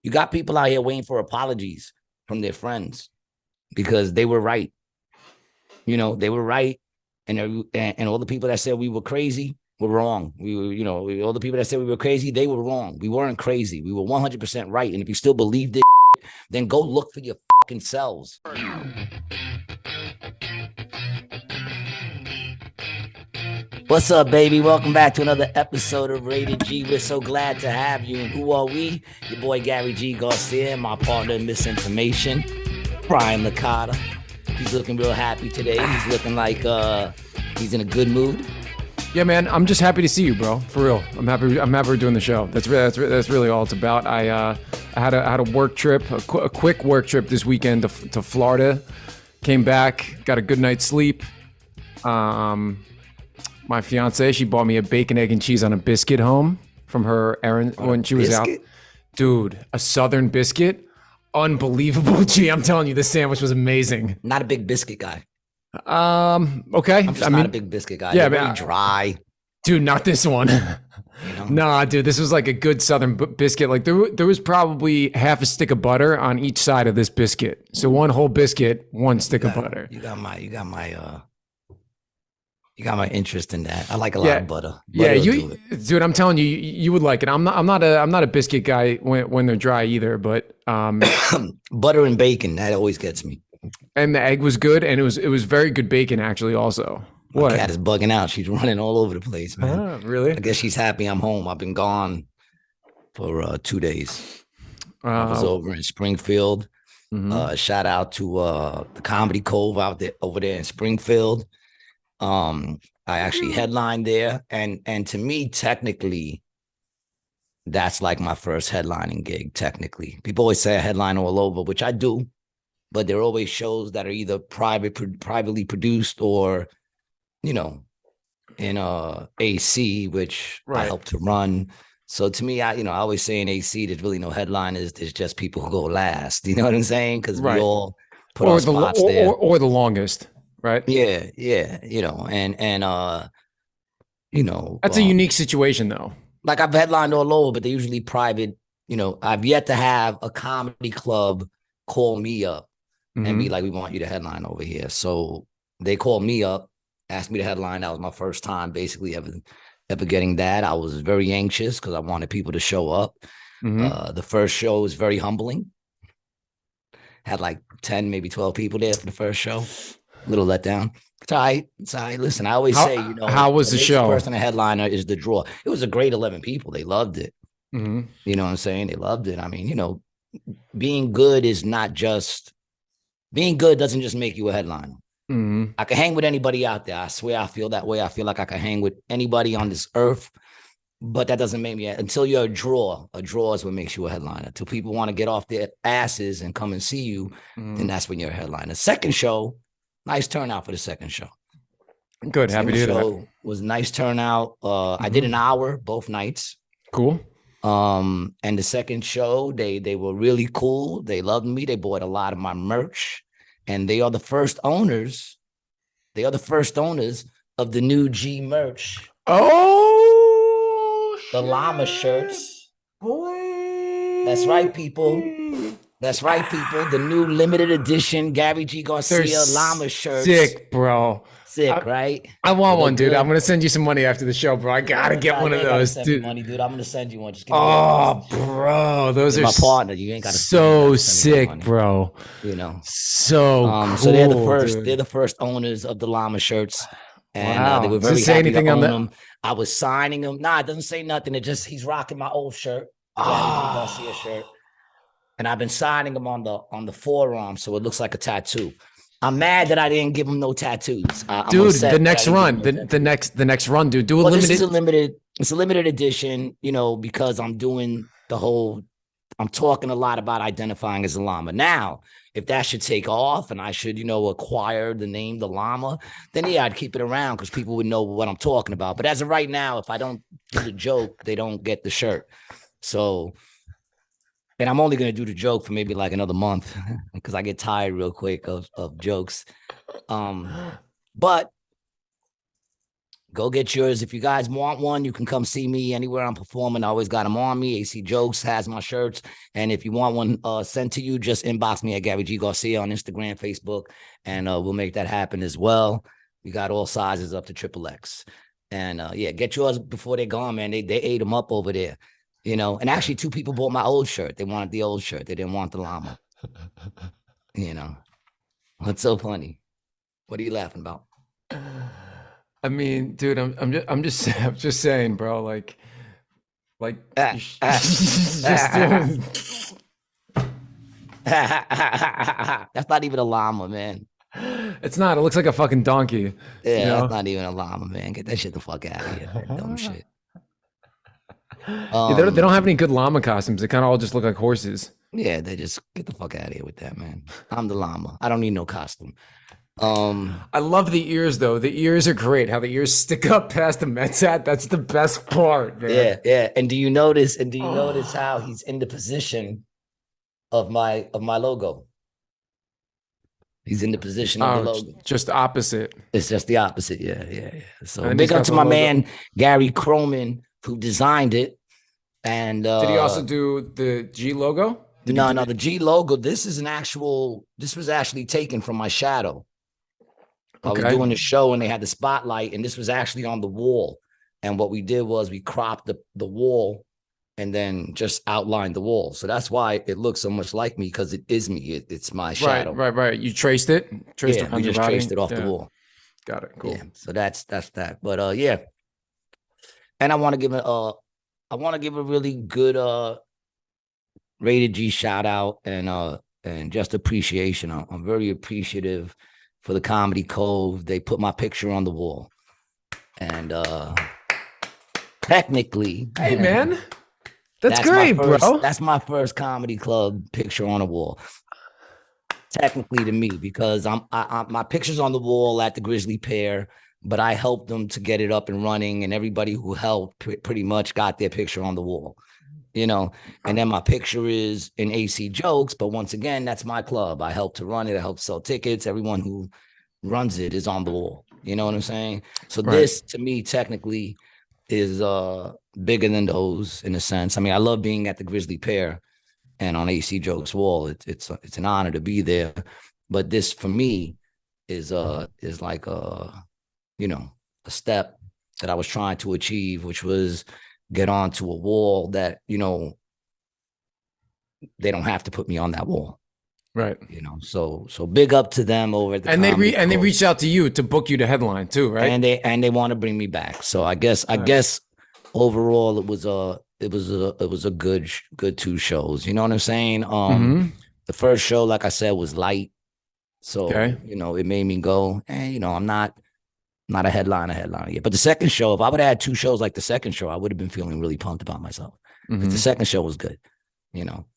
You got people out here waiting for apologies from their friends because they were right. They were right. And all the people that said we were crazy were wrong. We were, all the people that said we were crazy, they were wrong. We weren't crazy. We were 100% right. And if you still believe this, then go look for your fucking selves. What's up, baby? Welcome back to another episode of Rated G. We're so glad to have you. And who are we? Your boy Gary G. Garcia, my partner in Misinformation, Brian Licata. He's looking real happy today. He's looking like he's in a good mood. Yeah, man. I'm just happy to see you, bro. For real. I'm happy we're doing the show. That's really all it's about. I had a work trip, a quick work trip this weekend to Florida. Came back, got a good night's sleep. My fiance, she bought me a bacon, egg, and cheese on a biscuit home from her errand when she was out. Dude, a Southern biscuit. Unbelievable. Gee, I'm telling you, this sandwich was amazing. Not a big biscuit guy. Okay. I'm just not a big biscuit guy. Yeah, very dry. Dude, not this one. Nah, dude, this was like a good Southern biscuit. Like there was probably half a stick of butter on each side of this biscuit. So one whole biscuit, one stick of butter. You got my interest in that. I like a lot of butter. Dude, I'm telling you, you would like it. I'm not a biscuit guy when they're dry either, but butter and bacon, that always gets me. And the egg was good, and it was very good bacon actually also. My cat is bugging out. She's running all over the place, man. Really? I guess she's happy I'm home. I've been gone for 2 days. I was over in Springfield. Mm-hmm. Shout out to the Comedy Cove over there in Springfield. I actually headlined there, and to me, technically, that's like my first headlining gig. Technically, people always say I headline all over, which I do, but there are always shows that are either privately produced or, in AC, which I help to run. So to me, I always say in AC, there's really no headliners. There's just people who go last. You know what I'm saying? Because we all put our spots there, or the longest. Right. Yeah. That's a unique situation though. Like I've headlined all over, but they're usually private. I've yet to have a comedy club call me up and be like, we want you to headline over here. So they called me up, asked me to headline. That was my first time basically ever getting that. I was very anxious because I wanted people to show up. The first show was very humbling. Had like 10, maybe 12 people there for the first show. Little letdown. It's all right. Listen, I always say, how was the show? Person a headliner is the draw. It was a great 11 people. They loved it. You know what I'm saying? They loved it. I mean, being good doesn't just make you a headliner. I can hang with anybody out there. I swear I feel that way. I feel like I can hang with anybody on this earth, but that doesn't make me, until you're a draw. A draw is what makes you a headliner. Till people want to get off their asses and come and see you, then that's when you're a headliner. Second show, nice turnout for the second show. Good. Happy to hear that. Was nice turnout. I did an hour both nights. Cool. And the second show, they were really cool. They loved me. They bought a lot of my merch, and they are the first owners. They are the first owners of the new G merch. Oh, the llama shirts. Boy. That's right, people. That's right, people. The new limited edition Gary G. Garcia llama shirts. Sick, bro. Right? I want one, dude. I'm going to send you some money after the show, bro. I got to get one of those, dude. Money, dude. I'm going to send you one. Just give me bro. Those are my partner. You ain't got to so sick, bro. So cool, so they're the first. Dude. They're the first owners of the llama shirts. And they were very happy to own them. I was signing them. Nah, it doesn't say nothing. He's rocking my old shirt. Garcia shirt. And I've been signing them on the forearm, so it looks like a tattoo. I'm mad that I didn't give him no tattoos. Dude, the next run, the next run, dude. Do a limited. This is it's a limited edition, because I'm doing I'm talking a lot about identifying as a llama. Now, if that should take off and I should, acquire the name the llama, then I'd keep it around because people would know what I'm talking about. But as of right now, if I don't do the joke, they don't get the shirt. So. And I'm only going to do the joke for maybe like another month because I get tired real quick of jokes. But Go get yours. If you guys want one, you can come see me anywhere I'm performing. I always got them on me. AC Jokes has my shirts. And if you want one sent to you, just inbox me at Gary G. Garcia on Instagram, Facebook, and we'll make that happen as well. We got all sizes up to XXX. And yeah, get yours before they're gone, man. They ate them up over there, you know. And actually, 2 people bought my old shirt. They wanted the old shirt. They didn't want the llama. You know, what's so funny? What are you laughing about? I mean, dude, I'm just saying, bro. Like just That's not even a llama, man. It's not. It looks like a fucking donkey. Yeah, you know? That's not even a llama, man. Get that shit the fuck out of here. That dumb shit. Yeah, they don't have any good llama costumes. They kind of all just look like horses. Yeah, they just get the fuck out of here with that, man. I'm the llama. I don't need no costume. I love the ears though. The ears are great. How the ears stick up past the Mets hat. That's the best part, man. Yeah. And do you notice how he's in the position of my logo? He's in the position of the logo. Just opposite. It's just the opposite. Yeah. So big up to my man Gary Croman, who designed it. And did he also do the G logo? No, the G logo. This was actually taken from my shadow. Okay. I was doing the show and they had the spotlight, and this was actually on the wall. And what we did was we cropped the wall and then just outlined the wall. So that's why it looks so much like me, because it is me. It's my shadow. Right. You traced it? Traced it off the wall. Got it. Cool. Yeah. So that's that. But yeah. And I want to give a really good Rated G shout out and just appreciation. I'm very appreciative for the Comedy Cove. They put my picture on the wall. And technically, hey man, that's great, bro. That's my first comedy club picture on a wall. Technically to me, because I'm my picture's on the wall at the Grizzly Pair, but I helped them to get it up and running, and everybody who helped pretty much got their picture on the wall. You know, and then my picture is in AC Jokes, but once again, that's my club. I helped to run it. I helped sell tickets. Everyone who runs it is on the wall. You know what I'm saying? So This, to me, technically is bigger than those in a sense. I mean, I love being at the Grizzly Pair and on AC Jokes wall. It's an honor to be there. But this, for me, is like a step that I was trying to achieve, which was get onto a wall that, you know, they don't have to put me on that wall. Right. You know, so big up to them over at the and they reached out to you to book you to headline too, right? And they want to bring me back. So I guess overall it was a good 2 shows. You know what I'm saying? The first show, like I said, was light. So you know, it made me go, and you know, I'm not a headliner yet. But the second show, if I would have had 2 shows like the second show, I would have been feeling really pumped about myself. Because the second show was good, you know.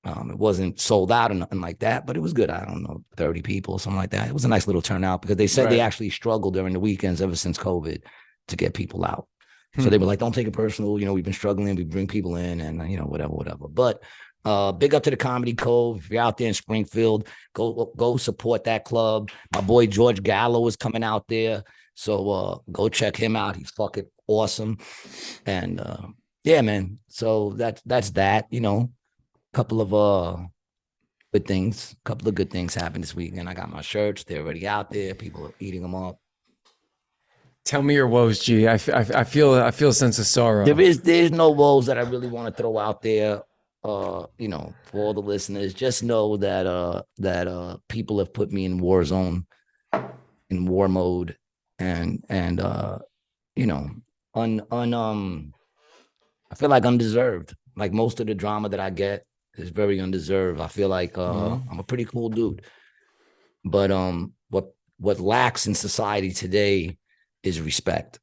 It wasn't sold out or nothing like that, but it was good. I don't know, 30 people or something like that. It was a nice little turnout, because they said they actually struggled during the weekends ever since COVID to get people out. So they were like, don't take it personal. You know, we've been struggling. We bring people in and, you know, whatever. But big up to the Comedy Cove. If you're out there in Springfield, go support that club. My boy George Gallo is coming out there. So go check him out. He's fucking awesome. And yeah, man. So that's that, you know. Couple of good things happened this week, and I got my shirts. They're already out there. People are eating them up. Tell me your woes, G. I feel a sense of sorrow. There's no woes that I really want to throw out there. You know, for all the listeners, just know that people have put me in war zone, in war mode, and you know, I feel like undeserved. Like most of the drama that I get is very undeserved. I feel like I'm a pretty cool dude, but what lacks in society today is respect.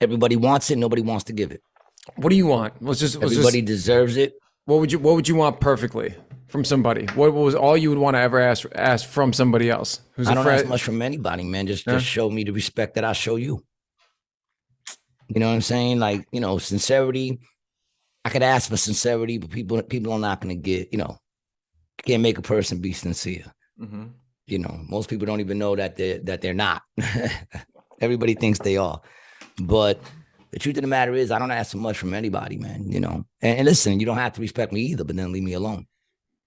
Everybody wants it. Nobody wants to give it. What do you want? Everybody deserves it. What would you want perfectly from somebody? What was all you would want to ever ask from somebody else? I don't ask much from anybody, man. Just show me the respect that I show you. You know what I'm saying? Like, you know, sincerity. I could ask for sincerity, but people are not going to get, you know, can't make a person be sincere. You know, most people don't even know that they're not. Everybody thinks they are. But the truth of the matter is, I don't ask so much from anybody, man. You know, and listen, you don't have to respect me either, but then leave me alone.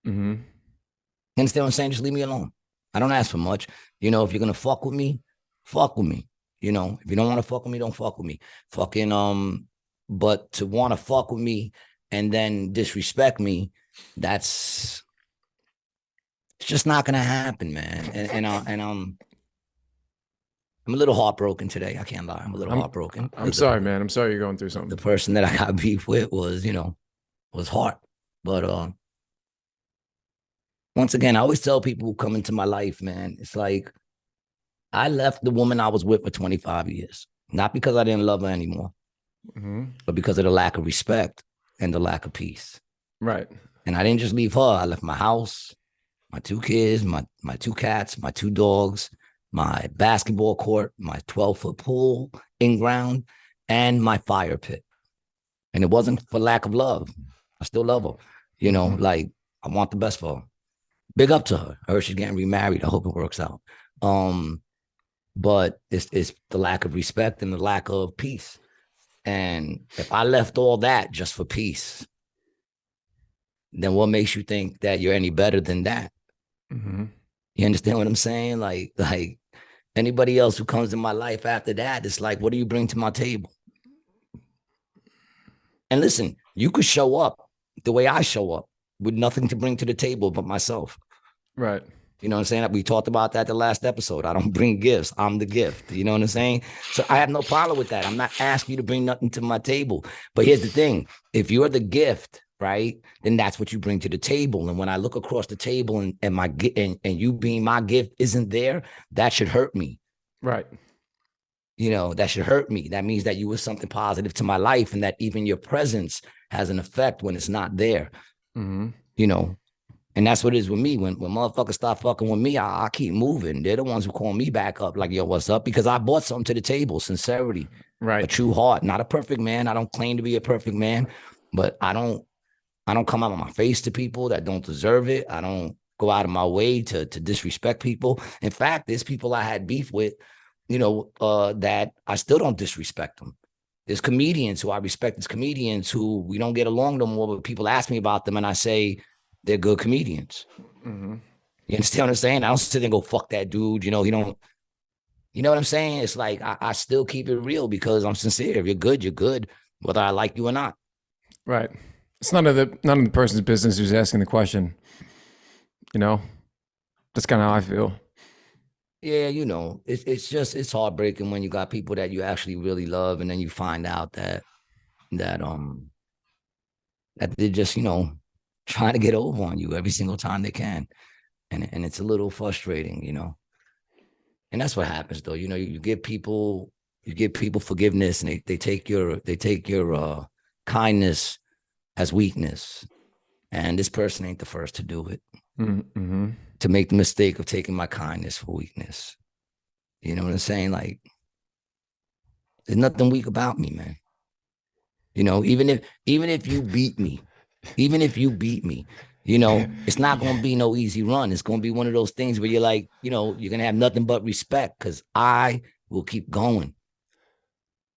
Mm-hmm. You understand what I'm saying? Just leave me alone. I don't ask for much. You know, if you're gonna fuck with me, fuck with me. You know, if you don't want to fuck with me, don't fuck with me. Fucking but to want to fuck with me and then disrespect me, that's it's just not gonna happen, man. And I'm a little heartbroken today. I can't lie. I'm a little heartbroken. I'm sorry, man. I'm sorry you're going through something. The person that I got beef with was, you know, was hard. But once again, I always tell people who come into my life, man, it's like I left the woman I was with for 25 years, not because I didn't love her anymore, but because of the lack of respect and the lack of peace. Right. And I didn't just leave her. I left my house, my 2 kids, my 2 cats, my 2 dogs, my basketball court, my 12-foot pool in ground, and my fire pit. And it wasn't for lack of love. I still love her. You know, like I want the best for her. Big up to her. I heard she's getting remarried. I hope it works out. But it's the lack of respect and the lack of peace. And if I left all that just for peace, then what makes you think that you're any better than that? You understand what I'm saying? Like anybody else who comes in my life after that, it's like, what do you bring to my table? And listen, you could show up the way I show up with nothing to bring to the table but myself. Right. You know what I'm saying? We talked about that the last episode. I don't bring gifts. I'm the gift. You know what I'm saying? So I have no problem with that. I'm not asking you to bring nothing to my table. But here's the thing. If you're the gift, right, then that's what you bring to the table. And when I look across the table and my and you being my gift isn't there, that should hurt me. Right. You know, that should hurt me. That means that you were something positive to my life and that even your presence has an effect when it's not there. You know, and that's what it is with me. When motherfuckers start fucking with me, I keep moving. They're the ones who call me back up like, yo, what's up? Because I brought something to the table, sincerity, right, a true heart, not a perfect man. I don't claim to be a perfect man, but I don't come out on my face to people that don't deserve it. I don't go out of my way to disrespect people. In fact, there's people I had beef with, you know, that I still don't disrespect them. There's comedians who I respect as comedians who we don't get along no more, but people ask me about them and I say they're good comedians. You understand what I'm saying? I don't sit there and go, fuck that dude. You know, you know what I'm saying? It's like, I still keep it real because I'm sincere. If you're good, whether I like you or not. Right. It's none of the person's business who's asking the question. You know, that's kind of how I feel. Yeah, you know, it's heartbreaking when you got people that you actually really love, and then you find out that they're just, you know, trying to get over on you every single time they can, and it's a little frustrating, you know. And that's what happens, though. You know, you give people forgiveness, and they take your kindness as weakness, and this person ain't the first to do it. To make the mistake of taking my kindness for weakness. You know what I'm saying? Like, there's nothing weak about me, man. You know, even if you beat me, you know, it's not going to be no easy run. It's going to be one of those things where you're like, you know, you're going to have nothing but respect because I will keep going.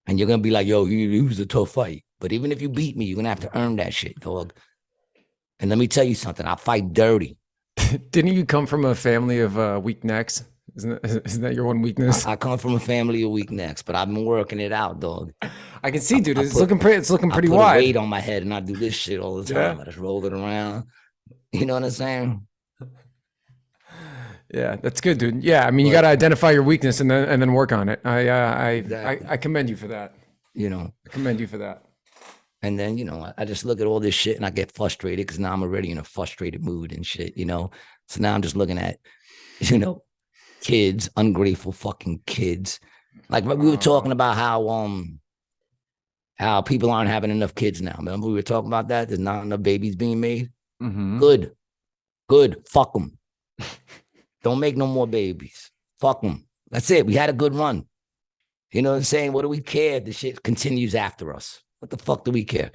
And you're going to be like, yo, it was a tough fight. But even if you beat me, you're going to have to earn that shit, dog. And let me tell you something. I fight dirty. Didn't you come from a family of weak necks? Isn't that your one weakness? I come from a family of weak necks, but I've been working it out, dog. I can see, dude. It's looking pretty wide. Weight on my head, and I do this shit all the time. I just roll it around. You know what I'm saying? Yeah, that's good, dude. Yeah, I mean, you got to identify your weakness and then work on it. I commend you for that. You know, I commend you for that. And then, you know, I just look at all this shit and I get frustrated because now I'm already in a frustrated mood and shit, you know? So now I'm just looking at, you know, kids, ungrateful fucking kids. Like we were talking about how people aren't having enough kids now. Remember we were talking about that? There's not enough babies being made. Good. Fuck them. Don't make no more babies. Fuck them. That's it. We had a good run. You know what I'm saying? What do we care if the shit continues after us? What the fuck do we care?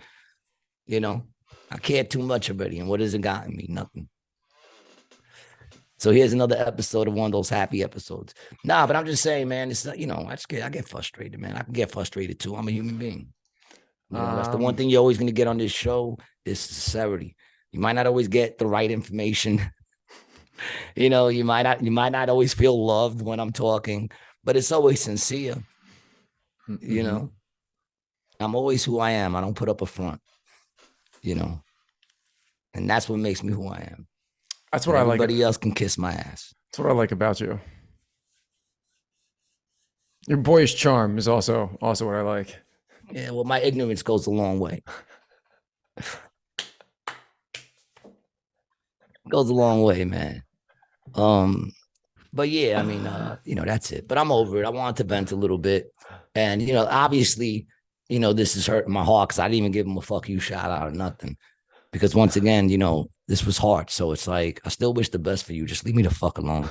You know, I care too much already. And what has it gotten me? Nothing. So here's another episode of one of those happy episodes. Nah, but I'm just saying, man, it's not, I get frustrated, man. I can get frustrated too. I'm a human being. That's the one thing you're always going to get on this show is sincerity. You might not always get the right information. You might not always feel loved when I'm talking, but it's always sincere. I'm always who I am. I don't put up a front, and that's what makes me who I am. That's what I like. Everybody else can kiss my ass. That's what I like about you. Your boyish charm is also what I like. Yeah, well, my ignorance goes a long way. Goes a long way, man. But yeah, I mean, that's it. But I'm over it. I wanted to vent a little bit. And, obviously, this is hurting my heart because I didn't even give him a fuck you shout out or nothing. Because once again, this was hard. So it's like, I still wish the best for you. Just leave me the fuck alone.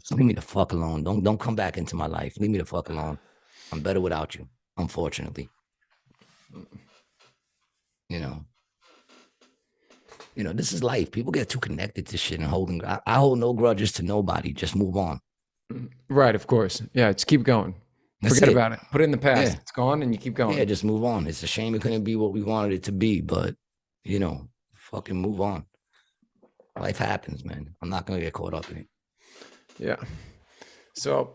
Just leave me the fuck alone. Don't come back into my life. Leave me the fuck alone. I'm better without you, unfortunately. This is life. People get too connected to shit and holding. I hold no grudges to nobody. Just move on. Right, of course. Yeah, just keep going. Forget about it. Put it in the past. Yeah. It's gone and you keep going. Yeah, just move on. It's a shame it couldn't be what we wanted it to be, but, fucking move on. Life happens, man. I'm not going to get caught up in it. Yeah. So,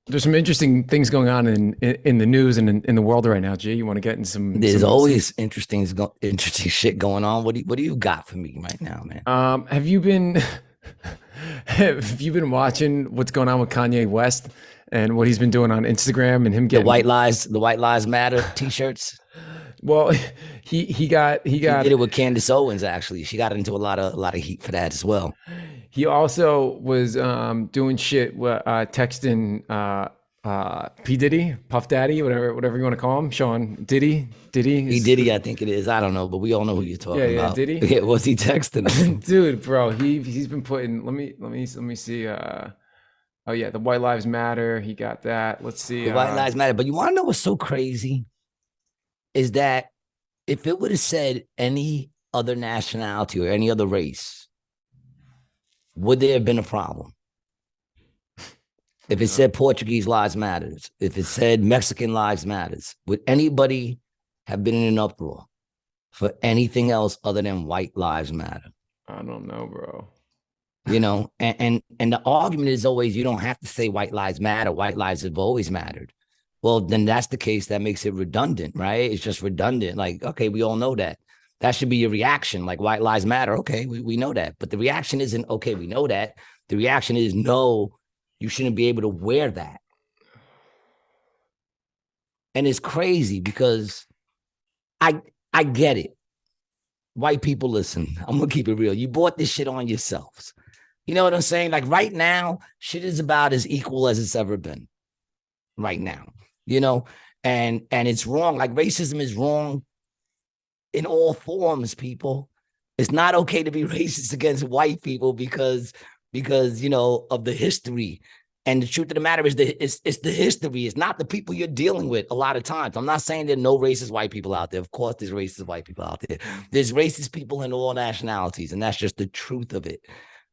there's some interesting things going on in the news and in the world right now, G. You want to get in some? There's always interesting shit going on. What do you got for me right now, man? Have you been watching what's going on with Kanye West and what he's been doing on Instagram and him getting the White Lives Matter t-shirts? Well, he did it with Candace Owens. Actually, she got into a lot of heat for that as well. He also was doing shit with texting P. Diddy, Puff Daddy, whatever you want to call him, Sean Diddy. He Diddy, I think it is. I don't know, but we all know who you're talking about. Yeah, Diddy. Yeah, what's he texting him? Dude, bro, he's been putting. Let me see. Oh yeah, the White Lives Matter. He got that. Let's see. The White Lives Matter. But you want to know what's so crazy? Is that if it would have said any other nationality or any other race, would there have been a problem? If it said Portuguese lives matters, if it said Mexican lives matters, would anybody have been in an uproar for anything else other than white lives matter? I don't know, bro. And the argument is always, you don't have to say white lives matter. White lives have always mattered. Well, then that's the case that makes it redundant, right? It's just redundant. Like, okay, we all know that. That should be your reaction. Like, white lives matter. Okay, we know that. But the reaction isn't, okay, we know that. The reaction is, no, you shouldn't be able to wear that. And it's crazy because I get it. White people, listen, I'm going to keep it real. You bought this shit on yourselves. You know what I'm saying? Like right now, shit is about as equal as it's ever been right now, and it's wrong. Like racism is wrong in all forms, people. It's not okay to be racist against white people because of the history. And the truth of the matter is that it's the history. It's not the people you're dealing with a lot of times. I'm not saying there are no racist white people out there. Of course, there's racist white people out there. There's racist people in all nationalities, and that's just the truth of it,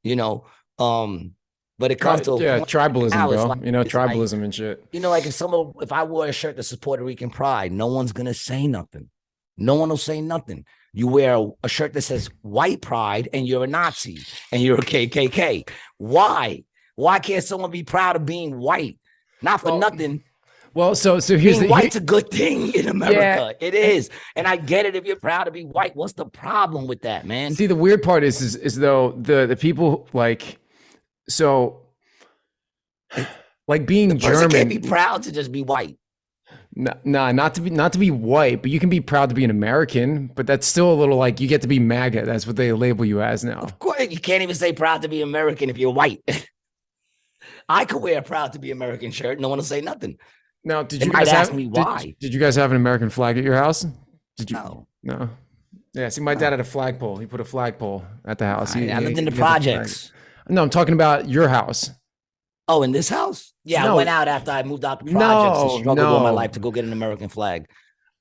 But it comes to tribalism, bro. Like, tribalism like, and shit. Like if I wore a shirt that says Puerto Rican pride, no one's gonna say nothing. No one will say nothing. You wear a shirt that says white pride, and you're a Nazi, and you're a KKK. Why? Why can't someone be proud of being white? Not for nothing. Well, so here's being white's a good thing in America. Yeah. It is. And I get it if you're proud to be white. What's the problem with that, man? See, the weird part is though the people like, so like being German can't be proud to just be white. Nah, not to be white, but you can be proud to be an American, but that's still a little like you get to be MAGA. That's what they label you as now. Of course, you can't even say proud to be American if you're white. I could wear a proud to be American shirt. No one will say nothing. Now, did you guys ask me why? Did you guys have an American flag at your house? Did you? No. Yeah. See, my dad had a flagpole. He put a flagpole at the house. I lived in the projects. No, I'm talking about your house. Oh, in this house? Yeah, no. I went out after I moved out the projects and struggled all my life to go get an American flag.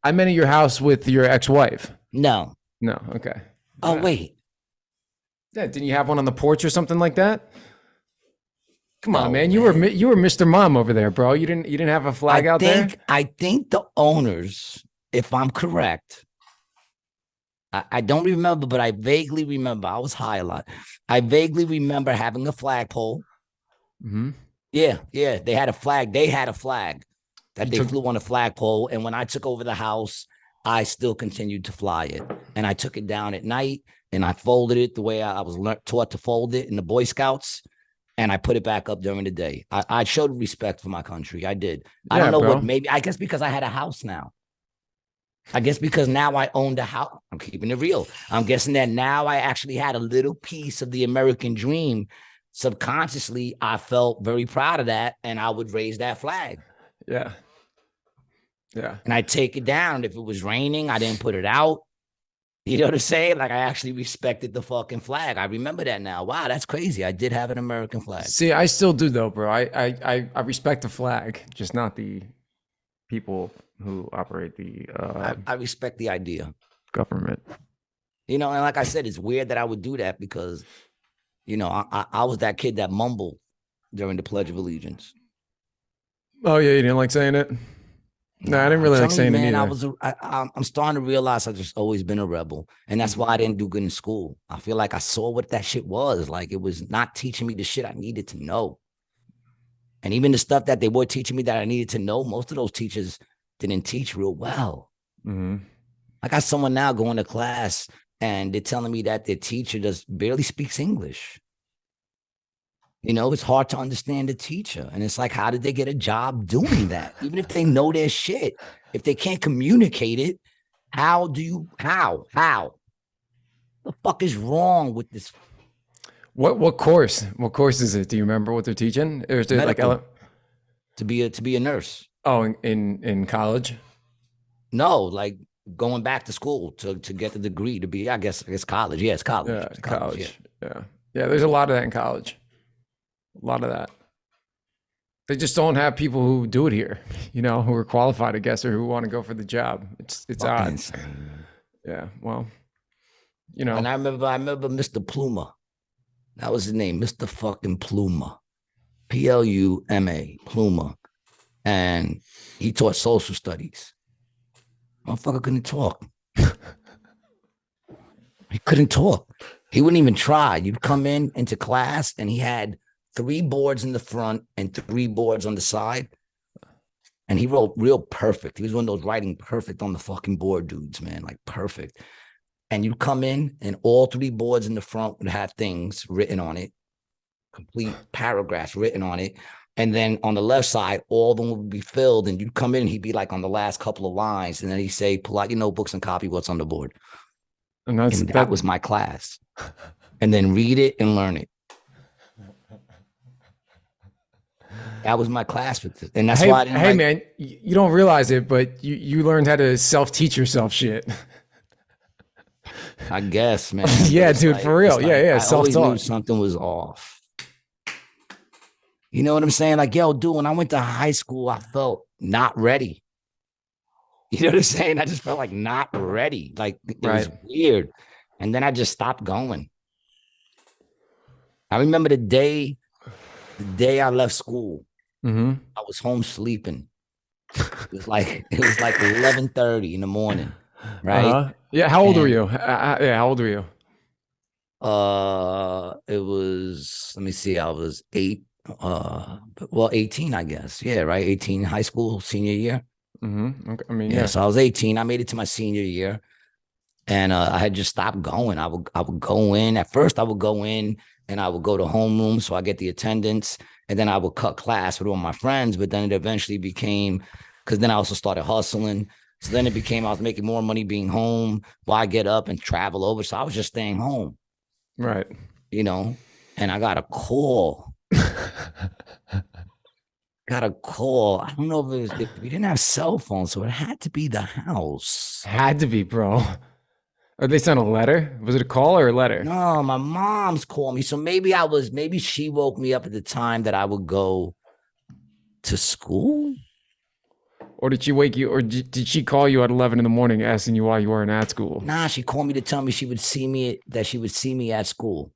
I meant at your house with your ex-wife. No. Okay. Oh, wait. Yeah, didn't you have one on the porch or something like that? Come on, No, man. man. You were Mr. Mom over there, bro. You didn't have a flag out there? I think the owners, if I'm correct, I don't remember, but I vaguely remember. I was high a lot. I vaguely remember having a flagpole. Mm-hmm. Yeah, yeah. They had a flag. They had a flag that You they took flew on a flagpole. And when I took over the house, I still continued to fly it. And I took it down at night and I folded it the way I was taught to fold it in the Boy Scouts. And I put it back up during the day. I showed respect for my country. I did. I don't Yeah, know what, bro. maybe, I guess because I had a house now. I guess because now I owned a house. I'm keeping it real. I'm guessing that now I actually had a little piece of the American dream. Subconsciously, I felt very proud of that, and I would raise that flag. Yeah. Yeah. And I'd take it down. If it was raining, I didn't put it out. You know what I'm saying? Like I actually respected the fucking flag. I remember that now. Wow, that's crazy. I did have an American flag. See, I still do though, bro. I respect the flag, just not the people who operate the I respect the idea. government. You know, and like I said, it's weird that I would do that because, you know, I was that kid that mumbled during the Pledge of Allegiance. Oh yeah, you didn't like saying it? No, I didn't I'm really like telling you, saying it man, either. I'm starting to realize I've just always been a rebel. And that's why I didn't do good in school. I feel like I saw what that shit was. Like it was not teaching me the shit I needed to know. And even the stuff that they were teaching me that I needed to know, most of those teachers didn't teach real well. Mm-hmm. I got someone now going to class and they're telling me that their teacher just barely speaks English. You know, it's hard to understand the teacher. And it's like, how did they get a job doing that? Even if they know their shit, if they can't communicate it, how? The fuck is wrong with this? What course? What course is it? Do you remember what they're teaching? Or is it like Medical to be a nurse? oh in college? No, like going back to school to get the degree to be, I guess college. Yeah, it's college. Yeah, It's college, yeah. college. Yeah. Yeah, there's a lot of that in college. A lot of that. They just don't have people who do it here, you know, who are qualified, I guess, or who want to go for the job. It's Fucking odd. insane. Yeah. Well, you know. And I remember Mr. Pluma. That was his name, Mr. fucking Pluma. Pluma, Pluma. And he taught social studies. Motherfucker couldn't talk. He couldn't talk. He wouldn't even try. You'd come into class and he had 3 boards in the front and 3 boards on the side. And he wrote real perfect. He was one of those writing perfect on the fucking board dudes, man, like perfect. And you come in and all 3 boards in the front would have things written on it, complete paragraphs written on it. And then on the left side, all of them would be filled. And you'd come in and he'd be like on the last couple of lines. And then he'd say, pull out your notebooks and copy what's on the board. And that was my class. And then read it and learn it. That was my class with this. And that's why I didn't Hey, man, you don't realize it, but you learned how to self-teach yourself shit. I guess, man. Yeah, dude, like, for real. Like, yeah. I always knew something was off. You know what I'm saying? Like, yo, dude, when I went to high school, I felt not ready. You know what I'm saying? I just felt like not ready. Like it was weird. And then I just stopped going. I remember the day I left school. Mm-hmm. I was home sleeping. It was like 11:30 in the morning. Right. Yeah. How old were you? Yeah. How old were you? It was, let me see. I was 18, I guess. Yeah. Right. 18, high school, senior year. Mm-hmm. Okay. I mean, yeah. So I was 18. I made it to my senior year, and I had just stopped going. I would go in. At first, I would go in and I would go to homeroom so I get the attendance, and then I would cut class with all my friends. But then it eventually became, because then I also started hustling. So then it became I was making more money being home while I get up and travel over. So I was just staying home. Right. You know, and I got a call. I don't know if we didn't have cell phones, so it had to be the house. Had to be, bro. Or they sent a letter? Was it a call or a letter? No, my mom's called me. So maybe she woke me up at the time that I would go to school. Or did she wake you, or did she call you at 11 in the morning asking you why you weren't at school? Nah, she called me to tell me she would see me at school.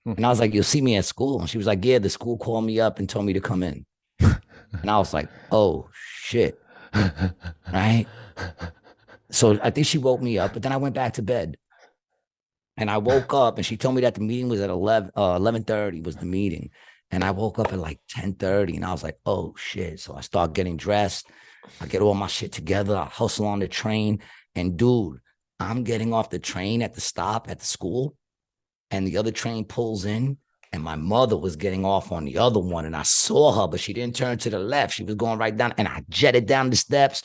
And I was like, you'll see me at school. And she was like, yeah, the school called me up and told me to come in. And I was like, oh shit. Right. So I think she woke me up, but then I went back to bed. And I woke up and she told me that the meeting was at 11:30 was the meeting. And I woke up at like 10:30 and I was like, oh shit. So I start getting dressed. I get all my shit together. I hustle on the train. And dude, I'm getting off the train at the stop at the school. And the other train pulls in. And my mother was getting off on the other one. And I saw her, but she didn't turn to the left. She was going right down. And I jetted down the steps,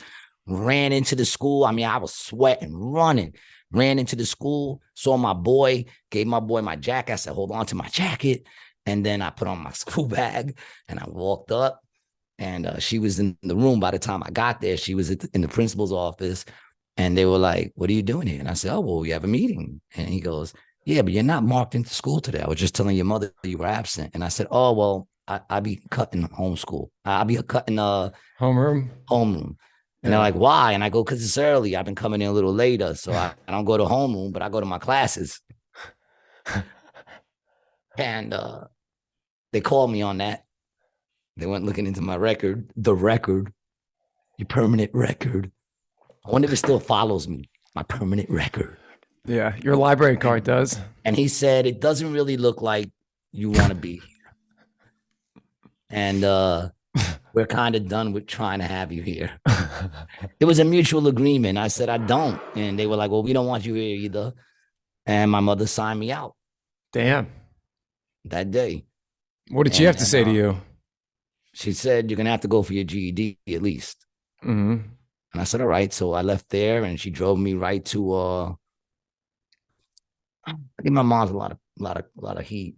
ran into the school. I mean, I was sweating, running. Ran into the school, saw my boy, gave my boy my jacket. I said, hold on to my jacket. And then I put on my school bag and I walked up and she was in the room. By the time I got there, she was in the principal's office and they were like, what are you doing here? And I said, oh, well, we have a meeting. And he goes, yeah, but you're not marked into school today. I was just telling your mother you were absent. And I said, oh, well, I'll be cutting homeschool. I'll be cutting Homeroom. And they're like, why? And I go, because it's early. I've been coming in a little later. So I don't go to homeroom, but I go to my classes. And they called me on that. They went looking into my record, your permanent record. I wonder if it still follows me, my permanent record. Yeah, your library card does. And he said, it doesn't really look like you want to be here. And we're kind of done with trying to have you here. It was a mutual agreement. I said, I don't. And they were like, well, we don't want you here either. And my mother signed me out. Damn. That day. What did she have to say to you? She said, you're going to have to go for your GED at least. Mm-hmm. And I said, all right. So I left there and she drove me right to, I think my mom's a lot of heat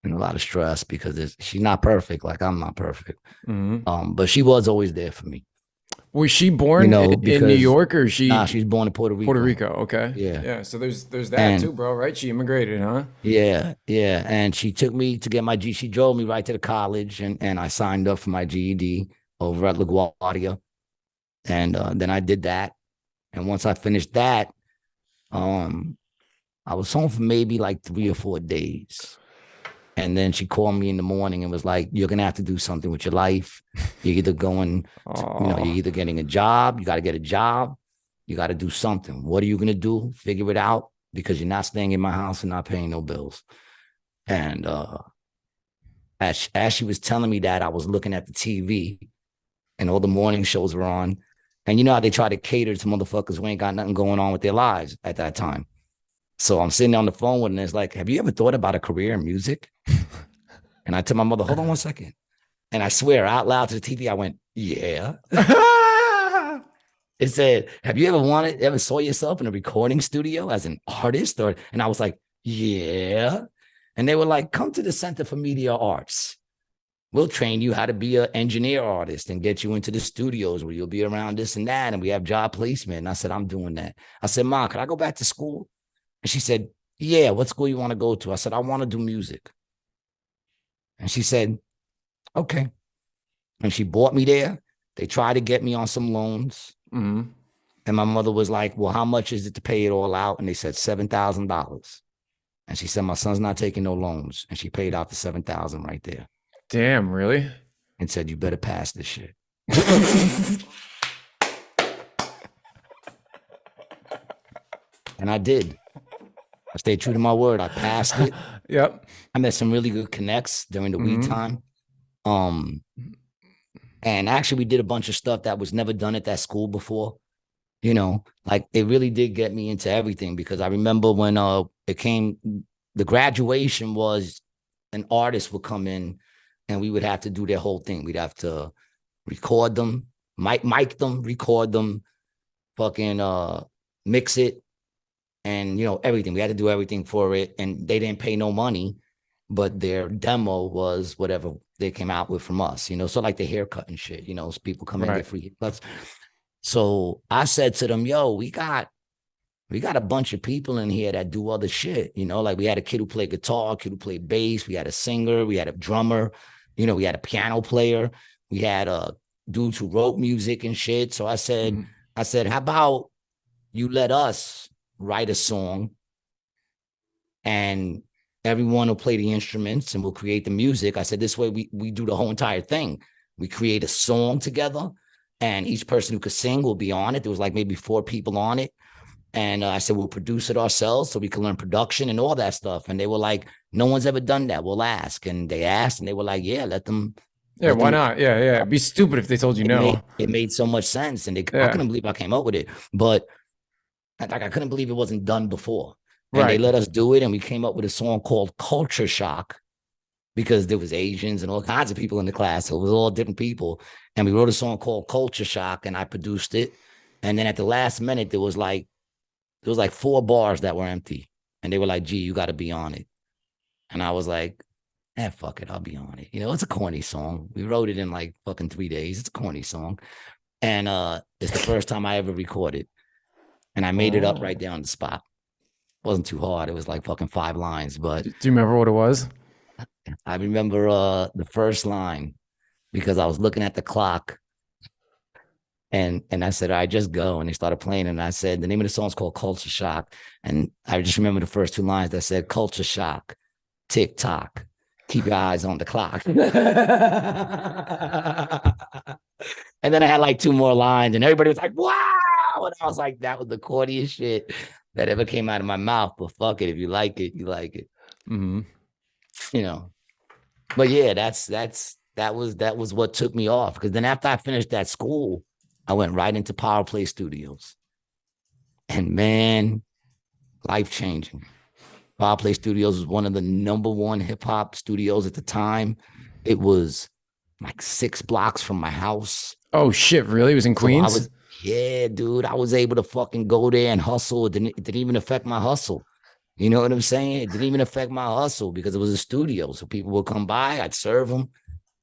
and a lot of stress because she's not perfect. Like I'm not perfect. Mm-hmm. But she was always there for me. Was she born in New York or she? Nah, she was born in Puerto Rico. Puerto Rico, okay. Yeah. So there's that too, bro, right? She immigrated, huh? Yeah. And she took me to get my G. She drove me right to the college and I signed up for my GED over at LaGuardia. And then I did that. And once I finished that, I was home for maybe like 3 or 4 days. And then she called me in the morning and was like, you're going to have to do something with your life. You're either you're either getting a job. You got to get a job. You got to do something. What are you going to do? Figure it out because you're not staying in my house and not paying no bills. And as she was telling me that, I was looking at the TV and all the morning shows were on. And you know how they try to cater to motherfuckers who ain't got nothing going on with their lives at that time. So I'm sitting on the phone with her and it's like, have you ever thought about a career in music? And I tell my mother, hold on 1 second. And I swear out loud to the TV, I went, yeah. It said, have you ever saw yourself in a recording studio as an artist? And I was like, yeah. And they were like, come to the Center for Media Arts. We'll train you how to be an engineer artist and get you into the studios where you'll be around this and that. And we have job placement. And I said, I'm doing that. I said, Mom, could I go back to school? And she said, yeah, what school you want to go to? I said, I want to do music. And she said, okay. And she brought me there. They tried to get me on some loans. Mm-hmm. And my mother was like, well, how much is it to pay it all out? And they said $7,000. And she said, my son's not taking no loans. And she paid out the $7,000 right there. Damn, really? And said, you better pass this shit. And I did. I stayed true to my word. I passed it. Yep. I met some really good connects during the weed time. And actually we did a bunch of stuff that was never done at that school before. You know, like it really did get me into everything because I remember when the graduation was an artist would come in and we would have to do their whole thing. We'd have to record them, mic them, record them, fucking mix it. And, you know, everything. We had to do everything for it. And they didn't pay no money, but their demo was whatever they came out with from us, you know, so like the haircut and shit, you know, people come in and get free haircuts. So I said to them, yo, we got a bunch of people in here that do other shit, you know, like we had a kid who played guitar, a kid who played bass, we had a singer, we had a drummer, you know, we had a piano player, we had dudes who wrote music and shit. So I said, how about you let us write a song and everyone will play the instruments and we'll create the music. I said, this way we do the whole entire thing. We create a song together, and each person who could sing will be on it. There was like maybe 4 people on it. And I said, we'll produce it ourselves so we can learn production and all that stuff. And they were like, no one's ever done that. We'll ask. And they asked, and they were like, yeah, let them. Yeah, why not? Yeah, yeah. It'd be stupid if they told you no. It made so much sense. And I couldn't believe I came up with it. But like, I couldn't believe it wasn't done before. And they let us do it. And we came up with a song called Culture Shock, because there was Asians and all kinds of people in the class. So it was all different people. And we wrote a song called Culture Shock, and I produced it. And then at the last minute, there was like 4 bars that were empty. And they were like, gee, you got to be on it. And I was like, fuck it, I'll be on it. It's a corny song. We wrote it in like fucking 3 days. It's a corny song. And it's the first time I ever recorded. And I made it up right there on the spot. It wasn't too hard. It was like fucking 5 lines. But do you remember what it was? I remember the first line, because I was looking at the clock. And I said, all right, just go. And they started playing. And I said, the name of the song is called Culture Shock. And I just remember the first 2 lines that said, Culture Shock, tick tock, keep your eyes on the clock. And then I had like 2 more lines, and everybody was like, wow. And I was like, that was the corniest shit that ever came out of my mouth. But fuck it. If you like it, you like it. Mm-hmm. But yeah, that was what took me off. Because then after I finished that school, I went right into Power Play Studios. And man, life-changing. Power Play Studios was one of the #1 hip-hop studios at the time. It was like 6 blocks from my house. Oh, shit, really? It was in Queens? So yeah, dude. I was able to fucking go there and hustle. It didn't even affect my hustle. You know what I'm saying? It didn't even affect my hustle because it was a studio. So people would come by, I'd serve them.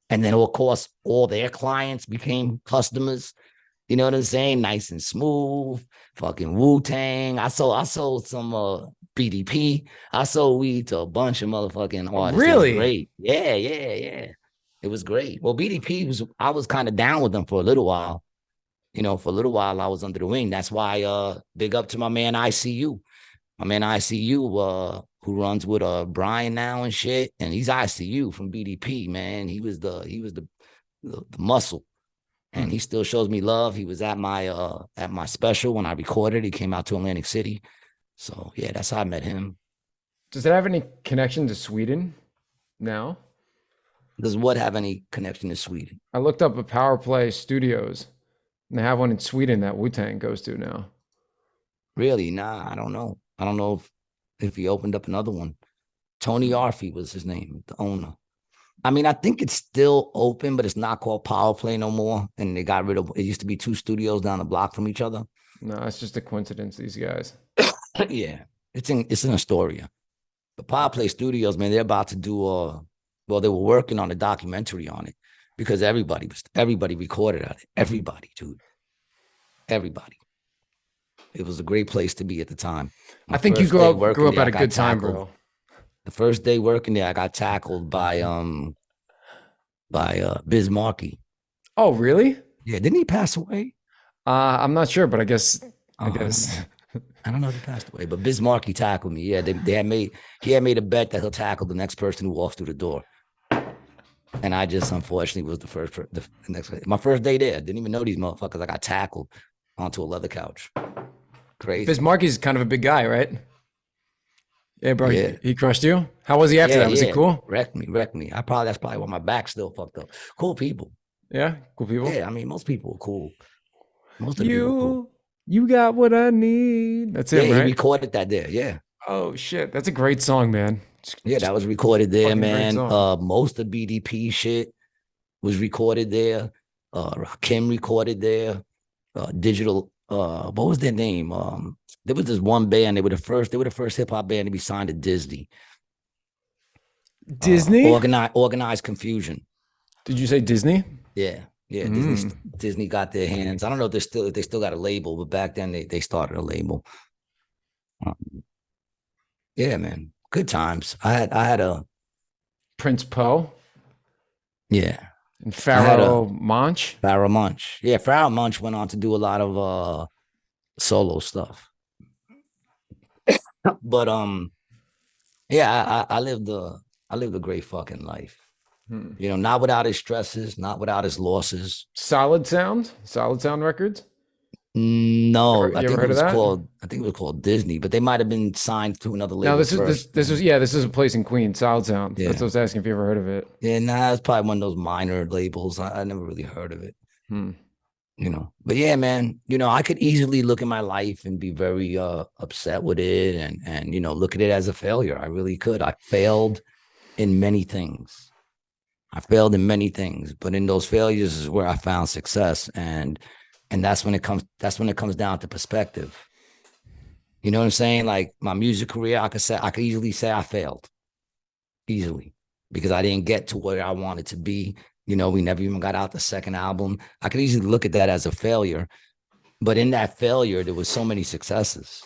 And then, of course, all their clients became customers. You know what I'm saying? Nice and smooth. Fucking Wu-Tang. I sold some BDP. I sold weed to a bunch of motherfucking artists. Really? Great. Yeah. It was great. Well, BDP I was kind of down with them for a little while. For a little while I was under the wing. That's why big up to my man ICU. My man ICU, who runs with Brian now and shit. And he's ICU from BDP, man. He was the muscle. And he still shows me love. He was at my special when I recorded. He came out to Atlantic City. So yeah, that's how I met him. Does it have any connection to Sweden now? Does what have any connection to Sweden? I looked up a Power Play Studios, and they have one in Sweden that Wu-Tang goes to now. Really? Nah, I don't know. I don't know if he opened up another one. Tony Arfey was his name, the owner. I mean, I think it's still open, but it's not called Power Play no more. And they got rid of it. Used to be 2 studios down the block from each other. No, it's just a coincidence, these guys. Yeah, it's in Astoria. The Power Play Studios, man, they're about to do they were working on a documentary on it because everybody recorded on it. Everybody, dude. Everybody. It was a great place to be at the time. I think you grew up at a good time, bro. The first day working there, I got tackled by Biz Markie. Oh, really? Yeah, didn't he pass away? I'm not sure, but I guess. I don't know if he passed away, but Biz Markie tackled me. Yeah, he had made a bet that he'll tackle the next person who walks through the door. And I just unfortunately was the next. My first day there, didn't even know these motherfuckers. I got tackled onto a leather couch. Crazy. Biz Markie's kind of a big guy, right? Yeah, bro. Yeah. He crushed you. How was he after that? Was he cool? Wrecked me. That's probably why my back's still fucked up. Cool people. Yeah, cool people. Yeah, I mean, most people are cool. Most of the people are cool. You got what I need. That's it, right? He recorded that there. Yeah. Oh shit, that's a great song, man. Yeah, that was recorded there, man. Most of BDP shit was recorded there. Rakim recorded there. Digital. What was their name? There was this one band. They were the first hip hop band to be signed to Disney. Disney? Organized Confusion. Did you say Disney? Yeah. Disney got their hands. I don't know if they still got a label, but back then they started a label. Yeah, man, good times. I had a Prince Poe. Yeah, and Pharaoh Monch. Pharaoh Monch. Yeah, Pharaoh Monch went on to do a lot of solo stuff. But Yeah, I lived a great fucking life. You know, not without his stresses, not without his losses. Solid Sound Records. No, You ever heard of that? I think it was called Disney, but they might have been signed to another No, label first. this is a place in Queens, Solid Sound. That's what I Yeah. was asking if you ever heard of it. Yeah, nah, it's probably one of those minor labels. I never really heard of it. You know, but yeah, man, you know, I could easily look at my life and be very upset with it and you know, look at it as a failure. I really could. I failed in many things. I failed in many things, but in those failures is where I found success. And that's when it comes down to perspective. You know what I'm saying? Like my music career, I could easily say I failed. Easily. Because I didn't get to where I wanted to be. You know, we never even got out the second album. I could easily look at that as a failure. But in that failure, there was so many successes.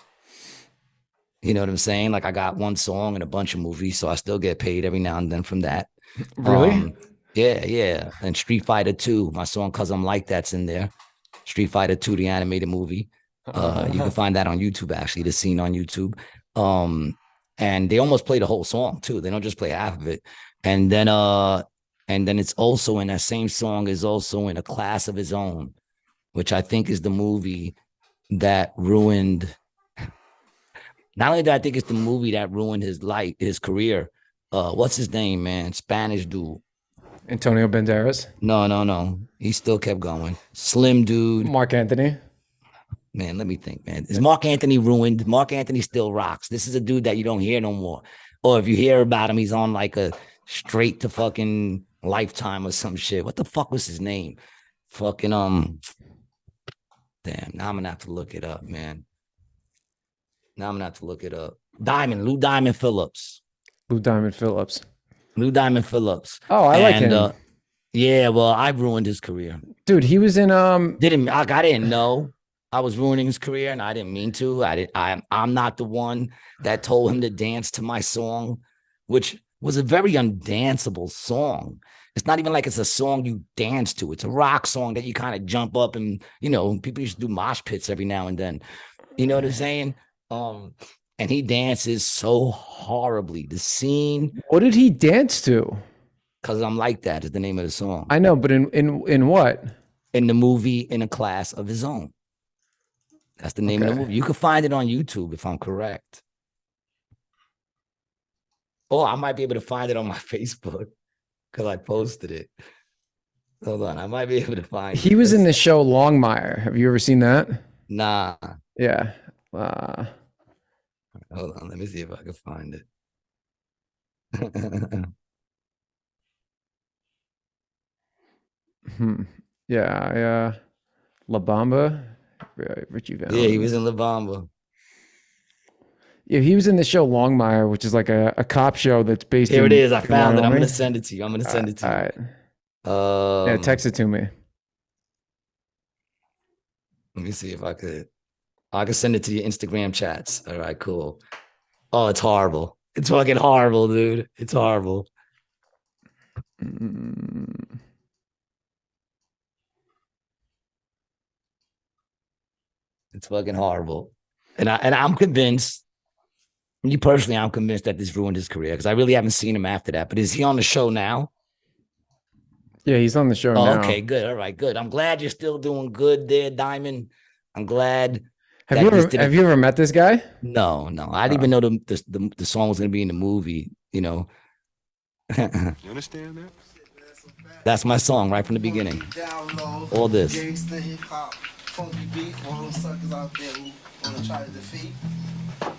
You know what I'm saying? Like I got one song and a bunch of movies, so I still get paid every now and then from that. Really? Yeah. And Street Fighter 2, my song Cause I'm Like That's in there. Street Fighter 2, the animated movie. You can find that on YouTube, actually, the scene on YouTube. And they almost play the whole song too. They don't just play half of it. And then it's also in that same song is also in A Class of His Own, which I think is the movie that ruined. Not only that, I think it's the movie that ruined his life, his career. What's his name, man? Spanish dude. Antonio Banderas. No. He still kept going. Slim dude. Mark Anthony. Man, let me think, man. Is Mark Anthony ruined? Mark Anthony still rocks. This is a dude that you don't hear no more. Or if you hear about him, he's on like a straight to fucking Lifetime or some shit. What the fuck was his name? Fucking damn, now I'm gonna have to look it up, man. Lou Diamond Phillips. Lou Diamond Phillips. Oh, I like him. Yeah, well, I ruined his career. Dude, he was in I didn't know I was ruining his career, and I didn't mean to. I'm not the one that told him to dance to my song, which was a very undanceable song. It's not even like it's a song you dance to. It's a rock song that you kind of jump up and, you know, people used to do mosh pits every now and then. You know what I'm saying? And he dances so horribly. The scene. What did he dance to? Cause I'm Like That is the name of the song. I know, but in what? In the movie In a Class of His Own. That's the name of the movie. You can find it on YouTube if I'm correct. Oh, I might be able to find it on my Facebook because I posted it. Hold on, I might be able to find it. He was in the show Longmire. Have you ever seen that? Nah. Yeah. Hold on, let me see if I can find it. Yeah, La Bamba, Richie Valens. Yeah, he was in La Bamba. Yeah, he was in the show Longmire, which is like a cop show that's based Here in it is. I found it. I'm Wyoming. gonna send it to you. All right. Yeah, text it to me. Let me see if I could send it to your Instagram chats. All right, cool. Oh, it's horrible. It's fucking horrible, dude. It's horrible. It's fucking horrible. And I'm convinced, me personally, I'm convinced that this ruined his career because I really haven't seen him after that. But is he on the show now? Yeah, he's on the show now. Okay, good. All right, good. I'm glad you're still doing good there, Diamond. I'm glad. Have you ever met this guy? No. I didn't even know the song was gonna be in the movie. You know. You understand that? That's my song right from the beginning. All this. Funky beat, all those suckers out there who wanna try to defeat,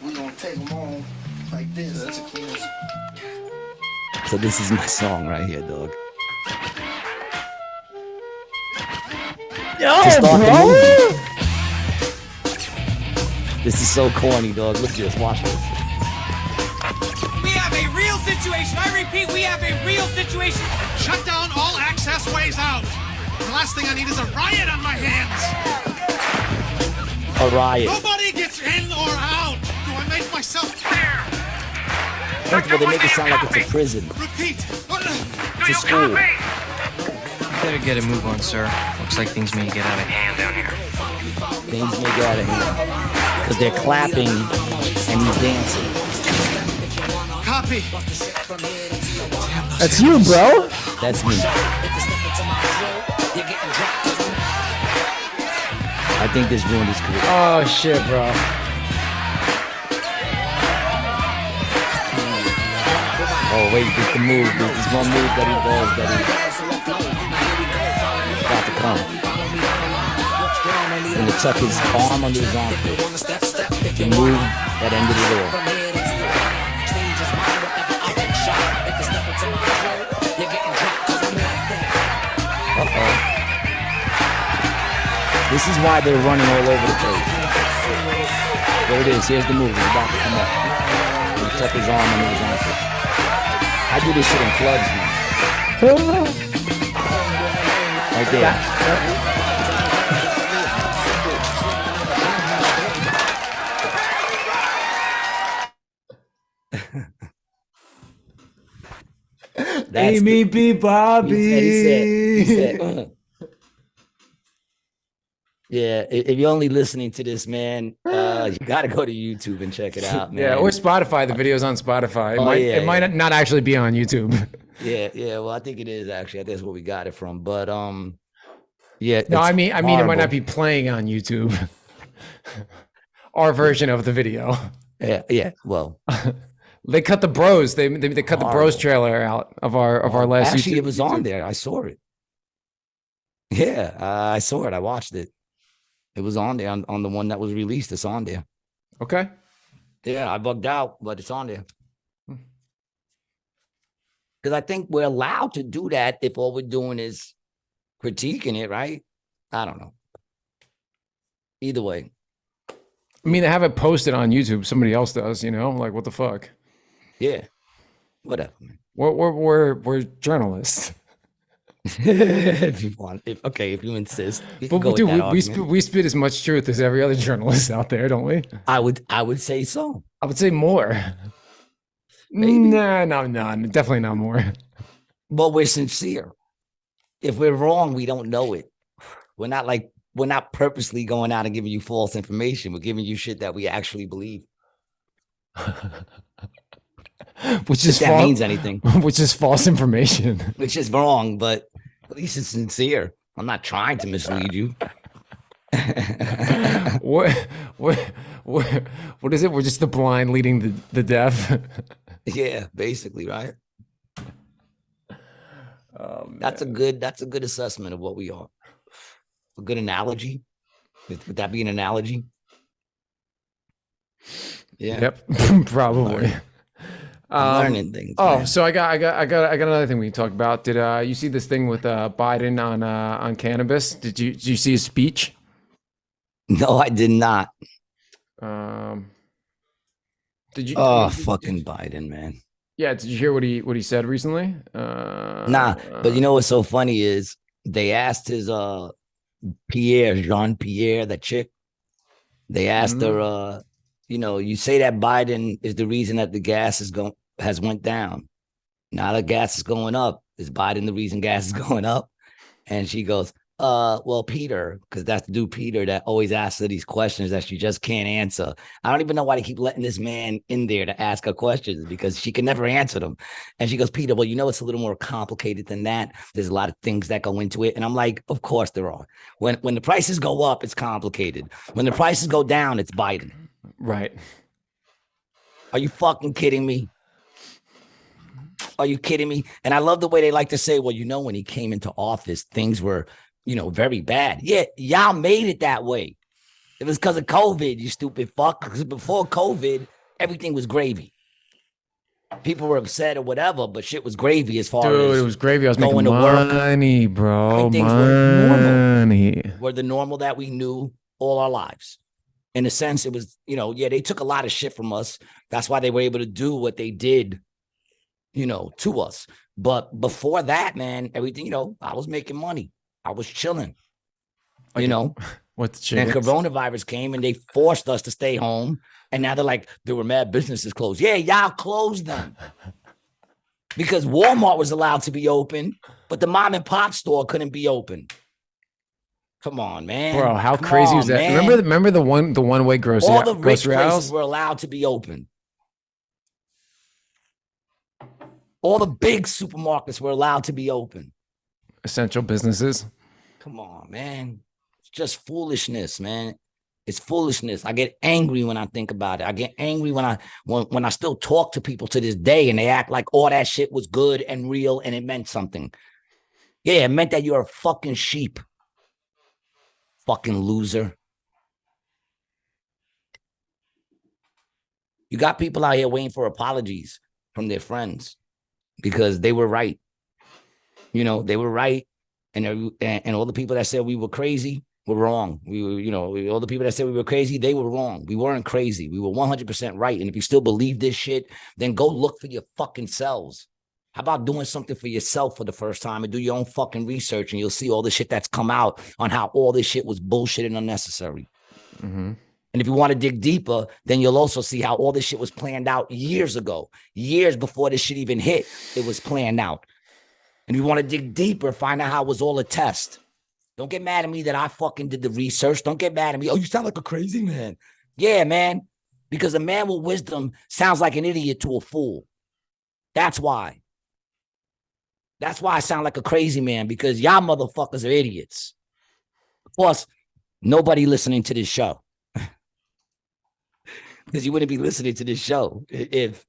we gonna take them on like this. That's a clean. So this is my song right here, dog. Yo, bro! This is so corny, dog. Look at this. Watch this. We have a real situation. I repeat, we have a real situation. Shut down all access ways out. The last thing I need is a riot on my hands. A riot. Nobody gets in or out. Do I make myself clear? First of all, they make it sound like it's a prison. Repeat. It's a school. Better get a move on, sir. Looks like things may get out of hand down here. Things may get out of hand. Because they're clapping and he's dancing. Cop, copy. That's you, bro. That's me. I think this ruined his career. Oh shit, bro. Oh wait, this the move. This is one move that he does that he's about to come. And to tuck his arm under his armpit. The move that ended it all. Uh-oh. This is why they're running all over the place. There it is. Here's the move. He's about to come up. And tuck his arm under his armpit. I do this shit in clubs, man. Right there. Amy B. Bobby. He said, yeah, if you're only listening to this, man, you got to go to YouTube and check it out, man. Yeah, or Spotify. The video's on Spotify. It might not actually be on YouTube. Yeah. Well, I think it is actually. I think that's where we got it from. But yeah. No, I mean, it might not be playing on YouTube. Our version of the video. Yeah. Well, they cut the Bros. They cut the Bros trailer out of our last. Actually, YouTube, it was on there. I saw it. Yeah, I saw it. I watched it. It was on there on the one that was released. It's on there. Okay. Yeah, I bugged out, but it's on there. Because I think we're allowed to do that if all we're doing is critiquing it, right? I don't know. Either way. I mean, they have it posted on YouTube. Somebody else does, like what the fuck? Yeah. Whatever, man. We're journalists. If you want, if you insist. But dude, we spit as much truth as every other journalist out there, don't we? I would say so. I would say more. Maybe. No, definitely not more. But we're sincere. If we're wrong, we don't know it. We're not purposely going out and giving you false information. We're giving you shit that we actually believe. Which is that means anything. Which is false information. Which is wrong, but at least it's sincere. I'm not trying to mislead you. What is it? We're just the blind leading the deaf. Yeah, basically, right? That's a good assessment of what we are. A good analogy. Would that be an analogy? Yeah. Yep. Probably. I'm learning things. Oh, man. so I got another thing we can talk about. Did you see this thing with Biden on cannabis? Did you see his speech? No, I did not. Did you? Oh, fucking Biden, man. Yeah, did you hear what he said recently? Nah, but you know what's so funny is they asked his Jean-Pierre, that chick. They asked her, you say that Biden is the reason that the gas has went down. Now the gas is going up. Is Biden the reason gas is going up? And she goes, well, Peter, because that's the dude Peter that always asks her these questions that she just can't answer. I don't even know why they keep letting this man in there to ask her questions because she can never answer them. And she goes, Peter, well, it's a little more complicated than that. There's a lot of things that go into it. And I'm like, of course there are. When the prices go up, it's complicated. When the prices go down, it's Biden. Right. Are you fucking kidding me? Are you kidding me? And I love the way they like to say, well, when he came into office, things were, very bad. Yeah, y'all made it that way. It was because of COVID, you stupid fuck. Because before COVID, everything was gravy. People were upset or whatever, but shit was gravy as far as it was gravy. I was making money, bro. I mean, things were the normal that we knew all our lives. In a sense, it was, they took a lot of shit from us. That's why they were able to do what they did, to us. But before that, man, everything, I was making money. I was chilling, What's and coronavirus came and they forced us to stay home. And now they're like, there were mad businesses closed. Yeah, y'all closed them because Walmart was allowed to be open, but the mom and pop store couldn't be open. Come on, man. Bro, how crazy was that? Man. Remember the one way grocery all the rich grocery places house? were allowed to be open. All the big supermarkets were allowed to be open. Essential businesses. Come on, man. It's just foolishness, man. It's foolishness. I get angry when I think about it. I get angry when I still talk to people to this day and they act like all that shit was good and real and it meant something. Yeah, it meant that you're a fucking sheep. Fucking loser. You got people out here waiting for apologies from their friends because they were right. You know, they were right. And all the people that said we were crazy were wrong. We were, you know, all the people that said we were crazy, they were wrong. We weren't crazy. We were 100% right. And if you still believe this shit, then go look for your fucking selves. How about doing something for yourself for the first time and do your own fucking research and you'll see all the shit that's come out on how all this shit was bullshit and unnecessary. Mm-hmm. And if you want to dig deeper, then you'll also see how all this shit was planned out years ago, years before this shit even hit. It was planned out. And if you want to dig deeper, find out how it was all a test. Don't get mad at me that I fucking did the research. Don't get mad at me. Oh, you sound like a crazy man. Yeah, man. Because a man with wisdom sounds like an idiot to a fool. That's why. That's why I sound like a crazy man, because y'all motherfuckers are idiots. Of course, nobody listening to this show. Because you wouldn't be listening to this show if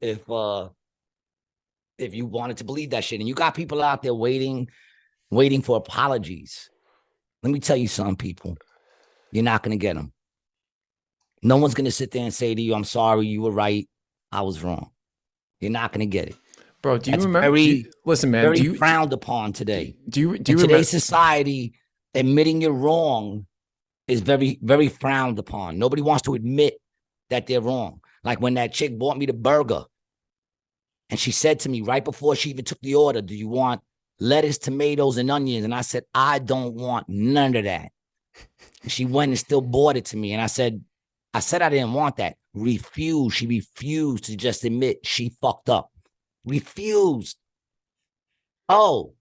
you wanted to believe that shit. And you got people out there waiting for apologies. Let me tell you something, people. You're not going to get them. No one's going to sit there and say to you, I'm sorry, you were right. I was wrong. You're not going to get it. Bro, do you remember? Listen, man. Very frowned upon today. Do you in remember? Today's society, admitting you're wrong is very, very frowned upon. Nobody wants to admit that they're wrong. Like when that chick bought me the burger and she said to me right before she even took the order, do you want lettuce, tomatoes, and onions? And I said, I don't want none of that. And she went and still bought it to me. And I said I didn't want that. Refused. She refused to just admit she fucked up. Refused. Oh,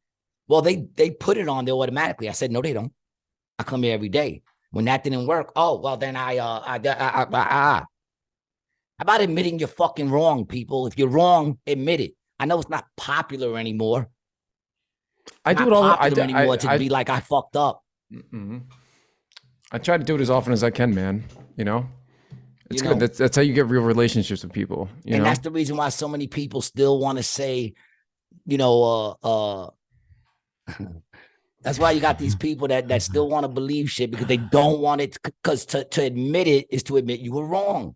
well, they put it on there automatically. I said, no, they don't. I come here every day. When that didn't work, oh, well, then How about admitting you're fucking wrong, people? If you're wrong, admit it. I know it's not popular anymore. I do it all the time. To be like, I fucked up. Mm-hmm. I try to do it as often as I can, man. You know? It's you good. know? That's how you get real relationships with people. You know? That's the reason why so many people still want to say, that's why you got these people that still want to believe shit because they don't want it, because to admit it is to admit you were wrong.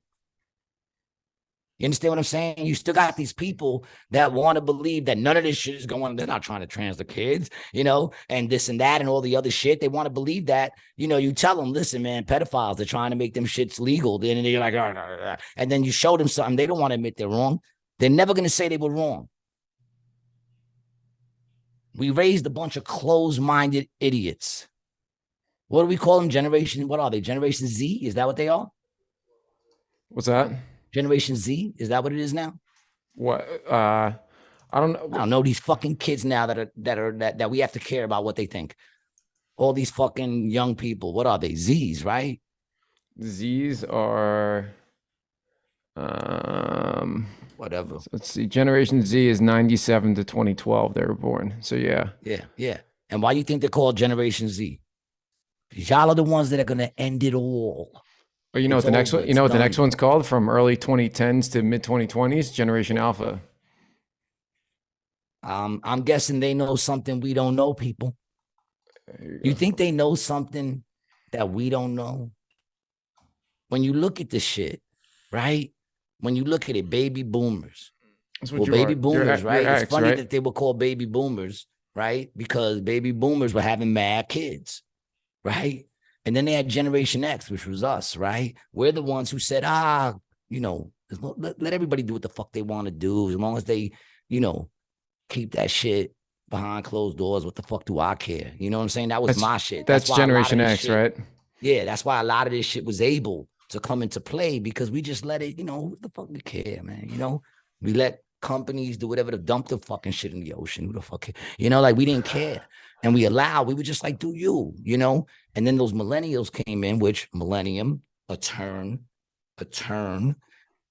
You understand what I'm saying? You still got these people that want to believe that none of this shit is going on. They're not trying to trans the kids, and this and that and all the other shit. They want to believe that, you tell them, listen, man, pedophiles, they're trying to make them shits legal. Then they're like, and then you show them something. They don't want to admit they're wrong. They're never going to say they were wrong. We raised a bunch of closed-minded idiots. What do we call them? What are they? Generation Z? Is that what they are? What's that? Generation Z? Is that what it is now? What? I don't know. I don't know. These fucking kids now that we have to care about what they think. All these fucking young people. What are they? Z's, right? Z's are whatever. Let's see. Generation Z is 97 to 2012. They were born. So yeah. Yeah. And why do you think they're called Generation Z? Because y'all are the ones that are gonna end it all. Or you know what the next one? You know what the next one's called? From early 2010s to mid 2020s, Generation Alpha. I'm guessing they know something we don't know, people. You think they know something that we don't know? When you look at this shit, right? When you look at it, baby boomers. Well, baby boomers, right? It's funny that they were called baby boomers, right? Because baby boomers were having mad kids, right? And then they had Generation X, which was us, right? We're the ones who said, let everybody do what the fuck they want to do. As long as they, keep that shit behind closed doors. What the fuck do I care? You know what I'm saying? That was my shit. That's Generation X, right? Yeah, that's why a lot of this shit was able to come into play, because we just let it, who the fuck we care, man? We let companies do whatever to dump the fucking shit in the ocean. Who the fuck care? Like we didn't care. And we were just like, do you, And then those millennials came in, which millennium, a turn.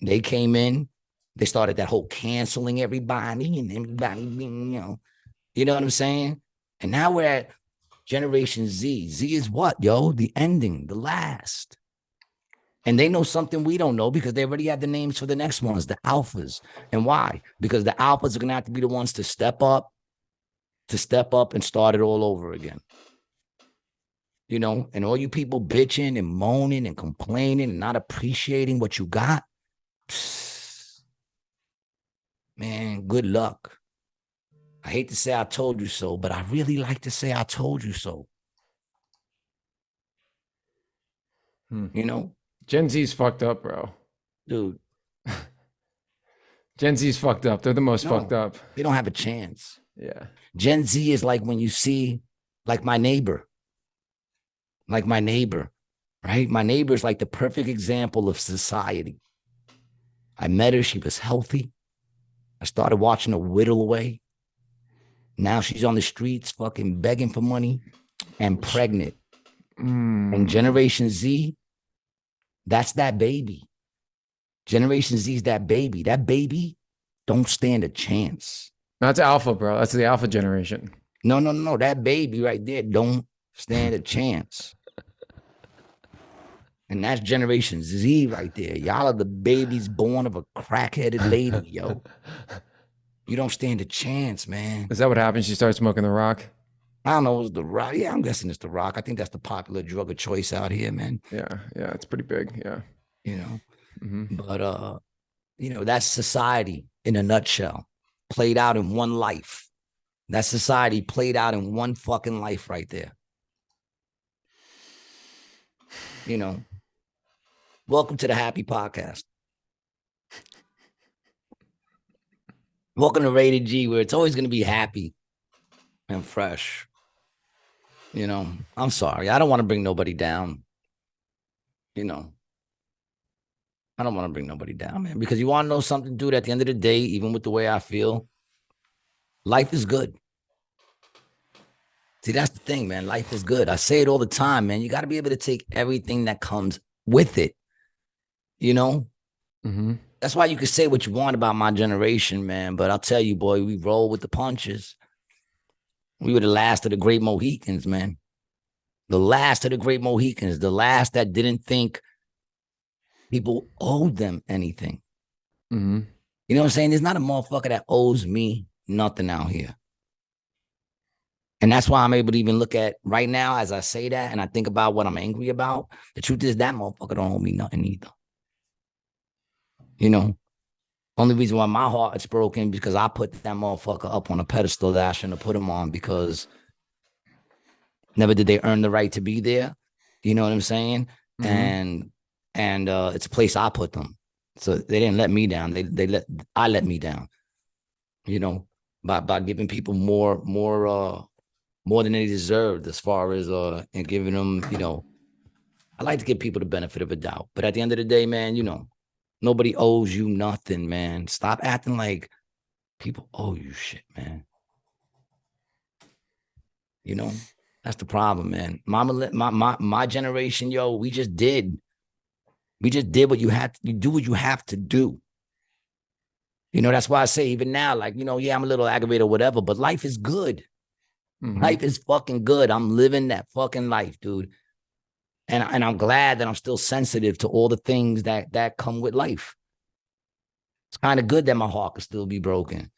They came in They started that whole canceling everybody and everybody being, you know what I'm saying? And now we're at Generation Z. Z is what, yo? The ending, the last. And they know something we don't know because they already have the names for the next ones, the alphas. And why? Because the alphas are going to have to be the ones to step up and start it all over again. And all you people bitching and moaning and complaining and not appreciating what you got, man, good luck. I hate to say I told you so, but I really like to say I told you so. Gen Z's fucked up, bro. Dude. Gen Z's fucked up. They're the most fucked up. They don't have a chance. Yeah. Gen Z is like when you see, like my neighbor, right? My neighbor is like the perfect example of society. I met her. She was healthy. I started watching her whittle away. Now she's on the streets fucking begging for money and pregnant. And Generation Z, that's that baby. Generation Z is that baby. That baby don't stand a chance. That's alpha, bro. That's the alpha generation. No. That baby right there don't stand a chance. And that's Generation Z right there. Y'all are the babies born of a crackheaded lady, yo. You don't stand a chance, man. Is that what happened? She started smoking the rock? I don't know. It was the rock. Yeah, I'm guessing it's the rock. I think that's the popular drug of choice out here, man. Yeah, it's pretty big. Yeah. But that's society in a nutshell, played out in one life. That society played out in one fucking life right there. Welcome to the Happy Podcast. Welcome to Rated G, where it's always going to be happy and fresh. I'm sorry. I don't want to bring nobody down. I don't want to bring nobody down, man, because you want to know something, dude. At the end of the day, even with the way I feel, life is good. See, that's the thing, man. Life is good. I say it all the time, man. You got to be able to take everything that comes with it. That's why you can say what you want about my generation, man. But I'll tell you, boy, we roll with the punches. We were the last of the great Mohicans, man. The last of the great Mohicans. The last that didn't think people owed them anything. You know what I'm saying? There's not a motherfucker that owes me nothing out here. And that's why I'm able to even look at right now as I say that and I think about what I'm angry about. The truth is that motherfucker don't owe me nothing either. Only reason why my heart is broken because I put that motherfucker up on a pedestal that I shouldn't have put him on because never did they earn the right to be there. You know what I'm saying? And it's a place I put them. So they didn't let me down. I let me down, by giving people more than they deserved as far as and giving them, I like to give people the benefit of a doubt. But at the end of the day, man, nobody owes you nothing, man. Stop acting like people owe you shit, man. That's the problem, man. My generation, yo, we just did what you had to. You do what you have to do. That's why I say even now, like, yeah, I'm a little aggravated or whatever, but life is good. Life is fucking good. I'm living that fucking life, dude. And I'm glad that I'm still sensitive to all the things that come with life. It's kind of good that my heart could still be broken.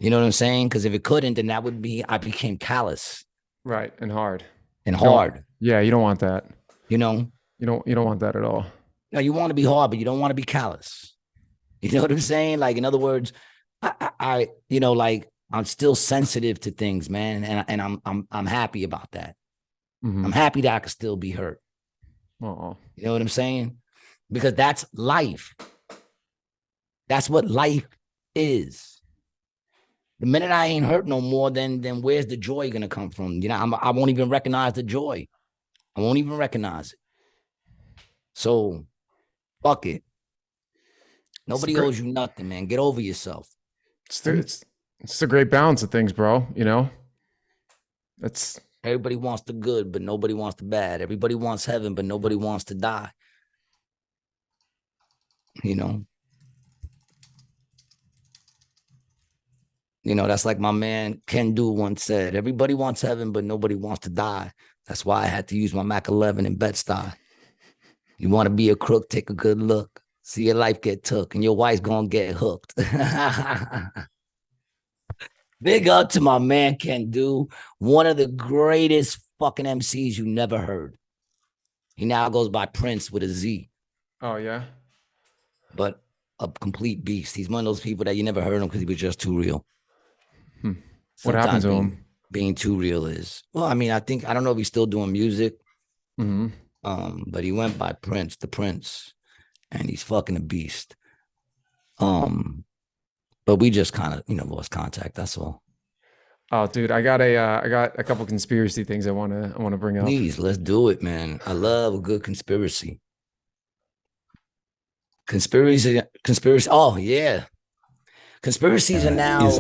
You know what I'm saying? Because if it couldn't, then that would be, I became callous. Right. And hard. Yeah, you don't want that. You don't want that at all. No, you want to be hard, but you don't want to be callous. You know what I'm saying? Like, in other words, I like, I'm still sensitive to things, man. And I'm happy about that. I'm happy that I could still be hurt. Uh-oh. You know what I'm saying? Because that's life. That's what life is. The minute I ain't hurt no more, then where's the joy gonna come from? I won't even recognize the joy. I won't even recognize it. So, fuck it. Nobody owes you nothing, man. Get over yourself. It's the great balance of things, bro. That's. Everybody wants the good, but nobody wants the bad. Everybody wants heaven, but nobody wants to die. You know, that's like my man Ken Do once said, everybody wants heaven, but nobody wants to die. That's why I had to use my Mac 11 in Bed-Stuy. You want to be a crook, take a good look. See your life get took, and your wife's going to get hooked. Big up to my man Ken Do, one of the greatest fucking MCs you never heard. He now goes by Prince with a Z. Oh, yeah? But a complete beast. He's one of those people that you never heard him because he was just too real. What happened to him? Being too real is, well, I mean, I don't know if he's still doing music. But he went by Prince, the Prince, and he's fucking a beast. But we just kind of, lost contact. That's all. Oh, dude, I got a couple conspiracy things I want to bring up. Please, let's do it, man. I love a good conspiracy. Conspiracy. Oh yeah, conspiracies are now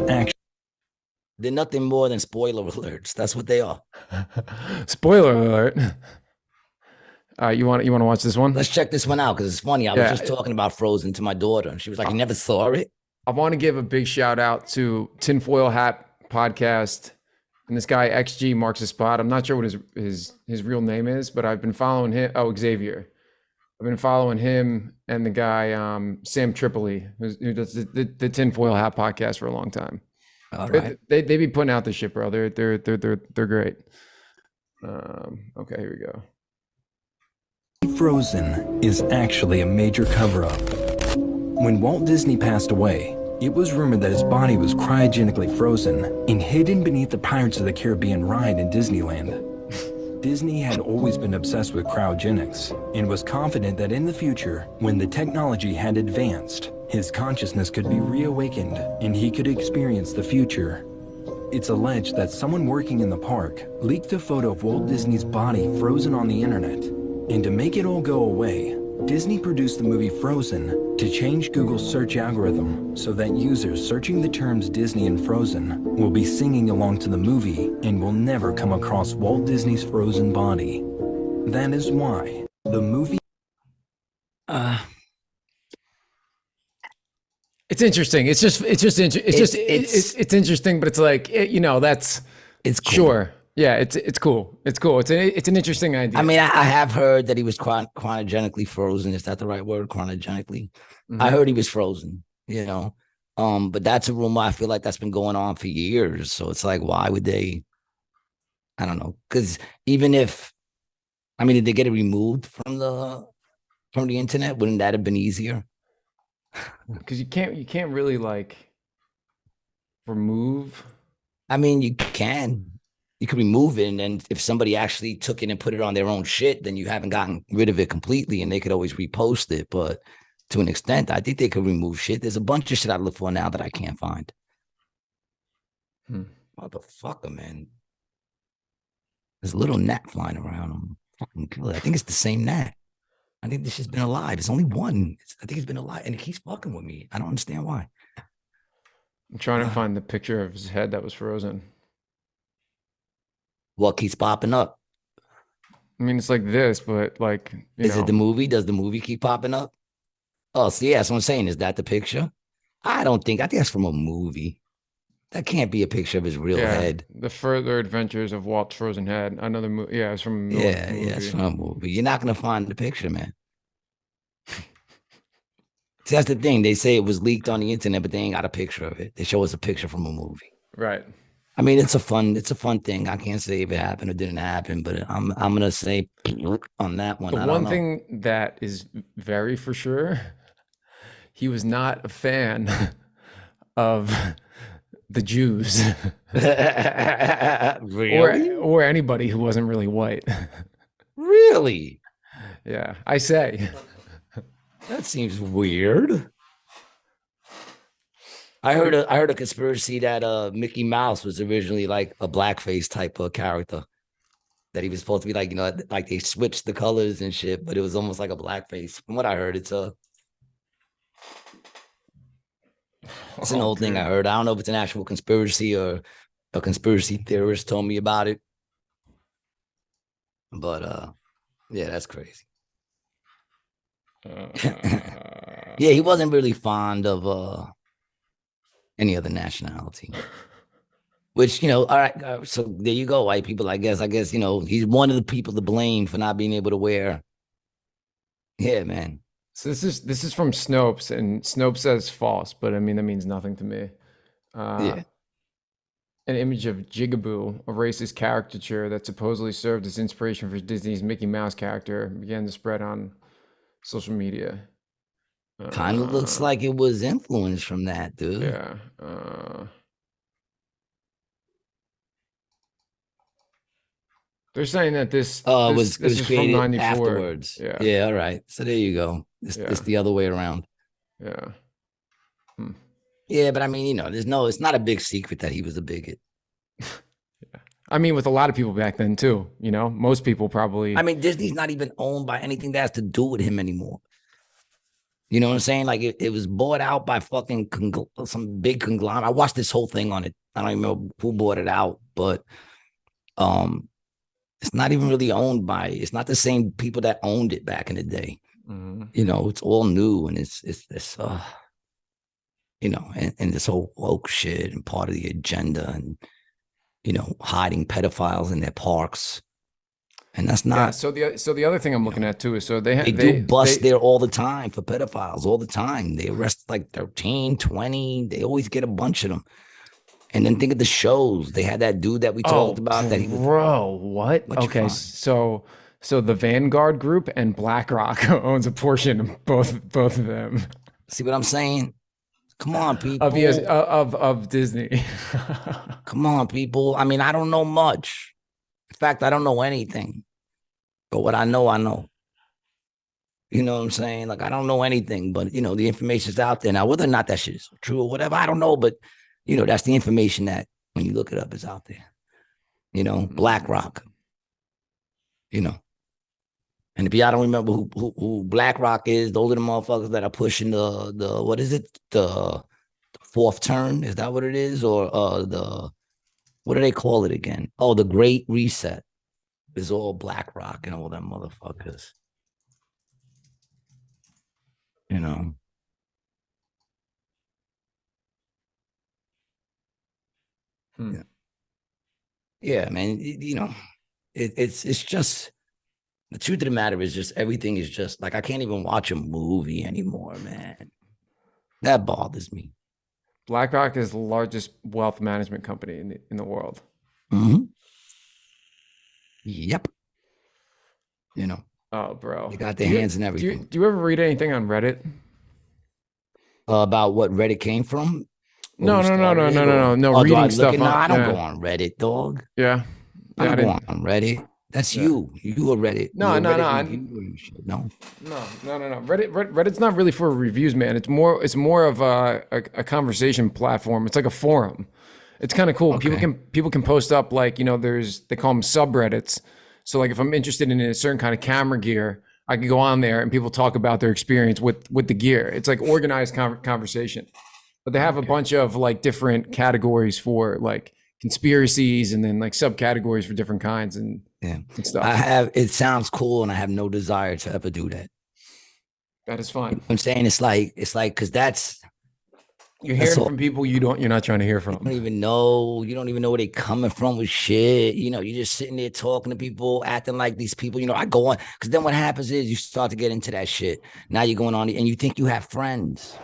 they're nothing more than spoiler alerts. That's what they are. Spoiler alert. You want to watch this one? Let's check this one out because it's funny. I was just talking about Frozen to my daughter, and she was like, "I never saw it." I want to give a big shout out to Tinfoil Hat Podcast and this guy XG Marks the Spot. I'm not sure what his real name is, but I've been following him. Oh, Xavier. I've been following him and the guy Sam Tripoli, who does the Tinfoil Hat Podcast for a long time. All right. They be putting out this shit, bro. They're great. Okay, here we go. Frozen is actually a major cover-up. When Walt Disney passed away, it was rumored that his body was cryogenically frozen and hidden beneath the Pirates of the Caribbean ride in Disneyland. Disney had always been obsessed with cryogenics and was confident that in the future, when the technology had advanced, his consciousness could be reawakened and he could experience the future. It's alleged that someone working in the park leaked a photo of Walt Disney's body frozen on the internet. And to make it all go away, Disney produced the movie Frozen to change Google's search algorithm so that users searching the terms Disney and Frozen will be singing along to the movie and will never come across Walt Disney's frozen body. That is why the movie... It's interesting. It's interesting, but it's like, it's cool. Sure. Yeah, it's cool. It's cool. It's an interesting idea. I mean, I have heard that he was cryogenically frozen. Is that the right word? Cryogenically? I heard he was frozen, but that's a rumor. I feel like that's been going on for years. So it's like, why would they? I don't know. Because even if, did they get it removed from the internet? Wouldn't that have been easier? Because you can't really like remove. You can. You could remove it, and then if somebody actually took it and put it on their own shit, then you haven't gotten rid of it completely, and they could always repost it. But to an extent, I think they could remove shit. There's a bunch of shit I look for now that I can't find. Motherfucker, man. There's a little gnat flying around. I'm fucking kill it. I think it's the same gnat. I think this shit's been alive. It's only one. I think it's been alive, and it keeps fucking with me. I don't understand why. I'm trying to find the picture of his head that was frozen. What keeps popping up? It's like this, but like, is it the movie? Does the movie keep popping up? Oh, so yeah, that's what I'm saying. Is that the picture? I think that's from a movie. That can't be a picture of his real head. The Further Adventures of Walt's Frozen Head. Another movie. Yeah, it's from a movie. It's from a movie. You're not gonna find the picture, man. See, that's the thing. They say it was leaked on the internet, but they ain't got a picture of it. They show us a picture from a movie. Right. It's a fun thing. I can't say if it happened or didn't happen, but I'm gonna say on that one. The one thing that is very for sure, he was not a fan of the Jews. Really? or anybody who wasn't really white. Really? Yeah, I say. That seems weird. I heard a conspiracy that Mickey Mouse was originally like a blackface type of character. That he was supposed to be like, like they switched the colors and shit, but it was almost like a blackface. From what I heard, it's an old thing I heard. I don't know if it's an actual conspiracy or a conspiracy theorist told me about it. But yeah, that's crazy. Yeah, he wasn't really fond of any other nationality. Which, all right, so there you go, white people. I guess, he's one of the people to blame for not being able to wear. Yeah, man. So this is from Snopes, and Snopes says false, but I mean that means nothing to me. Yeah. An image of Jigaboo, a racist caricature that supposedly served as inspiration for Disney's Mickey Mouse character, began to spread on social media. Kind of looks like it was influenced from that, dude. Yeah. They're saying that this was is created from 94. afterwards. Yeah, all right. So there you go. It's the other way around. Yeah. Yeah, but I mean, it's not a big secret that he was a bigot. Yeah. I mean, with a lot of people back then too, most people probably. I mean, Disney's not even owned by anything that has to do with him anymore. You know what I'm saying? Like it was bought out by fucking some big conglomerate. I watched this whole thing on it. I don't even know who bought it out, but it's not even really owned by. It's not the same people that owned it back in the day. Mm-hmm. It's all new, and it's this, and this whole woke shit and part of the agenda, and hiding pedophiles in their parks. And that's not. Yeah, so the other thing I'm looking at too is they bust there all the time for pedophiles all the time. They arrest like 13, 20. They always get a bunch of them. And then think of the shows. They had that dude that we talked about. That he was, what? Okay, so the Vanguard Group and BlackRock owns a portion of both of them. See what I'm saying? Come on, people. Of Disney. Come on, people. I mean, I don't know much. In fact, I don't know anything. But what I know, I know. You know what I'm saying? Like, I don't know anything, but, the information's out there. Now, whether or not that shit is true or whatever, I don't know. But, that's the information that, when you look it up, is out there. BlackRock. And if y'all don't remember who BlackRock is, those are the motherfuckers that are pushing the what is it? The fourth turn? Is that what it is? Or what do they call it again? Oh, the Great Reset is all BlackRock and all them motherfuckers. Yeah, man. It's just the truth of the matter is just everything is just like I can't even watch a movie anymore, man. That bothers me. BlackRock is the largest wealth management company in the world. Mm-hmm. Yep. Oh, bro. They got their hands in everything. Do you ever read anything on Reddit? About what Reddit came from? No. Reading stuff. No, I don't go on Reddit, dog. Yeah. I don't go on Reddit. That's you. You a Reddit. No. Reddit's not really for reviews, man. It's more of a conversation platform. It's like a forum. It's kind of cool. Okay. People can post up like, they call them subreddits. So like if I'm interested in a certain kind of camera gear, I can go on there and people talk about their experience with the gear. It's like organized conversation. But they have a bunch of like different categories for like conspiracies and then like subcategories for different kinds and stuff. It sounds cool and I have no desire to ever do that. That is fine. You know what I'm saying it's like because you're hearing from people you're not trying to hear from. You don't even know where they're coming from with shit. You're just sitting there talking to people, acting like these people, I go on because then what happens is you start to get into that shit. Now you're going on and you think you have friends.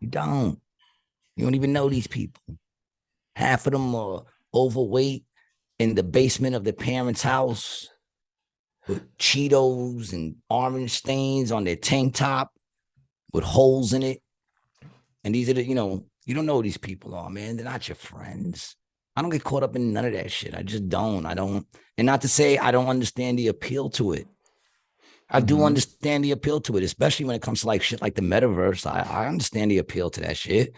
You don't. You don't even know these people. Half of them are overweight in the basement of their parents' house with Cheetos and orange stains on their tank top with holes in it. And these are you don't know who these people are, man. They're not your friends. I don't get caught up in none of that shit. I just don't. And not to say I don't understand the appeal to it. I do understand the appeal to it, especially when it comes to like shit like the metaverse. I understand the appeal to that shit.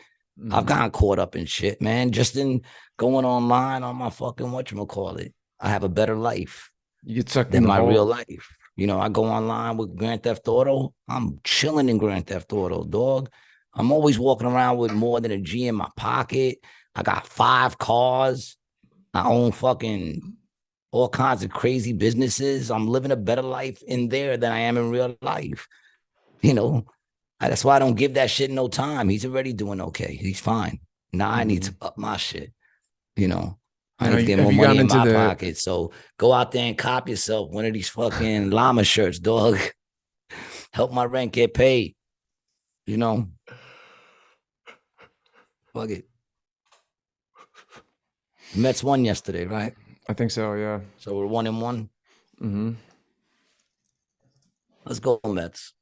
I've gotten caught up in shit, man. Just in going online on my fucking whatchamacallit. I have a better life. You get sucked than my real life. I go online with Grand Theft Auto. I'm chilling in Grand Theft Auto, dog. I'm always walking around with more than a G in my pocket. I got 5 cars. I own fucking all kinds of crazy businesses. I'm living a better life in there than I am in real life. That's why I don't give that shit no time. He's already doing okay. He's fine. Now I need to up my shit. You know, I Now, need to get have more you money gotten in into my the? pocket. So go out there and cop yourself one of these fucking llama shirts, dog. Help my rent get paid. You know, fuck it. The Mets won yesterday, right? I think so. Yeah. So we're 1-1. Mm-hmm. Let's go, Mets.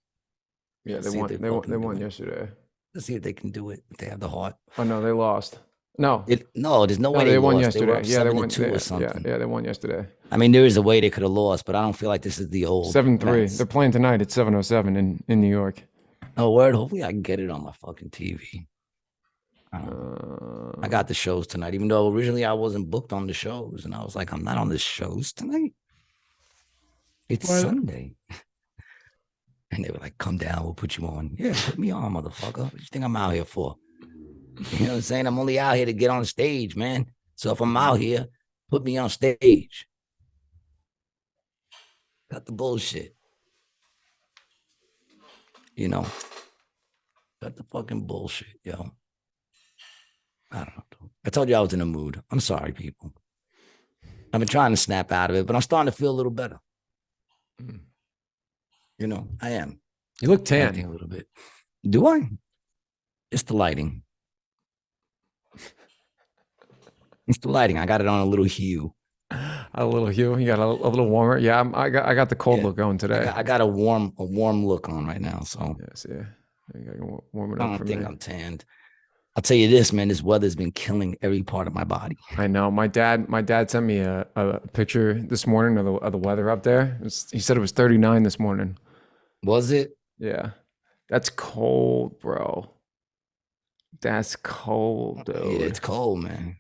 Yeah, Let's they see if won. they They won. fucking They do won it. yesterday. Let's see if they can do it. If they have the heart. Oh no, they lost. No, No, there's no no, way they they won lost. They were yesterday. up Yeah, they 7 to won. 2 or Yeah, something. yeah, they won yesterday. I mean, there is a way they could have lost, but I don't feel like this is the old 7-3. Mets. They're playing tonight at 7:07 in New York. Oh, word. Hopefully, I can get it on my fucking TV. I got the shows tonight, even though originally I wasn't booked on the shows, and I was like, I'm not on the shows tonight. It's Sunday. And they were like, come down, we'll put you on. Yeah, put me on, motherfucker. What do you think I'm out here for? You know what I'm saying? I'm only out here to get on stage, man. So if I'm out here, put me on stage. Got the bullshit. You know, got the fucking bullshit, yo. I don't know. I told you I was in a mood. I'm sorry, people. I've been trying to snap out of it, but I'm starting to feel a little better. You know, I am. You look Acting tan. a little bit. Do I? It's the lighting. It's the lighting. I got it on a little hue. A little hue. You got a little warmer. Yeah, I got the cold look going today. I got a warm look on right now. So yes, yeah. You gotta warm it I up don't for think me. I'm tanned. I'll tell you this, man. This weather's been killing every part of my body. I know. My dad sent me a picture this morning of the weather up there. He said it was 39 this morning. Was it? Yeah. That's cold, bro. That's cold, dude. Yeah, it's cold, man.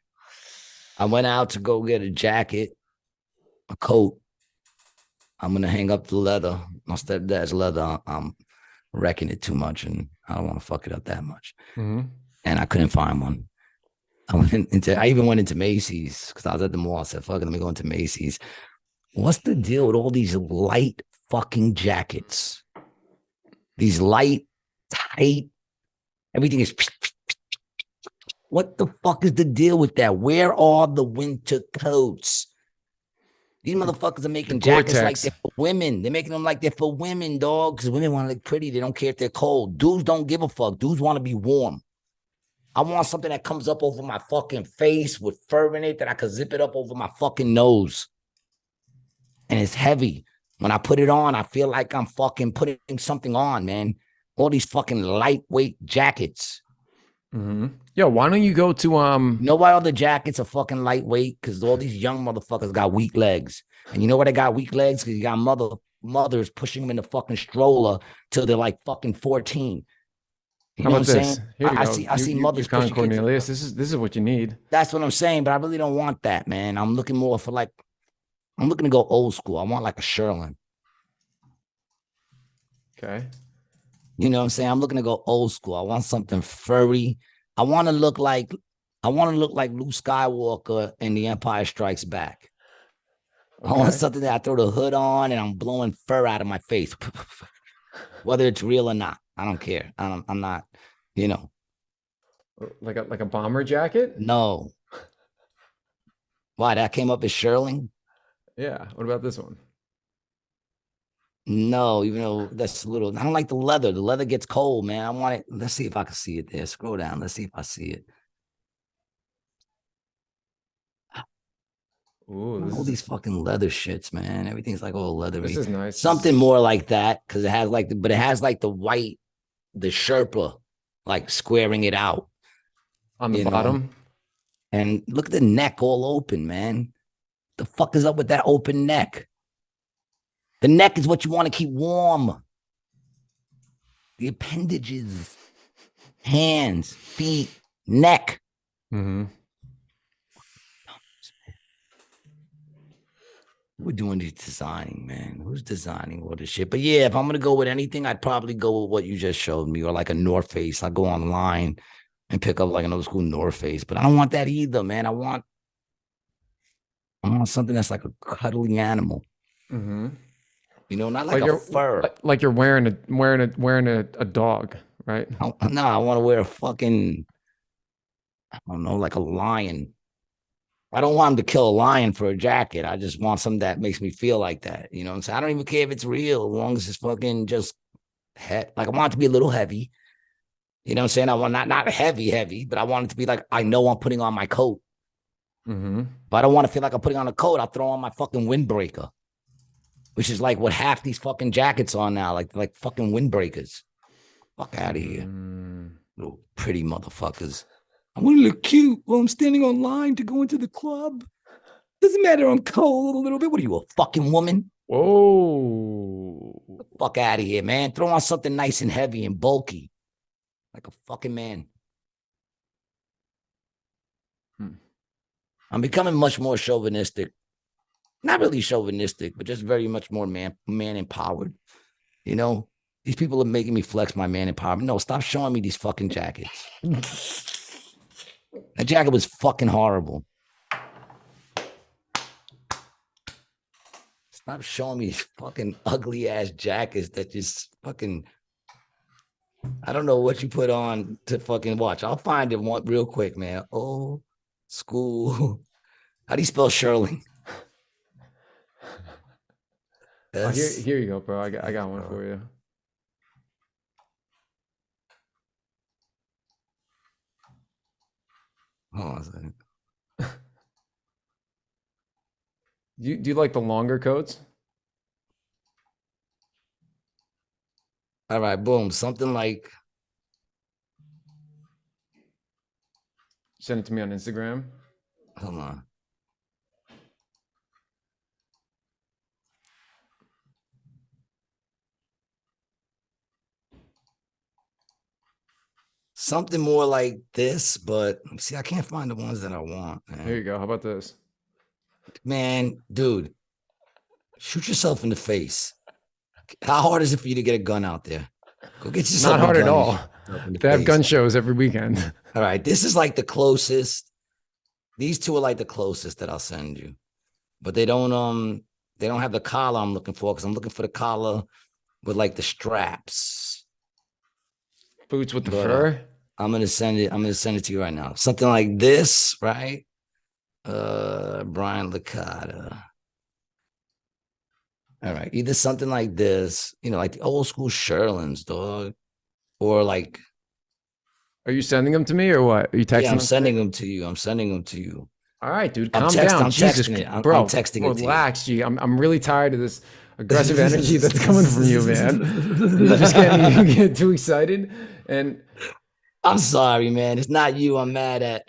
I went out to go get a jacket, a coat. I'm gonna hang up the leather. My stepdad's leather. I'm wrecking it too much, and I don't want to fuck it up that much. Mm-hmm. And I couldn't find one. I even went into Macy's because I was at the mall. I said, fuck it, let me go into Macy's. What's the deal with all these light fucking jackets? These light, tight, everything is. What the fuck is the deal with that? Where are the winter coats? These motherfuckers are making jackets like they're for women. They're making them like they're for women, dog, because women want to look pretty. They don't care if they're cold. Dudes don't give a fuck. Dudes want to be warm. I want something that comes up over my fucking face with fur in it that I could zip it up over my fucking nose. And it's heavy. When I put it on, I feel like I'm fucking putting something on, man. All these fucking lightweight jackets. Mm-hmm. Yo, why don't you go to You know why all the jackets are fucking lightweight? Because all these young motherfuckers got weak legs. And you know why they got weak legs? Because you got mothers pushing them in the fucking stroller till they're like fucking 14. You How know about what I'm this? saying? Here you go. I see mothers pushing kids. Cornelius. This is what you need. That's what I'm saying, but I really don't want that, man. I'm looking more for like, I'm looking to go old school. I want like a Sherlin. Okay. You know what I'm saying? I'm looking to go old school. I want something furry. I want to look like Luke Skywalker in The Empire Strikes Back. Okay. I want something that I throw the hood on and I'm blowing fur out of my face. Whether it's real or not. I don't care. I'm not, you know. Like a bomber jacket? No. Why? That came up as Sherling? Yeah. What about this one? No, even though that's a little, I don't like the leather. The leather gets cold, man. I want it. Let's see if I can see it there. Scroll down. Let's see if I see it. Ooh, all these fucking leather shits, man. Everything's like all leathery. This is nice. Something more like that, because it has like but it has like the white, the Sherpa, like squaring it out. On the bottom. Know? And look at the neck all open, man. The fuck is up with that open neck? The neck is what you want to keep warm. The appendages, hands, feet, neck. Mm-hmm. We're doing these designing, man. Who's designing all this shit? But yeah, if I'm going to go with anything, I'd probably go with what you just showed me, or like a North Face. I'll go online and pick up like an old school North Face. But I don't want that either, man. I want something that's like a cuddly animal. Mm-hmm. You know, not like a fur. Like you're wearing a dog, right? No, I want to wear a fucking I don't know, like a lion. I don't want him to kill a lion for a jacket. I just want something that makes me feel like that. You know what I'm saying? I don't even care if it's real, as long as it's fucking just like I want it to be a little heavy. You know what I'm saying? I want not heavy, but I want it to be like I know I'm putting on my coat. Mm-hmm. But I don't want to feel like I'm putting on a coat. I'll throw on my fucking windbreaker, which is like what half these fucking jackets are now, like fucking windbreakers. Fuck out of here. Little pretty motherfuckers. I want to look cute while I'm standing on line to go into the club. Doesn't matter, I'm cold a little bit. What are you, a fucking woman? Whoa. Fuck out of here, man. Throw on something nice and heavy and bulky. Like a fucking man. I'm becoming much more chauvinistic. Not really chauvinistic, but just very much more man empowered. You know, these people are making me flex my man empowerment. No, stop showing me these fucking jackets. That jacket was fucking horrible. Stop showing me these fucking ugly ass jackets that just fucking. I don't know what you put on to fucking watch. I'll find it one real quick, man. Oh, school. How do you spell Shirley? Oh, here you go, bro. I got one for you. Hold on a second. Do you like the longer coats? All right, boom. Something like. Send it to me on Instagram. Hold on. Something more like this, but see, I can't find the ones that I want. Man. Here you go. How about this? Man, dude, shoot yourself in the face. How hard is it for you to get a gun out there? Go get yourself. Not hard at all. They have gun shows every weekend. All right, this is like the closest. These two are like the closest that I'll send you, but they don't have the collar I'm looking for because I'm looking for the collar with like the straps. Boots with the fur. I'm gonna send it to you right now. Something like this, right? Brian Licata. All right, either something like this, you know, like the old school Sherlins, dog, or like. Are you sending them to me or what? Are you texting? Yeah, I'm sending them to you. I'm sending them to you. All right, dude, calm down. I'm Jesus, texting it. bro, I'm texting it. Relax, G. I'm really tired of this aggressive energy that's coming from you, man. You're just getting too excited, and I'm sorry, man. It's not you I'm mad at.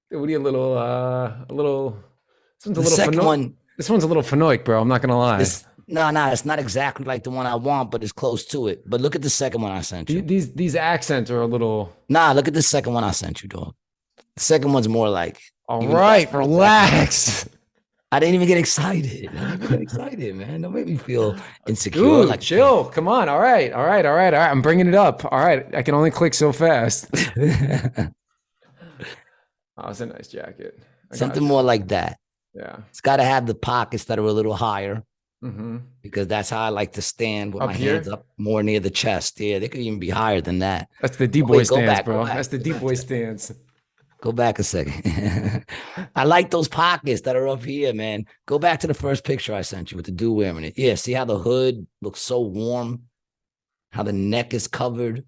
What are you, a little? This one's a The little second one. This one's a little panoic, bro. I'm not gonna lie. No, it's not exactly like the one I want, but it's close to it. But look at the second one I sent you. These accents are a little. Nah, look at the second one I sent you, dog. The second one's more like. All right, relax. I didn't even get excited. Man. Don't make me feel insecure. Dude, like chill. Come on. All right. I'm bringing it up. All right. I can only click so fast. Oh, it's a nice jacket. Something more like that. Yeah. It's got to have the pockets that are a little higher. Mm-hmm. Because that's how I like to stand with up my here? hands up more near the chest. Yeah, they could even be higher than that. That's the D-boy stance, bro. That's the D-boy stance. Go back a second. I like those pockets that are up here, man. Go back to the first picture I sent you with the dude wearing it. Yeah, see how the hood looks so warm? How the neck is covered?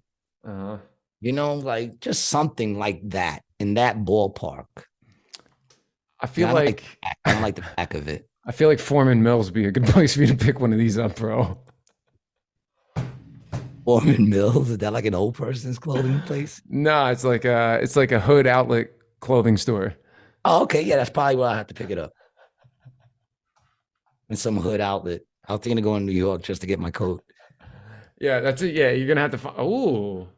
Uh-huh. You know, like just something like that in that ballpark. I feel I don't like the back of it. I feel like Foreman Mills would be a good place for you to pick one of these up, bro. Foreman Mills? Is that like an old person's clothing place? No, it's like a hood outlet clothing store. Oh, okay. Yeah, that's probably where I have to pick it up. In some hood outlet. I was thinking of going to New York just to get my coat. Yeah, that's it. Yeah, you're gonna have to find. Oh,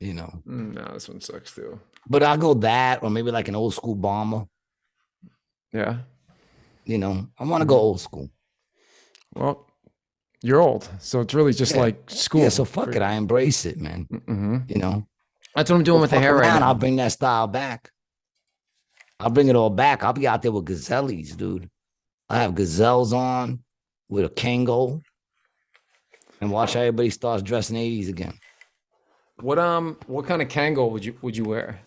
you know. No, this one sucks too. But I'll go that, or maybe like an old school bomber. Yeah. You know, I want to go old school. Well, you're old, so it's really just like school. Yeah, so fuck it. I embrace it, man. Mm-hmm. You know, that's what I'm doing with the hair right now. I'll bring that style back. I'll bring it all back. I'll be out there with gazelles, dude. I have gazelles on with a Kango and watch how everybody starts dressing 80s again. What kind of Kangol would you wear?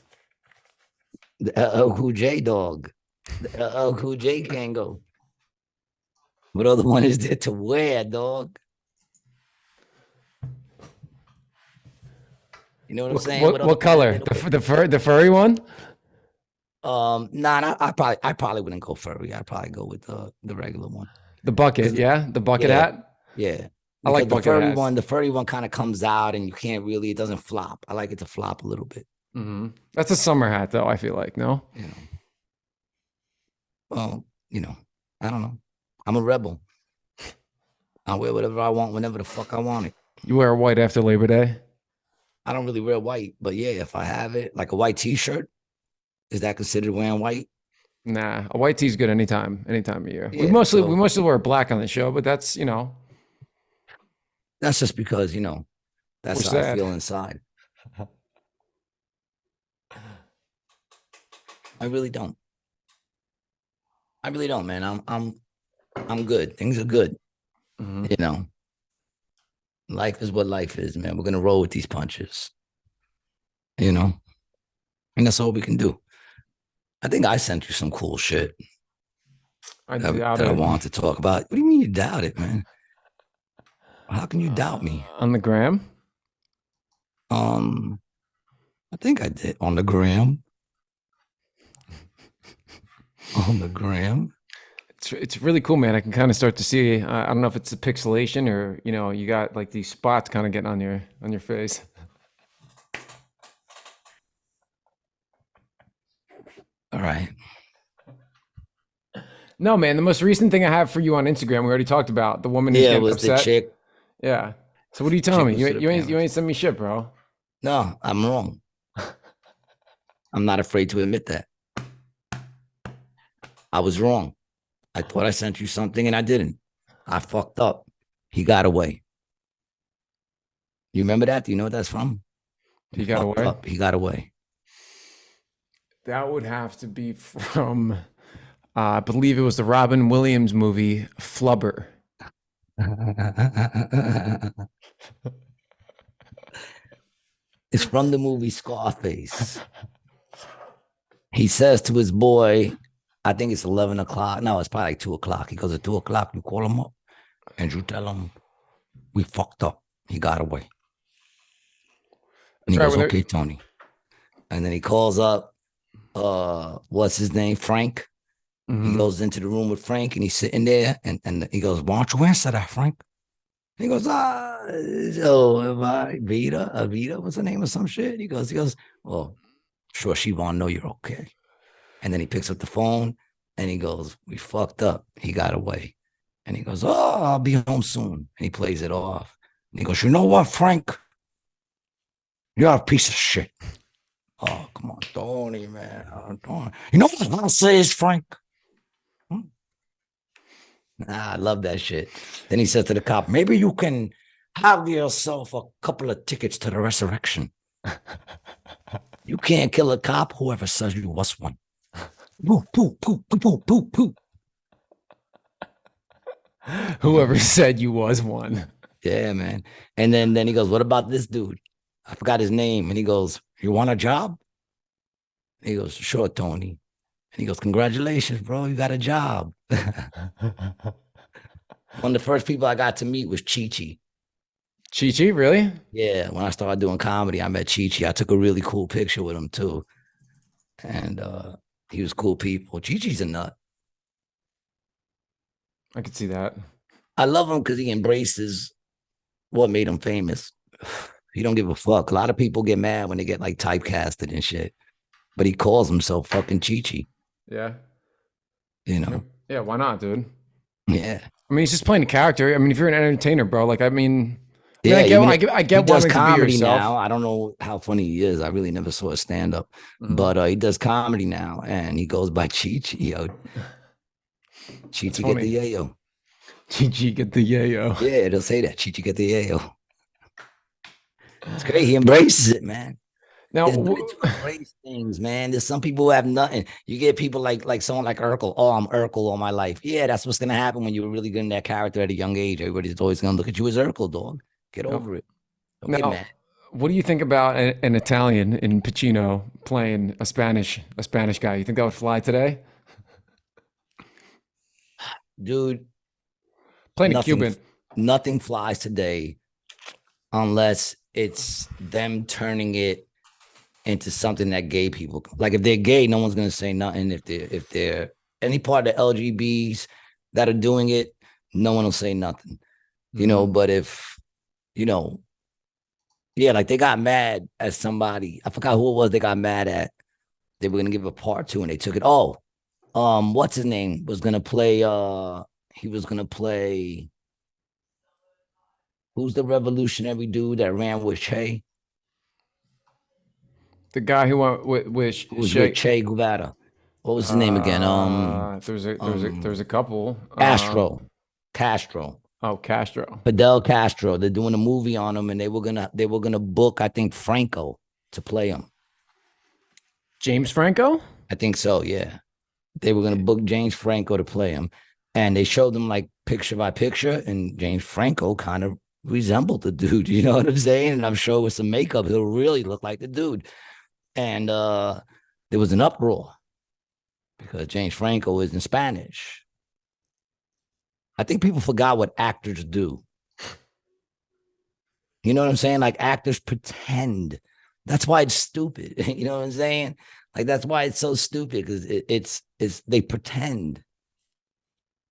The LL Cool J dog. The LL Cool J Kango. What other one is there to wear, dog? You know what I'm saying? What color? The furry one? Nah, I probably wouldn't go furry. I'd probably go with the regular one. The bucket, yeah, the bucket hat. Yeah, I like the bucket furry hats. one. The furry one kind of comes out, and you can't really. It doesn't flop. I like it to flop a little bit. That's a summer hat, though. I feel like no. You know. Well, I don't know. I'm a rebel. I wear whatever I want whenever the fuck I want it. You wear white after Labor Day. I don't really wear white, but yeah, if I have it, like a white T-shirt, is that considered wearing white? Nah, a white tee's good anytime of year. Yeah, we mostly wear black on the show, but that's that's just because that's We're how I sad. feel inside. I really don't. Man. I'm good. Things are good. Life is what life is, man. We're gonna roll with these punches. And that's all we can do. I think I sent you some cool shit I that doubt I it. want to talk about. What do you mean you doubt it, man? How can you doubt me? On the gram. I think I did on the gram. On the gram. It's really cool, man. I can kind of start to see. I don't know if it's the pixelation or you got like these spots kind of getting on your face. All right. No, man. The most recent thing I have for you on Instagram, we already talked about the woman who's Yeah, it getting was upset. the chick. Yeah. So what are you telling me? Chick was You ain't send me shit, bro. No, I'm wrong. I'm not afraid to admit that. I was wrong. I thought I sent you something and I didn't. I fucked up. He got away. You remember that? Do you know what that's from? He got Fucked away. up. He got away. That would have to be from, I believe it was the Robin Williams movie Flubber. It's from the movie Scarface. He says to his boy, I think it's 11 o'clock. No, it's probably like 2 o'clock. He goes, at 2 o'clock, you call him up and you tell him we fucked up. He got away. And he goes, okay, Tony. And then he calls up, what's his name? Frank. He goes into the room with Frank and he's sitting there and he goes, why don't you answer that, Frank? He goes, Avita, what's the name of some shit? He goes, well, sure, she won't know you're okay. And then he picks up the phone and he goes, we fucked up. He got away. And he goes, I'll be home soon. And he plays it off. And he goes, you know what, Frank? You're a piece of shit. Oh, come on, Tony, man. Oh, Tony. You know what I'll say is, Frank? I love that shit. Then he says to the cop, maybe you can have yourself a couple of tickets to the resurrection. You can't kill a cop, whoever says you was one. Poo, poo, poo, poo, poo, poo, poo. Whoever said you was one. Yeah, man. And then he goes, what about this dude? I forgot his name. And he goes, you want a job? And he goes, sure, Tony. And he goes, congratulations, bro. You got a job. One of the first people I got to meet was Chi-Chi. Chi-Chi, really? Yeah, when I started doing comedy, I met Chi-Chi. I took a really cool picture with him, too. And he was cool people. Chi-Chi's a nut. I could see that. I love him because he embraces what made him famous. He don't give a fuck. A lot of people get mad when they get like typecasted and shit. But he calls himself fucking Chi-Chi. Yeah. Yeah, why not, dude? Yeah. I mean, he's just playing a character. I mean, if you're an entertainer, bro, like, I mean, Yeah, I get he does wanting to be comedy yourself. now. I don't know how funny he is. I really never saw a stand-up. But he does comedy now, and he goes by Chi-Chi, yo. Chi-Chi get the yayo. Chi-Chi get the yayo. Yeah, they'll say that. Chi-Chi get the yayo. It's great. He embraces it, man. Now, There's good to embrace things, man. There's some people who have nothing. You get people like someone like Urkel. Oh, I'm Urkel all my life. Yeah, that's what's gonna happen when you're really good in that character at a young age. Everybody's always gonna look at you as Urkel, dog. Get over it. Don't get mad. What do you think about an Italian in Pacino playing a Spanish guy? You think that would fly today? Dude, Playing a nothing Cuban. nothing flies today unless it's them turning it into something that gay people like. If they're gay, no one's gonna say nothing. If they're any part of the LGBs that are doing it, no one will say nothing. You know, but if yeah, like they got mad at somebody. I forgot who it was they got mad at. They were gonna give a part 2 and they took it. Oh, what's his name was gonna play he was gonna play who's the revolutionary dude that ran with Che? The guy who went with Who was with Che Guevara. What was his name again? There's a couple. Castro. Oh, Castro. Fidel Castro. They're doing a movie on him, and they were gonna book, I think, Franco to play him. James Franco? I think so, yeah. They were gonna book James Franco to play him. And they showed them like picture by picture, and James Franco kind of resembled the dude, you know what I'm saying? And I'm sure with some makeup, he'll really look like the dude. And there was an uproar because James Franco is in Spanish. I think people forgot what actors do. You know what I'm saying? Like actors pretend. That's why it's stupid. You know what I'm saying? Like that's why it's so stupid, because it's they pretend.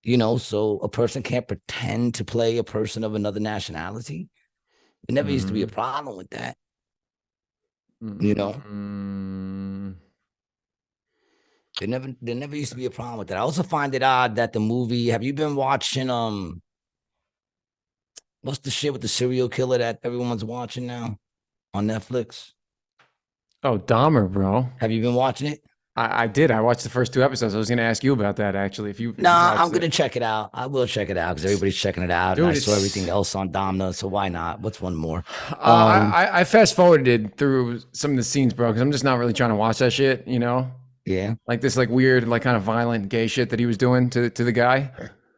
You know, so a person can't pretend to play a person of another nationality. It never used to be a problem with that. You know, there never used to be a problem with that. I also find it odd that the movie. Have you been watching? What's the shit with the serial killer that everyone's watching now on Netflix? Oh, Dahmer, bro. Have you been watching it? I did. I watched the first 2 episodes. I was going to ask you about that, actually. I'm going to check it out. I will check it out because everybody's checking it out. Dude, and I saw everything else on Domna, so why not? What's one more? I fast forwarded through some of the scenes, bro, because I'm just not really trying to watch that shit, you know? Yeah. Like this like weird, like kind of violent gay shit that he was doing to the guy.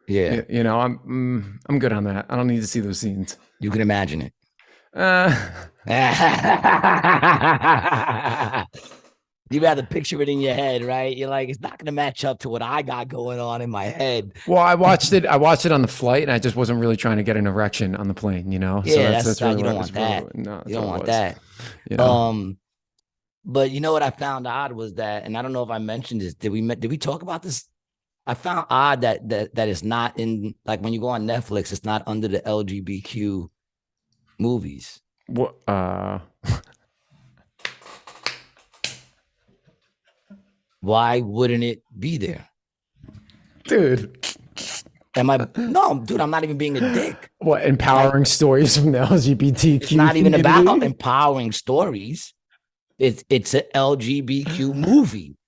Yeah. You know, I'm good on that. I don't need to see those scenes. You can imagine it. You rather picture it in your head, right? You're like, it's not going to match up to what I got going on in my head. Well, I watched it on the flight, and I just wasn't really trying to get an erection on the plane, you know? Yeah, so that's really you don't want that. No, you don't want that. You know? But you know what I found odd was that, and I don't know if I mentioned this. Did we talk about this? I found odd that it's not in, like when you go on Netflix, it's not under the LGBTQ movies. What? Why wouldn't it be there? Dude. No, dude, I'm not even being a dick. What, empowering stories from the LGBTQ It's not even community? about empowering stories. It's an LGBTQ movie.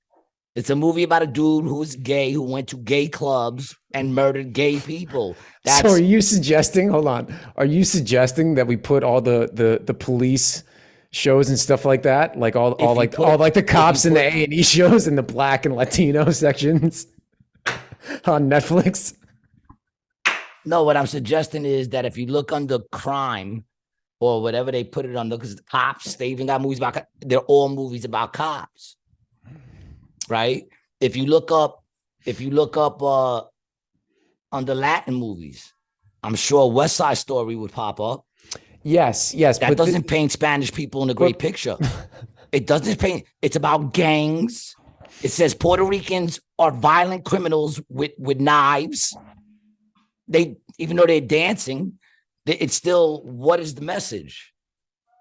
It's a movie about a dude who's gay, who went to gay clubs and murdered gay people. So are you suggesting, hold on, are you suggesting that we put all the police shows and stuff like that, like all the cops and the A&E shows in the Black and Latino sections on Netflix? No, what I'm suggesting is that if you look under crime or whatever they put it under, because cops, they even got movies about, they're all movies about cops, right? If you look up under Latin movies, I'm sure West Side Story would pop up. Yes. That doesn't paint Spanish people in a great picture. It doesn't paint. It's about gangs. It says Puerto Ricans are violent criminals with knives. Even though they're dancing, it's still, what is the message?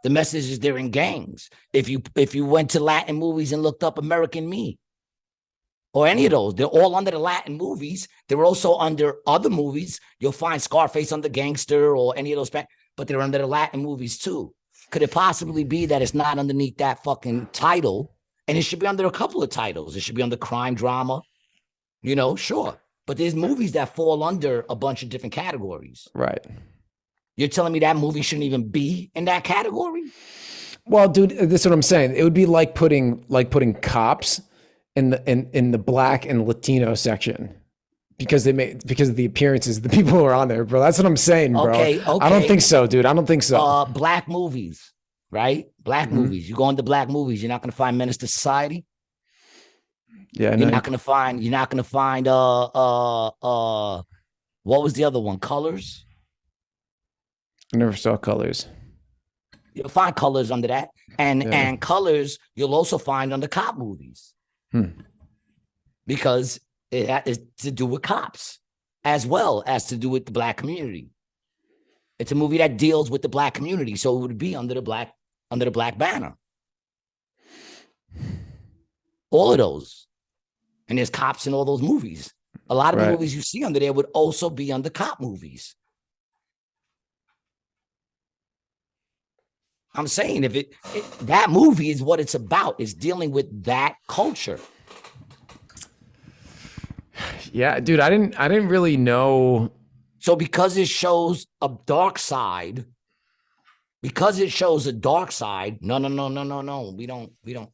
The message is they're in gangs. If you went to Latin movies and looked up American Me or any of those, they're all under the Latin movies. They're also under other movies. You'll find Scarface under Gangster or any of those, but they're under the Latin movies too. Could it possibly be that it's not underneath that fucking title? And it should be under a couple of titles. It should be under crime drama, sure. But there's movies that fall under a bunch of different categories. Right. You're telling me that movie shouldn't even be in that category? Well, dude, this is what I'm saying. It would be like putting cops in the Black and Latino section because of the appearances of the people who are on there, bro. That's what I'm saying, bro. Okay. I don't think so, dude. I don't think so. Black movies, right? Black movies. You go into black movies, you're not going to find Menace to Society. Yeah, You're not going to find. What was the other one? Colors. I never saw Colors. You'll find Colors under that, and Colors you'll also find under cop movies, because it is to do with cops as well as to do with the black community. It's a movie that deals with the black community, so it would be under the black banner. All of those, and there's cops in all those movies. A lot of the movies you see under there would also be under cop movies. I'm saying if that movie is what it's about, is dealing with that culture. Yeah, dude, I didn't really know. So because it shows a dark side, no, we don't.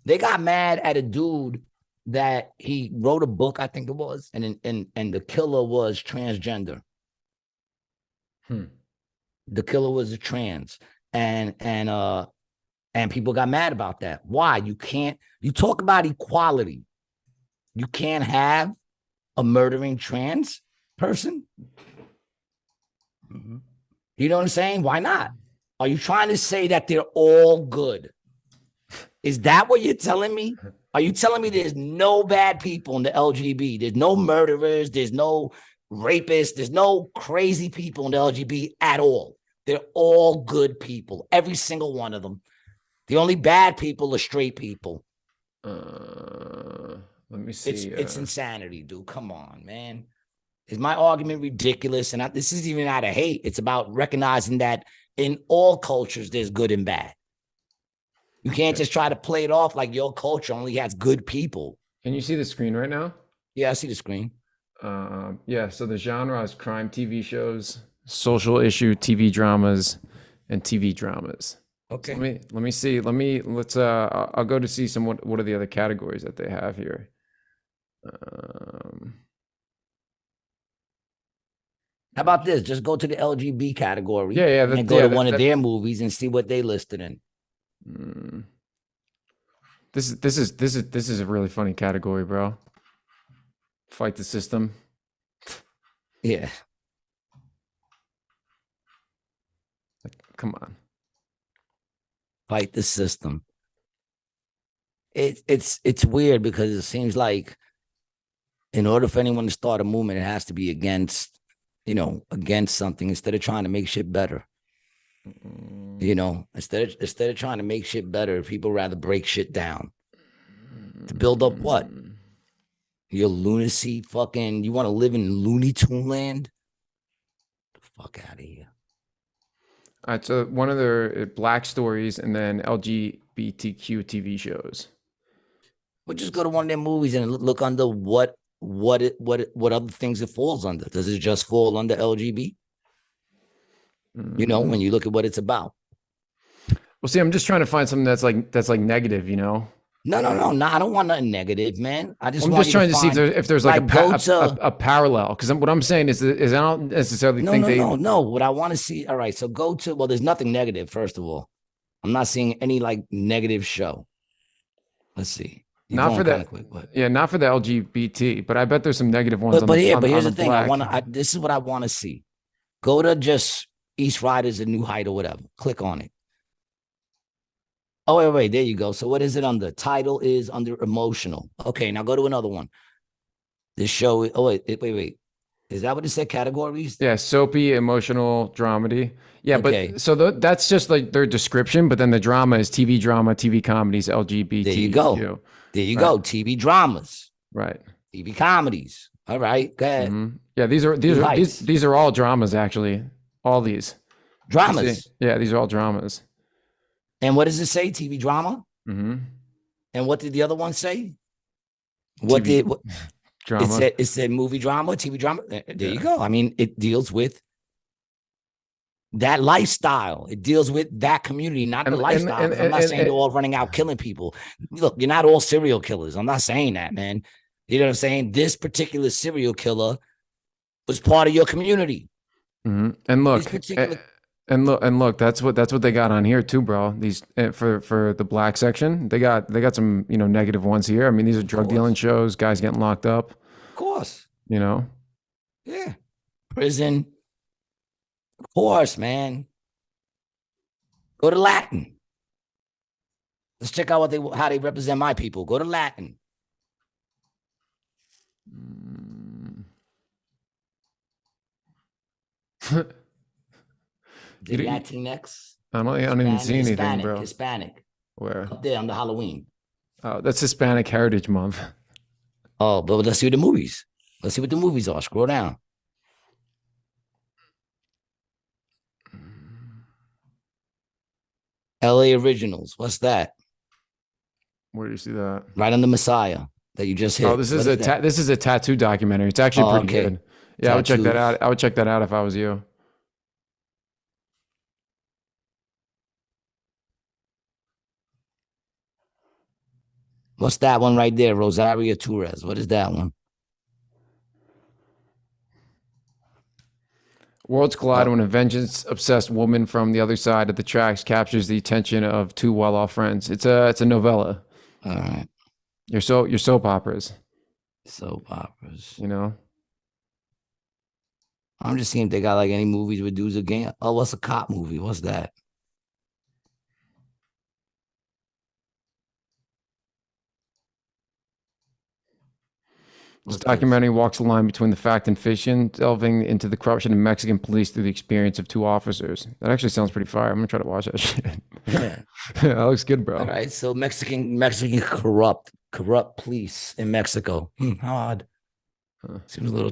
They got mad at a dude that he wrote a book, I think it was, and the killer was transgender. The killer was a trans. And people got mad about that. Why? You talk about equality. You can't have a murdering trans person. You know what I'm saying? Why not? Are you trying to say that they're all good? Is that what you're telling me? Are you telling me there's no bad people in the LGBT? There's no murderers, there's no rapists, there's no crazy people in the LGBT at all? They're all good people, every single one of them. The only bad people are straight people. Let me see. It's insanity, dude. Come on, man. Is my argument ridiculous? And this is even out of hate. It's about recognizing that in all cultures, there's good and bad. You can't just try to play it off like your culture only has good people. Can you see the screen right now? Yeah, I see the screen. Yeah, so the genre is crime TV shows, social issue TV dramas, and TV dramas. Okay. So let me see. I'll go to see what are the other categories that they have here. How about this? Just go to the LGB category. Yeah. And go to one of their movies and see what they listed in. This is a really funny category, bro. Fight the system. Yeah. Come on. Fight the system. It's weird because it seems like in order for anyone to start a movement, it has to be against something instead of trying to make shit better. Instead of trying to make shit better, people rather break shit down. To build up what? Your lunacy, you want to live in Looney Tune land? The fuck out of here. All right, so one of their Black stories and then LGBTQ TV shows. Well, just go to one of their movies and look under what other things it falls under. Does it just fall under LGB? When you look at what it's about. Well, see, I'm just trying to find something that's like negative, No. I don't want nothing negative, man. I'm just trying to see if there's like a parallel. Because what I'm saying is I don't necessarily think No. What I want to see. All right, so go to. Well, there's nothing negative. First of all, I'm not seeing any like negative show. Let's see. Not for that. Not for the LGBT, but I bet there's some negative ones. But here's the thing. This is what I want to see. Go to just East Riders, A New Height, or whatever. Click on it. Oh, wait, there you go. So what is it under? Title is under emotional. Okay, now go to another one. This show, wait. Is that what it said, categories? Yeah, soapy, emotional, dramedy. Yeah, okay. But so that's just like their description, but then the drama is TV drama, TV comedies, LGBT. There you go. Go, TV dramas. Right. TV comedies. All right, go ahead. Mm-hmm. Yeah, these are all dramas, actually. All these. Dramas. Yeah, these are all dramas. And what does it say? TV drama? Mm-hmm. And what did the other one say? Drama. It said movie drama, TV drama. There you go. I mean, it deals with that lifestyle. It deals with that community, not the lifestyle. I'm not saying they're all running out killing people. Look, you're not all serial killers. I'm not saying that, man. You know what I'm saying? This particular serial killer was part of your community. Mm-hmm. And look, And look, that's what they got on here too, bro. These for the black section, they got some negative ones here. I mean, these are drug dealing shows, guys getting locked up. Of course. Yeah. Prison. Of course, man. Go to Latin. Let's check out how they represent my people. Go to Latin. The Latinx. I don't even see anything, bro. Hispanic. Where? Up there on the Halloween. Oh, that's Hispanic Heritage Month. Oh, but let's see the movies. Let's see what the movies are. Scroll down. LA Originals. What's that? Where do you see that? Right on the Messiah that you just hit. Oh, this is a tattoo documentary. It's actually pretty good. Yeah, I would check that out. I would check that out if I was you. What's that one right there? Rosario Torres. What is that one? Worlds collide when a vengeance-obsessed woman from the other side of the tracks captures the attention of two well-off friends. It's a novella. All right. Your soap operas. Soap operas. I'm just seeing if they got like any movies with dudes again. Oh, what's a cop movie? What's that? This documentary walks the line between the fact and fiction, delving into the corruption of Mexican police through the experience of two officers. That actually sounds pretty fire. I'm gonna try to watch that shit. Yeah. That looks good, bro. All right. So Mexican corrupt police in Mexico. How odd. Seems a little.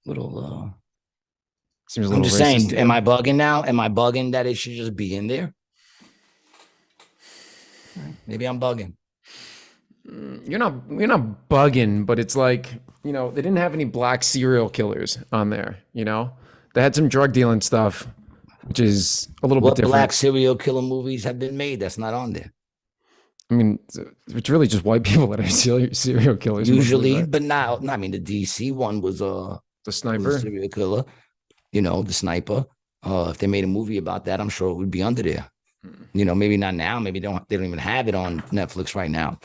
Seems a little. I'm just racist, saying. Am I bugging now? Am I bugging that it should just be in there? Maybe I'm bugging. You're not bugging, but it's like, they didn't have any black serial killers on there, They had some drug dealing stuff, which is a little bit different. What black serial killer movies have been made that's not on there? I mean, it's really just white people that are serial killers. Usually, mostly, right? But now, I mean, the DC one was the sniper, a serial killer, the sniper. If they made a movie about that, I'm sure it would be under there. Maybe not now. Maybe they don't even have it on Netflix right now.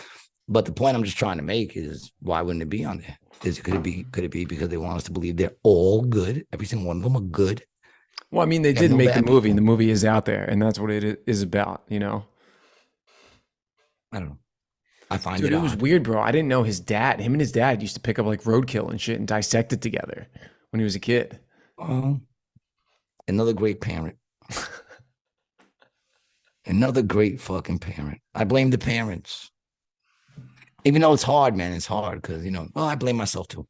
But the point I'm just trying to make is, why wouldn't it be on there? Could it be because they want us to believe they're all good? Every single one of them are good. Well, I mean, they did make the movie, and the movie is out there, and that's what it is about, I don't know. I find Dude, it was weird, bro. I didn't know him and his dad used to pick up like roadkill and shit and dissect it together when he was a kid. Another great parent. Another great fucking parent. I blame the parents. Even though it's hard, man, it's hard because, I blame myself too.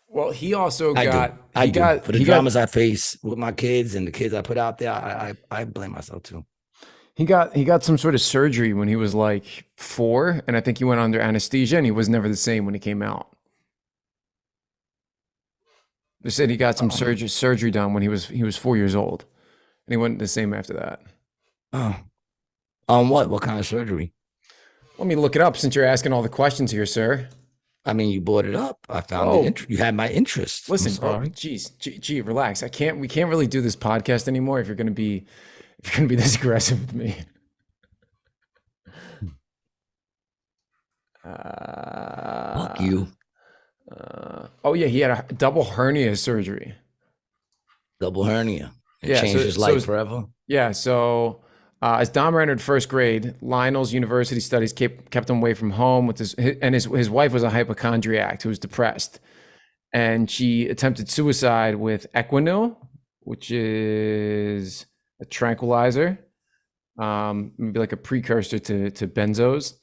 Well, he also I got for the dramas I face with my kids and the kids I put out there. I blame myself too. He got some sort of surgery when he was like 4, and I think he went under anesthesia, and he was never the same when he came out. They said he got some surgery done when he was 4 years old, and he wasn't the same after that. Oh, on what? What kind of surgery? Let me look it up since you're asking all the questions here, sir. I mean, you brought it up. I found it. You had my interest. Listen, gee, relax. We can't really do this podcast anymore if you're gonna be this aggressive with me. Fuck you. Oh yeah, he had a double hernia surgery. Double hernia. It changed his life forever. Yeah. So as Dahmer entered first grade, Lionel's university studies kept him away from home with his wife was a hypochondriac who was depressed, and she attempted suicide with Equinil, which is a tranquilizer, maybe like a precursor to benzos.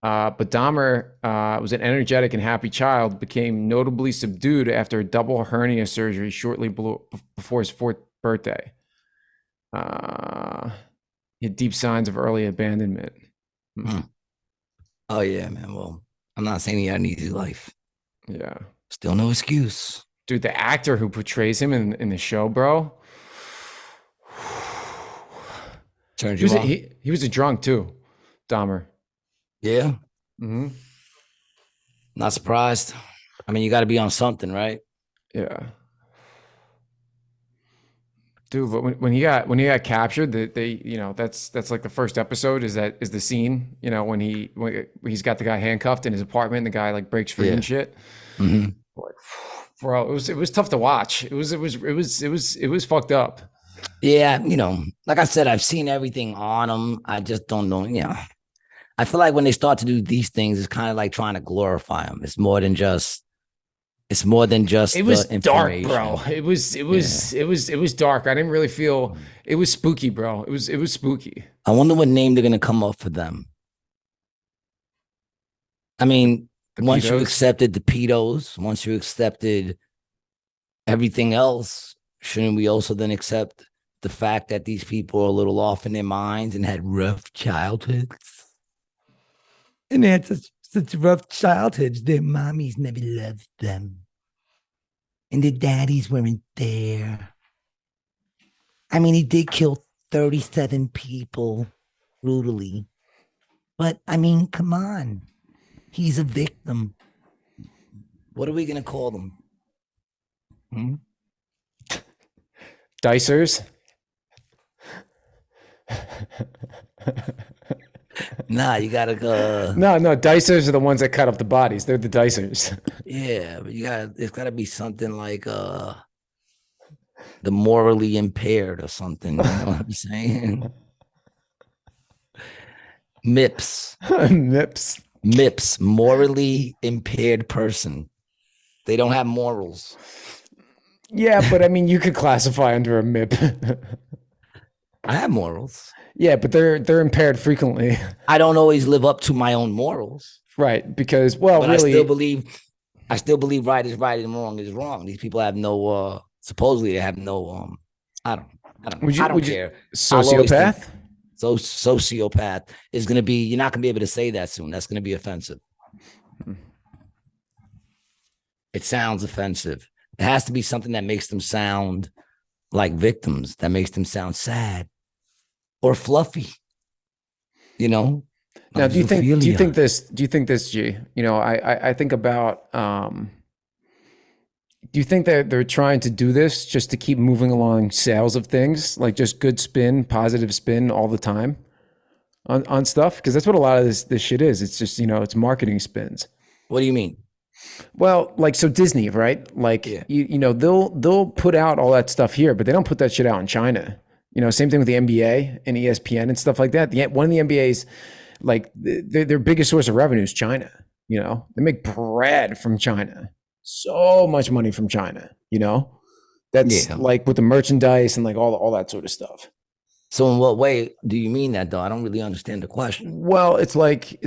But Dahmer was an energetic and happy child, became notably subdued after a double hernia surgery shortly before his 4th birthday. He had deep signs of early abandonment. Oh, yeah, man. Well, I'm not saying he had an easy life. Yeah. Still no excuse. Dude, the actor who portrays him in the show, bro. Turned you on? He was a drunk, too, Dahmer. Yeah. Mm-hmm. Not surprised. I mean, you got to be on something, right? Yeah. Dude, but when he got captured, they that's like the first episode is the scene, when he's got the guy handcuffed in his apartment, and the guy like breaks free Yeah. and shit. Mm-hmm. Bro, it was tough to watch. It was fucked up. Yeah, like I said, I've seen everything on them. I just don't know. I feel like when they start to do these things, it's kind of like trying to glorify them. It's more than just. It's more than just. It was the dark, information. bro. It was dark. I didn't really feel. It was spooky, bro. It was spooky. I wonder what name they're gonna come up for them. I mean, once you pedos? accepted the pedos, once you accepted everything else, shouldn't we also then accept the fact that these people are a little off in their minds and had rough childhoods? And they had such rough childhoods, their mommies never loved them. And their daddies weren't there. I mean, he did kill 37 people brutally. But, I mean, come on. He's a victim. What are we going to call them? Dicers. Nah, you gotta go. No, dicers are the ones that cut up the bodies. They're the dicers. Yeah, but it's gotta be something like the morally impaired or something. You know what I'm saying? MIPS. MIPS, morally impaired person. They don't have morals. Yeah, but I mean, you could classify under a MIP. I have morals. Yeah, but they're impaired frequently. I don't always live up to my own morals. Right, because but really, I still believe right is right and wrong is wrong. These people have no supposedly they have no I don't care. Sociopath? So sociopath is gonna be, you're not gonna be able to say that soon. That's gonna be offensive. It sounds offensive. It has to be something that makes them sound like victims, that makes them sound sad or fluffy. Now, do you think this, G? I think about do you think that they're trying to do this just to keep moving along sales of things, like just good spin, positive spin all the time on stuff? Because that's what a lot of this shit is. It's just, it's marketing spins. What do you mean? Well, like, so Disney, right? Like, yeah. They'll put out all that stuff here, but they don't put that shit out in China. Same thing with the NBA and ESPN and stuff like that. One of the NBA's, like, their biggest source of revenue is China. They make bread from China. So much money from China. That's like with the merchandise and like all that sort of stuff. So in what way do you mean that, though? I don't really understand the question. Well, it's like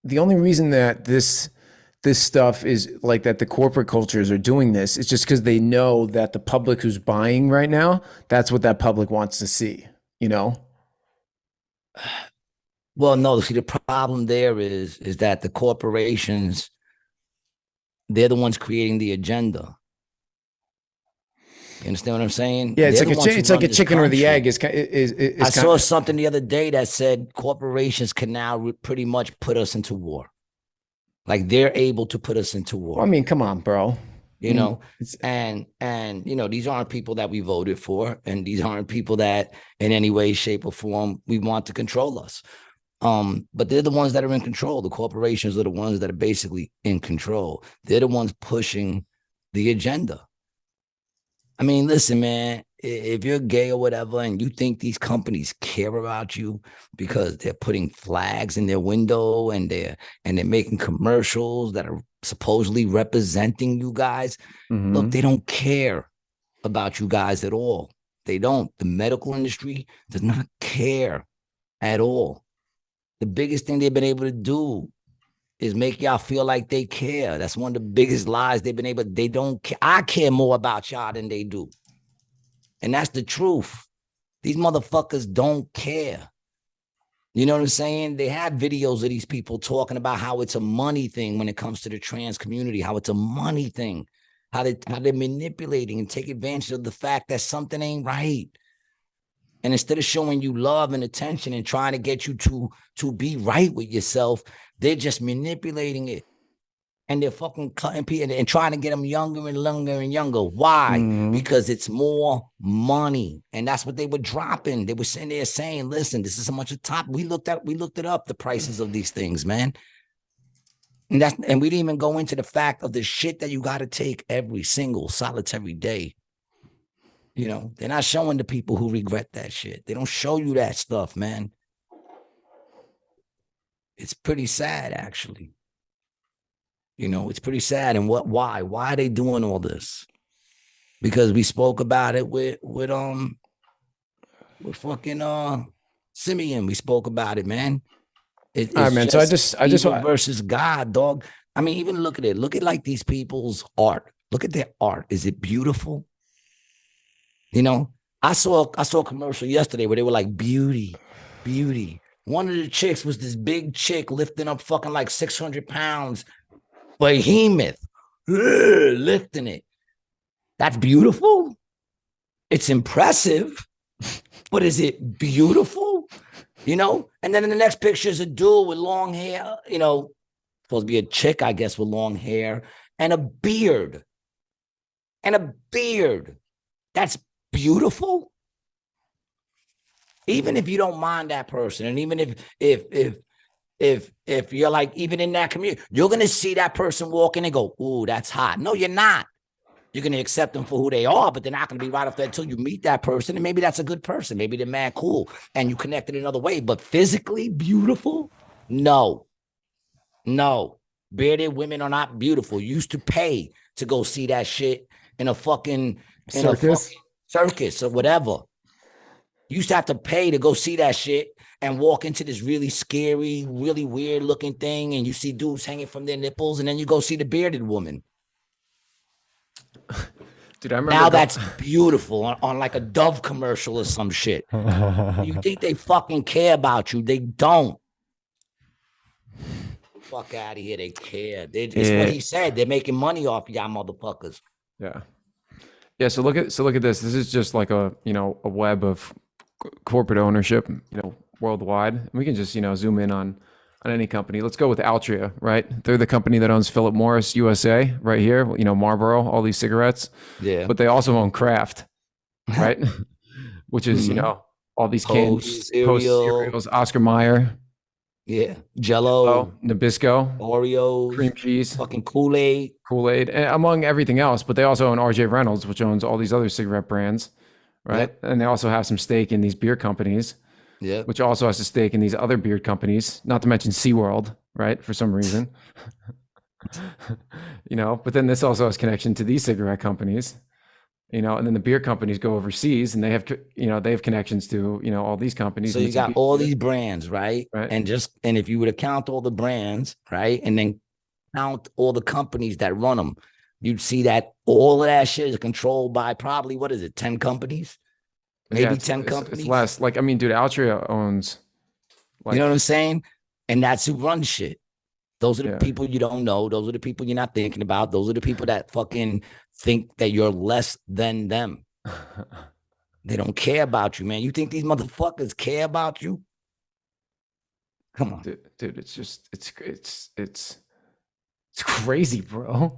the only reason that this stuff is like that, the corporate cultures are doing this, it's just because they know that the public who's buying right now, that's what that public wants to see, Well, no, see, the problem there is that the corporations, they're the ones creating the agenda. You understand what I'm saying? Yeah, it's like a chicken or the egg. I saw something the other day that said corporations can now pretty much put us into war. Like, they're able to put us into war. I mean, come on, bro. And these aren't people that we voted for, and these aren't people that in any way, shape, or form we want to control us. But they're the ones that are in control. The corporations are the ones that are basically in control. They're the ones pushing the agenda. I mean, listen, man, if you're gay or whatever, and you think these companies care about you because they're putting flags in their window and they're making commercials that are supposedly representing you guys, look, they don't care about you guys at all. They don't. The medical industry does not care at all. The biggest thing they've been able to do is make y'all feel like they care. That's one of the biggest lies they've been able. They don't care. I care more about y'all than they do. And that's the truth. These motherfuckers don't care. You know what I'm saying? They have videos of these people talking about how it's a money thing when it comes to the trans community, how it's a money thing, how they're manipulating and take advantage of the fact that something ain't right. And instead of showing you love and attention and trying to get you to be right with yourself, they're just manipulating it. and they're fucking cutting people and trying to get them younger and younger and younger. Why? Because it's more money, and that's what they were dropping. They were sitting there saying, "Listen, this is how much a top." We looked it up, the prices of these things, man. And we didn't even go into the fact of the shit that you got to take every single solitary day. You know, they're not showing the people who regret that shit. They don't show you that stuff, man. It's pretty sad, actually. You know, it's pretty sad. And why are they doing all this? Because we spoke about it with fucking Simeon. We spoke about it, man. All right, man. So I just versus God, dog. I mean, even look at it. Look at like these people's art. Look at their art. Is it beautiful? You know, I saw a commercial yesterday where they were like beauty. One of the chicks was this big chick lifting up fucking like 600 pounds. Behemoth, lifting it. That's beautiful. It's impressive, but is it beautiful? You know? And then in the next picture is a dude with long hair, you know, supposed to be a chick, I guess, with long hair and a beard. That's beautiful. Even if you don't mind that person, and even if you're like, even in that community, you're going to see that person walking and go, ooh, that's hot. No, you're not. You're going to accept them for who they are, but they're not going to be right up there until you meet that person. And maybe that's a good person. Maybe they're mad cool and you connected another way, but physically beautiful? No. Bearded women are not beautiful. You used to pay to go see that shit in a fucking circus or whatever. You used to have to pay to go see that shit and walk into this really scary, really weird looking thing. And you see dudes hanging from their nipples. And then you go see the bearded woman. Dude, I remember now that's beautiful on like a Dove commercial or some shit. You think they fucking care about you. They don't. Fuck out of here. They care. It's what he said. They're making money off y'all motherfuckers. Yeah. So look at this. This is just like a web of corporate ownership, worldwide. And we can just, zoom in on any company. Let's go with Altria, right? They're the company that owns Philip Morris USA right here, Marlboro, all these cigarettes. Yeah. But they also own Kraft, right? Which is, all these candies, Post cereals, Oscar Mayer. Yeah. Jello, Nabisco, Oreos, cream cheese, fucking Kool-Aid, among everything else. But they also own RJ Reynolds, which owns all these other cigarette brands, right? Yep. And they also have some stake in these beer companies, which also has a stake in these other beer companies, not to mention SeaWorld, right? For some reason, but then this also has connection to these cigarette companies, and then the beer companies go overseas and they have, they have connections to, all these companies. So you got all these brands, right? And if you were to count all the brands, right? And then count all the companies that run them, you'd see that all of that shit is controlled by probably, 10 companies? Maybe 10 companies? It's less. Like, I mean, dude, Altria owns. You know what I'm saying? And that's who runs shit. Those are the people you don't know. Those are the people you're not thinking about. Those are the people that fucking think that you're less than them. They don't care about you, man. You think these motherfuckers care about you? Come on. Dude, it's just, it's crazy, bro.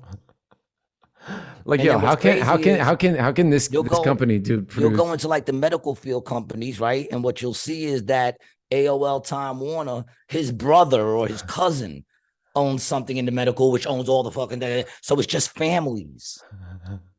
Like, yo, how can this company do? You'll go into like the medical field companies, right? And what you'll see is that AOL Time Warner, his brother or his cousin owns something in the medical, which owns all the fucking. So it's just families.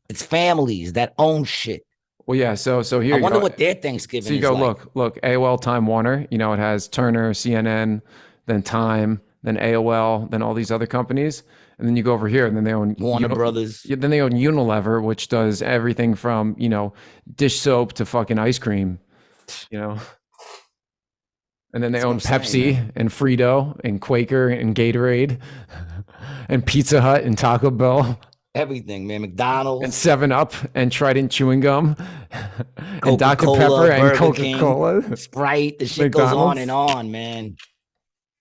It's families that own shit. Well, yeah. So here, I wonder what their Thanksgiving. So you go look. AOL Time Warner. It has Turner, CNN, then Time, then AOL, then all these other companies. And then you go over here, and then they own Warner Brothers. Then they own Unilever, which does everything from dish soap to fucking ice cream, And then they own Pepsi and Frito and Quaker and Gatorade and Pizza Hut and Taco Bell. Everything, man. McDonald's and 7-Up and Trident chewing gum and Dr. Pepper and Coca-Cola, Sprite. The shit goes on and on, man.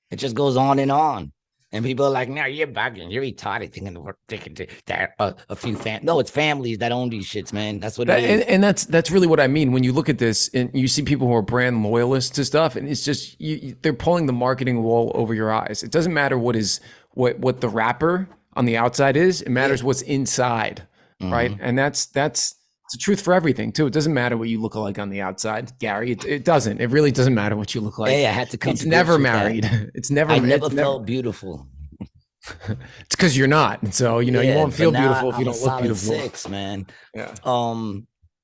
It just goes on and on. And people are like, "No, you're bugging. You're retarded." Thinking that a few no, it's families that own these shits, man. That's what it is. And that's really what I mean when you look at this and you see people who are brand loyalists to stuff, and it's just they're pulling the marketing wool over your eyes. It doesn't matter what the wrapper on the outside is. It matters what's inside, right? And that's the truth for everything too. It doesn't matter what you look like on the outside, Gary. It doesn't. It really doesn't matter what you look like. Hey, I had to come. It's to never grips with married. that. It's never. I never it's felt beautiful. It's because you're not. And so you won't feel beautiful if you don't look beautiful. 6, man. Yeah.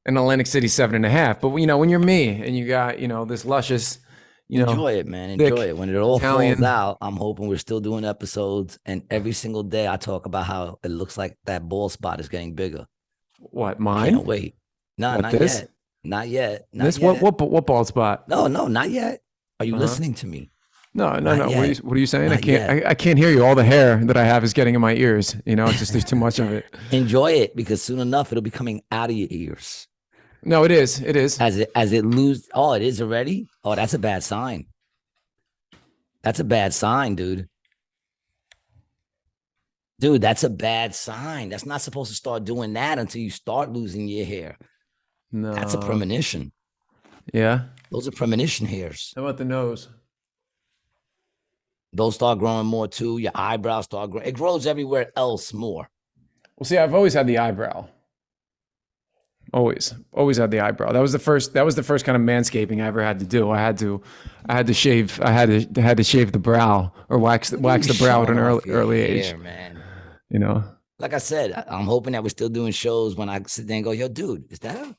In Atlantic City 7.5. But when you're me and you got this luscious, enjoy it, man. Enjoy it. When it all Italian falls out, I'm hoping we're still doing episodes, and every single day I talk about how it looks like that bald spot is getting bigger. What, mine? Can't wait. No, not this? yet. Not yet. Not This yet. what bald spot? No, not yet. Are you listening to me? No. What are you saying? Not I can't hear you. All the hair that I have is getting in my ears. It's just there's too much of it. Enjoy it, because soon enough it'll be coming out of your ears. No, it is. It is. As it lose. Oh, it is already? Oh, that's a bad sign. That's a bad sign, dude. Dude, that's a bad sign. That's not supposed to start doing that until you start losing your hair. No. That's a premonition. Yeah. Those are premonition hairs. How about the nose? Those start growing more too. Your eyebrows start growing. It grows everywhere else more. Well, see, I've always had the eyebrow. Always had the eyebrow. That was the first kind of manscaping I ever had to do. I had to shave the brow, or wax the brow at an early age. Hair, man. Like I said, I'm hoping that we're still doing shows when I sit there and go, yo, dude, is that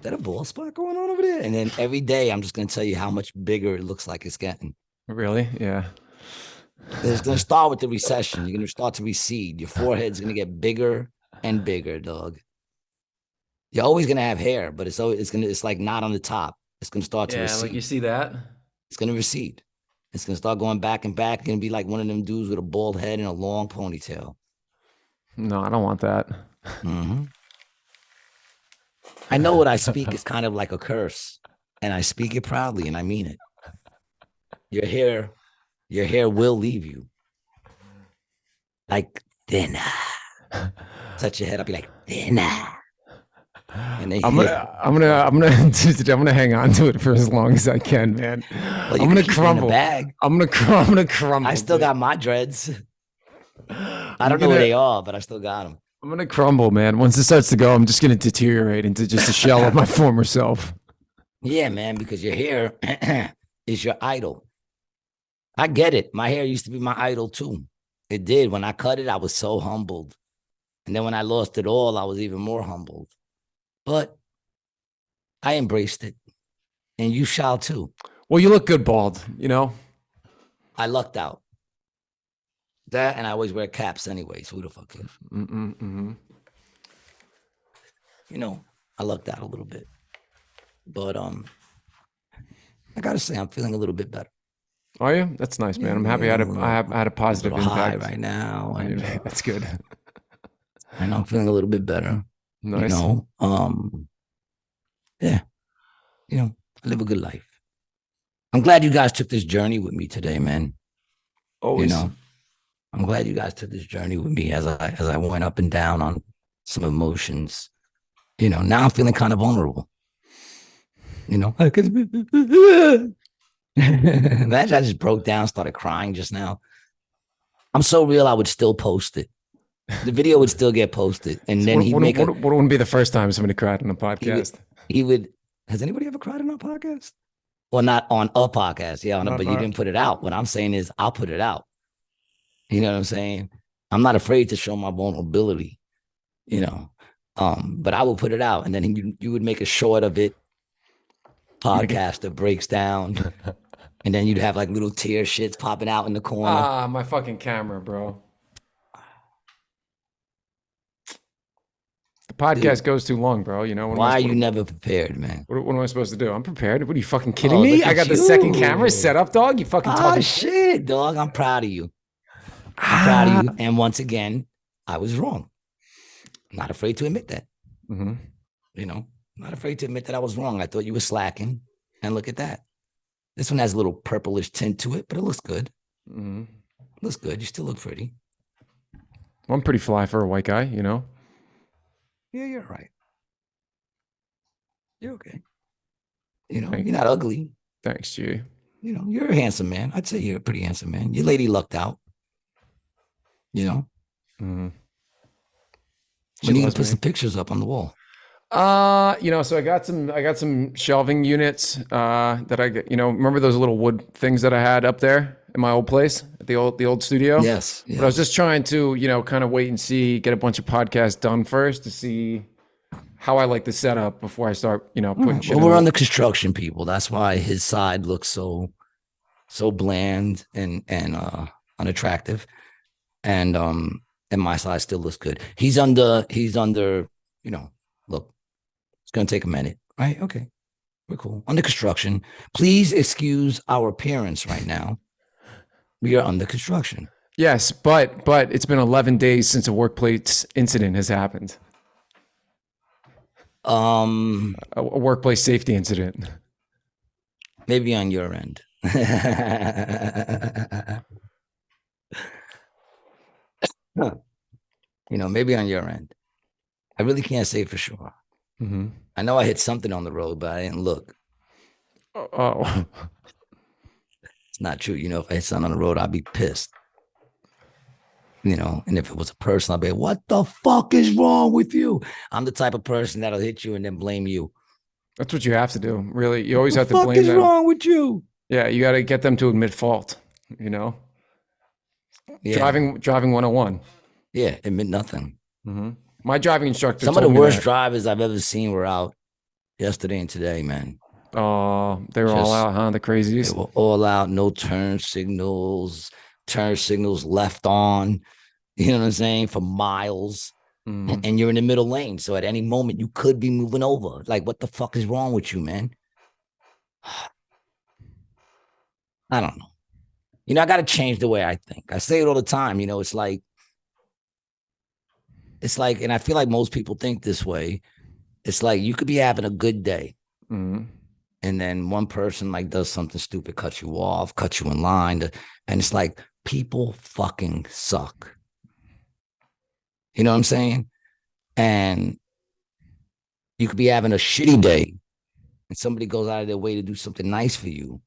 a bald spot going on over there? And then every day I'm just going to tell you how much bigger it looks like it's getting. Really? Yeah. It's going to start with the recession. You're going to start to recede. Your forehead's going to get bigger and bigger, dog. You're always going to have hair, but it's like not on the top. It's going to start to recede. Like you see that? It's going to recede. It's going to start going back and back. It's going to be like one of them dudes with a bald head and a long ponytail. No, I don't want that. Mm-hmm. I know what I speak is kind of like a curse, and I speak it proudly, and I mean it. Your hair will leave you. Like thinner. Touch your head, I'll be like thinner. And I'm gonna hang on to it for as long as I can, man. Well, I'm gonna crumble. I'm gonna crumble. I still got my dreads. I don't know where they are, but I still got them. I'm gonna crumble, man. Once it starts to go, I'm just gonna deteriorate into just a shell of my former self. Yeah, man, because your hair is your idol. I get it. My hair used to be my idol too. It did. When I cut it, I was so humbled. And then when I lost it all, I was even more humbled. But I embraced it. And you shall too. Well, you look good bald, I lucked out. That, and I always wear caps anyways. Who the fuck cares? I lucked out a little bit. But I gotta say, I'm feeling a little bit better. Are you? That's nice, man. I'm happy I had a positive impact right now. That's good. I know I'm feeling a little bit better. Nice. Yeah. I live a good life. I'm glad you guys took this journey with me today, man. Always. I'm glad you guys took this journey with me as I went up and down on some emotions. Now I'm feeling kind of vulnerable. Imagine I just broke down, started crying just now. I'm so real, I would still post it. The video would still get posted. And then wouldn't be the first time somebody cried on a podcast. He would. Has anybody ever cried on a podcast? Well, not on a podcast. Yeah, but you didn't put it out. What I'm saying is I'll put it out. You know what I'm saying? I'm not afraid to show my vulnerability, but I will put it out. And then you would make a short of it. Podcast that breaks down. And then you'd have like little tear shits popping out in the corner. My fucking camera, bro. The podcast goes too long, bro. Why are you never prepared, man? What am I supposed to do? I'm prepared. What are you fucking kidding me? I got the second camera set up, dog. You fucking talking shit, dog. I'm proud of you. I'm proud of you. And once again, I was wrong. I'm not afraid to admit that. Not afraid to admit that I was wrong. I thought you were slacking. And look at that. This one has a little purplish tint to it, but it looks good. Looks good. You still look pretty. Well, I'm pretty fly for a white guy, Yeah, you're right. You're okay. You're not ugly. Thanks, G. You're a handsome man. I'd say you're a pretty handsome man. Your lady lucked out. Mm-hmm. When you can put some pictures up on the wall. So I got some shelving units that I get, remember those little wood things that I had up there in my old place at the old studio? Yes. But I was just trying to, kind of wait and see, get a bunch of podcasts done first to see how I like the setup before I start, putting shit. Well, we're on the construction, people. That's why his side looks so bland and unattractive. And my side still looks good. He's under, look, it's gonna take a minute, right? Okay. We're cool. Under construction. Please excuse our appearance right now. We are under construction. Yes, but it's been 11 days since a workplace incident has happened. A workplace safety incident. Maybe on your end. Maybe on your end. I really can't say for sure. Mm-hmm. I know I hit something on the road, but I didn't look. Oh. It's not true. If I hit something on the road, I'd be pissed. And if it was a person, I'd be like, what the fuck is wrong with you? I'm the type of person that'll hit you and then blame you. That's what you have to do. Really. You always have to blame them. What the fuck is wrong with you? Yeah, you got to get them to admit fault, Yeah. Driving 101. Yeah, admit nothing. Mm-hmm. My driving instructor Some of the worst drivers I've ever seen were out yesterday and today, man. Oh, they were all out, huh? The crazies? They were all out, no turn signals left on, you know what I'm saying, for miles. Mm. And you're in the middle lane. So at any moment, you could be moving over. Like, what the fuck is wrong with you, man? I don't know. I got to change the way I think. I say it all the time. It's like, and I feel like most people think this way. It's like you could be having a good day. Mm-hmm. And then one person does something stupid, cuts you off, cuts you in line. And it's like, people fucking suck. You know what I'm saying? And you could be having a shitty day and somebody goes out of their way to do something nice for you.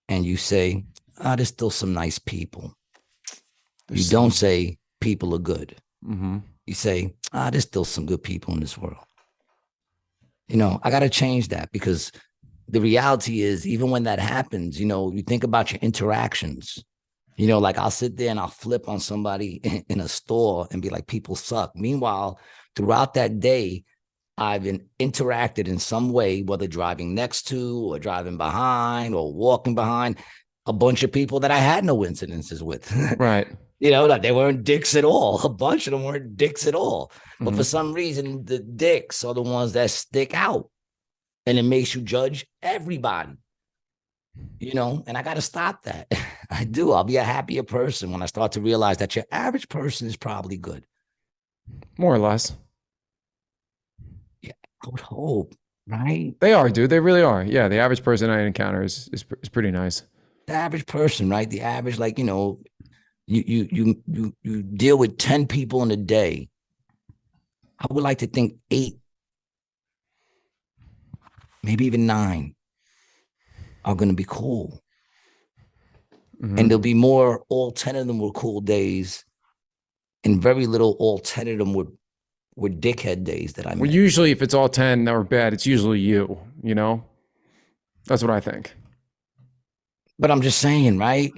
And you say, there's still some nice people. You don't say people are good. Mm-hmm. You say, there's still some good people in this world. I got to change that because the reality is, even when that happens, you think about your interactions. I'll sit there and I'll flip on somebody in a store and be like, people suck. Meanwhile, throughout that day, I've been interacted in some way, whether driving next to or driving behind or walking behind a bunch of people that I had no incidences with. Right. They weren't dicks at all. A bunch of them weren't dicks at all. But for some reason, the dicks are the ones that stick out. And it makes you judge everybody. And I got to stop that. I do. I'll be a happier person when I start to realize that your average person is probably good. More or less. Yeah, I would hope, right? They are, dude. They really are. Yeah, the average person I encounter is pretty nice. The average person, right? The average, you deal with 10 people in a day. I would like to think 8, maybe even 9 are going to be cool. Mm-hmm. And there'll be more, all 10 of them were cool days, and very little, all 10 of them were dickhead days that I met. Well, usually if it's all 10 that were bad, it's usually you, That's what I think. But I'm just saying, right?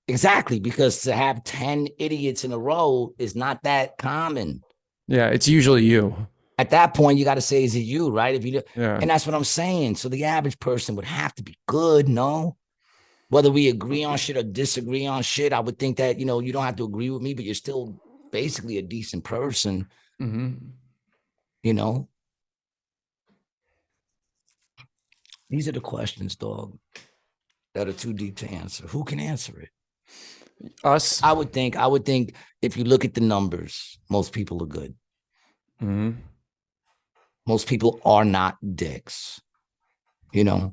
Exactly, because to have 10 idiots in a row is not that common. Yeah, it's usually you. At that point, you got to say, is it you, right? And that's what I'm saying. So the average person would have to be good, no? Whether we agree on shit or disagree on shit, I would think that, you don't have to agree with me, but you're still basically a decent person. Mm-hmm. These are the questions, dog, that are too deep to answer. Who can answer it? Us. I would think if you look at the numbers, most people are good. Mm-hmm. Most people are not dicks. You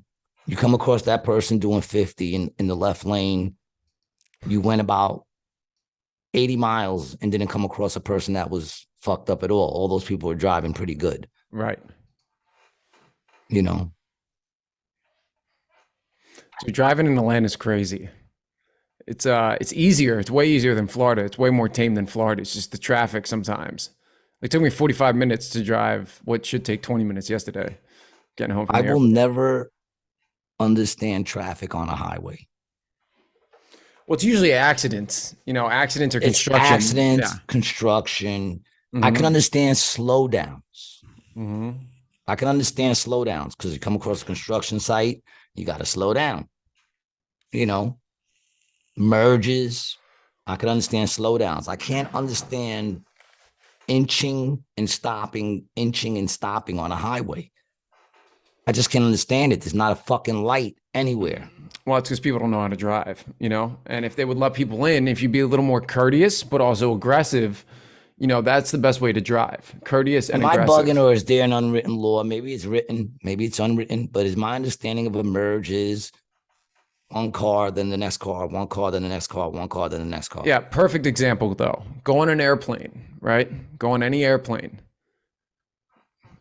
come across that person doing 50 in the left lane. You went about 80 miles and didn't come across a person that was fucked up at all. All those people were driving pretty good. Right. So driving in the land is crazy. It's easier. It's way easier than Florida. It's way more tame than Florida. It's just the traffic sometimes. It took me 45 minutes to drive what should take 20 minutes yesterday, getting home from I the will airport. never understand traffic on a highway. Well, it's usually accidents, accidents or It's construction. accidents, Yeah. construction. I can understand slowdowns. Mm-hmm. I can understand slowdowns because you come across a construction site, you got to slow down. Merges. I can understand slowdowns. I can't understand inching and stopping on a highway. I just can't understand it. There's not a fucking light anywhere. Well, it's because people don't know how to drive, and if they would let people in, if you'd be a little more courteous, but also aggressive, that's the best way to drive. Courteous and Am I aggressive. bugging, or is there an unwritten law? Maybe it's written, maybe it's unwritten, but is my understanding of a merge is one car, then the next car, one car, then the next car, one car, then the next car. Yeah, perfect example though. Go on an airplane, right? Go on any airplane.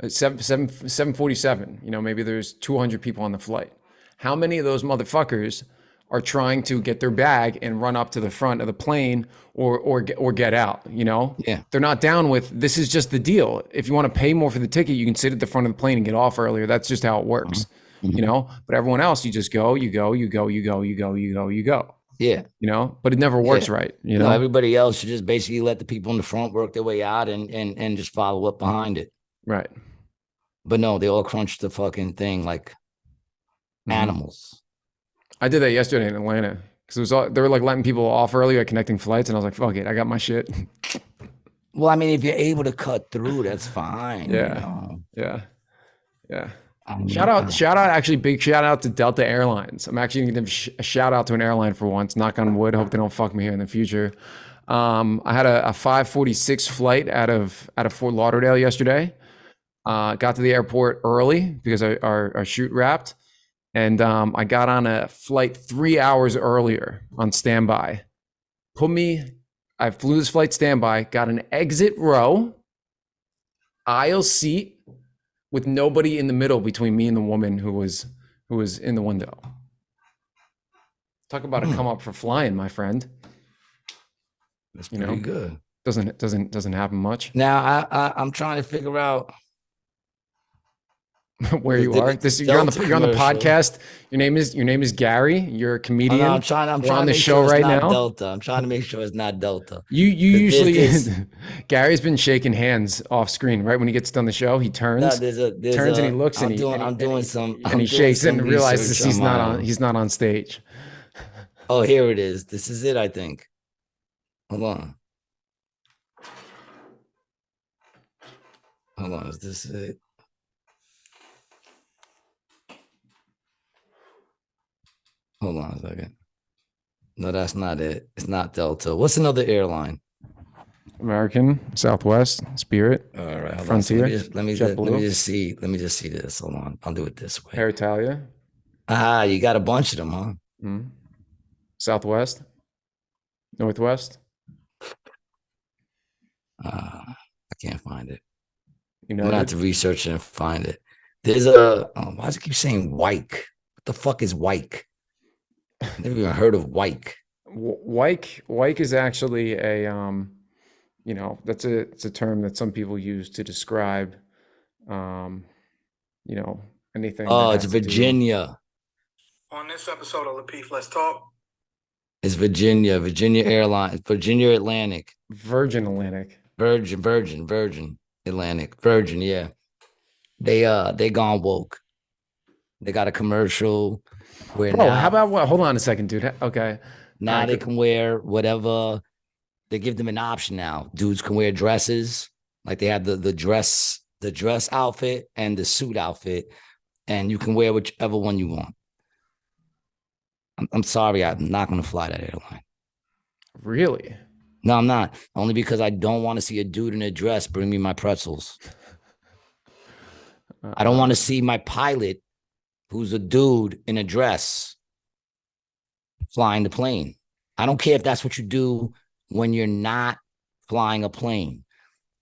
747, maybe there's 200 people on the flight. How many of those motherfuckers are trying to get their bag and run up to the front of the plane or get out, Yeah. They're not down with, this is just the deal. If you want to pay more for the ticket, you can sit at the front of the plane and get off earlier. That's just how it works, but everyone else, you just go. Yeah. But it never works right. No, everybody else should just basically let the people in the front work their way out and just follow up behind it. Right. But no, they all crunch the fucking thing like animals. I did that yesterday in Atlanta because they were like letting people off early, like connecting flights, and I was like, "Fuck it, I got my shit." Well, I mean, if you're able to cut through, that's fine. Yeah. Shout out! Actually, big shout out to Delta Airlines. I'm actually going to give a shout out to an airline for once. Knock on wood. Hope they don't fuck me here in the future. I had a 5:46 flight out of Fort Lauderdale yesterday. Got to the airport early because our shoot wrapped. And I got on a flight 3 hours earlier on standby. I flew this flight standby, got an exit row, aisle seat with nobody in the middle between me and the woman who was in the window. Talk about a come up for flying, my friend. That's pretty good. Doesn't happen much. Now I'm trying to figure out where you are. You're on the podcast. Your name is Gary. You're a comedian. I'm trying on to the make show sure it's right not now. Delta. I'm trying to make sure it's not Delta. You usually Gary's been shaking hands off screen, right? When he gets done the show, he turns and he looks and he shakes it and realizes he's not on stage. Oh, here it is. This is it, I think. Hold on. Is this it? Hold on a second. No, that's not it. It's not Delta. What's another airline? American, Southwest, Spirit. All right, Frontier. Let me just see this. Hold on. I'll do it this way. Air Italia. You got a bunch of them, huh? Mm-hmm. Southwest. Northwest. I can't find it. I'm gonna have to research it and find it. There's why does it keep saying Wyke? What the fuck is Wyke? Never even heard of Wyke. Wyke is actually a it's a term that some people use to describe anything. Oh, it's Virginia. On this episode of Lapeef, let's talk. It's Virginia Airlines, Virginia Atlantic. Virgin Atlantic. Virgin Atlantic. Virgin, yeah. They gone woke. They got a commercial where how about what? Hold on a second, dude. Okay. Now they can wear whatever. They give them an option now. Dudes can wear dresses, like they have the dress outfit and the suit outfit, and you can wear whichever one you want. I'm sorry, I'm not going to fly that airline. Really? No, I'm not. Only because I don't want to see a dude in a dress bring me my pretzels. I don't want to see my pilot, who's a dude in a dress, flying the plane. I don't care if that's what you do when you're not flying a plane.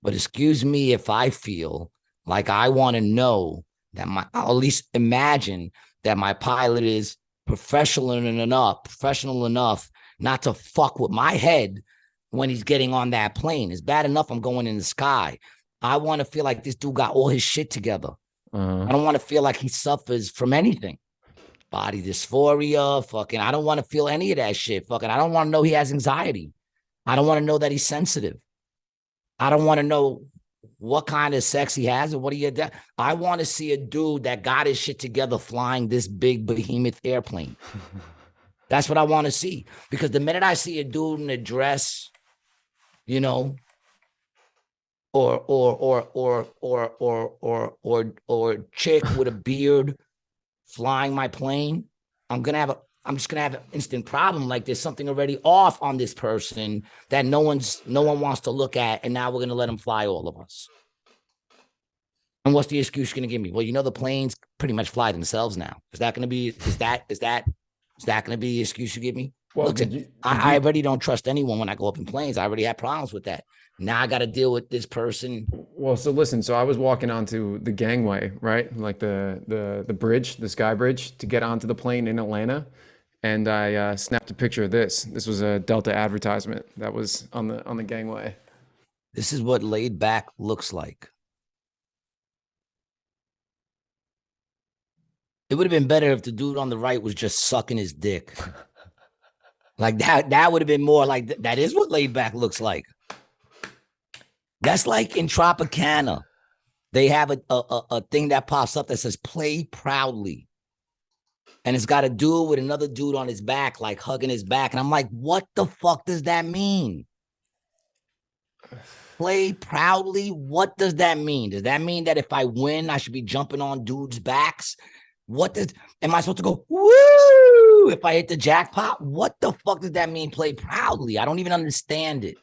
But excuse me if I feel like I want to know that I'll at least imagine that my pilot is professional enough not to fuck with my head when he's getting on that plane. It's bad enough I'm going in the sky. I want to feel like this dude got all his shit together. I don't want to feel like he suffers from anything. Body dysphoria, fucking, I don't want to feel any of that shit. Fucking, I don't want to know he has anxiety. I don't want to know that he's sensitive. I don't want to know what kind of sex he has or what he had. I want to see a dude that got his shit together flying this big behemoth airplane. That's what I want to see. Because the minute I see a dude in a dress, you know, or chick with a beard flying my plane, I'm just gonna have an instant problem. Like there's something already off on this person that no one wants to look at, and now we're gonna let them fly all of us. And what's the excuse you're gonna give me? Well, you know the planes pretty much fly themselves now. Is that gonna be gonna be the excuse you give me? Well, Look, I already don't trust anyone when I go up in planes. I already had problems with that. Now I got to deal with this person. Well, so listen, so I was walking onto the gangway, right? Like the bridge, the sky bridge to get onto the plane in Atlanta. And I snapped a picture of this. This was a Delta advertisement that was on the gangway. This is what laid back looks like. It would have been better if the dude on the right was just sucking his dick. Like that would have been more like, that is what laid back looks like. That's like in Tropicana. They have a thing that pops up that says play proudly. And it's got a dude with another dude on his back, like hugging his back. And I'm like, what the fuck does that mean? Play proudly? What does that mean? Does that mean that if I win, I should be jumping on dudes' backs? Am I supposed to go, woo, if I hit the jackpot? What the fuck does that mean, play proudly? I don't even understand it.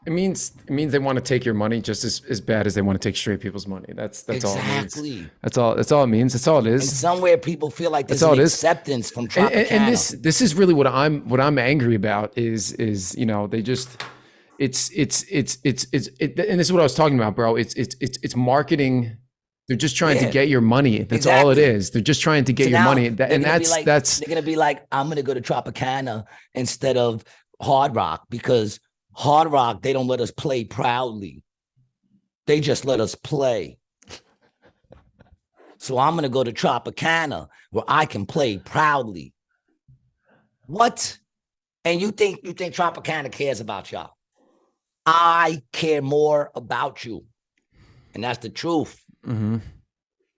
It means they want to take your money just as bad as they want to take straight people's money. That's exactly. all it means. That's all it means. That's all it is. And somewhere people feel like there's an acceptance from Tropicana. And this is really what I'm angry about is you know, they just and this is what I was talking about, bro. It's marketing. They're just trying to get your money. That's all it is. They're just trying to get your money. And that's they're gonna be like, I'm gonna go to Tropicana instead of Hard Rock, because Hard Rock, they don't let us play proudly. They just let us play. So I'm gonna go to Tropicana where I can play proudly. What? And you think Tropicana cares about y'all? I care more about you. And that's the truth. Mm-hmm.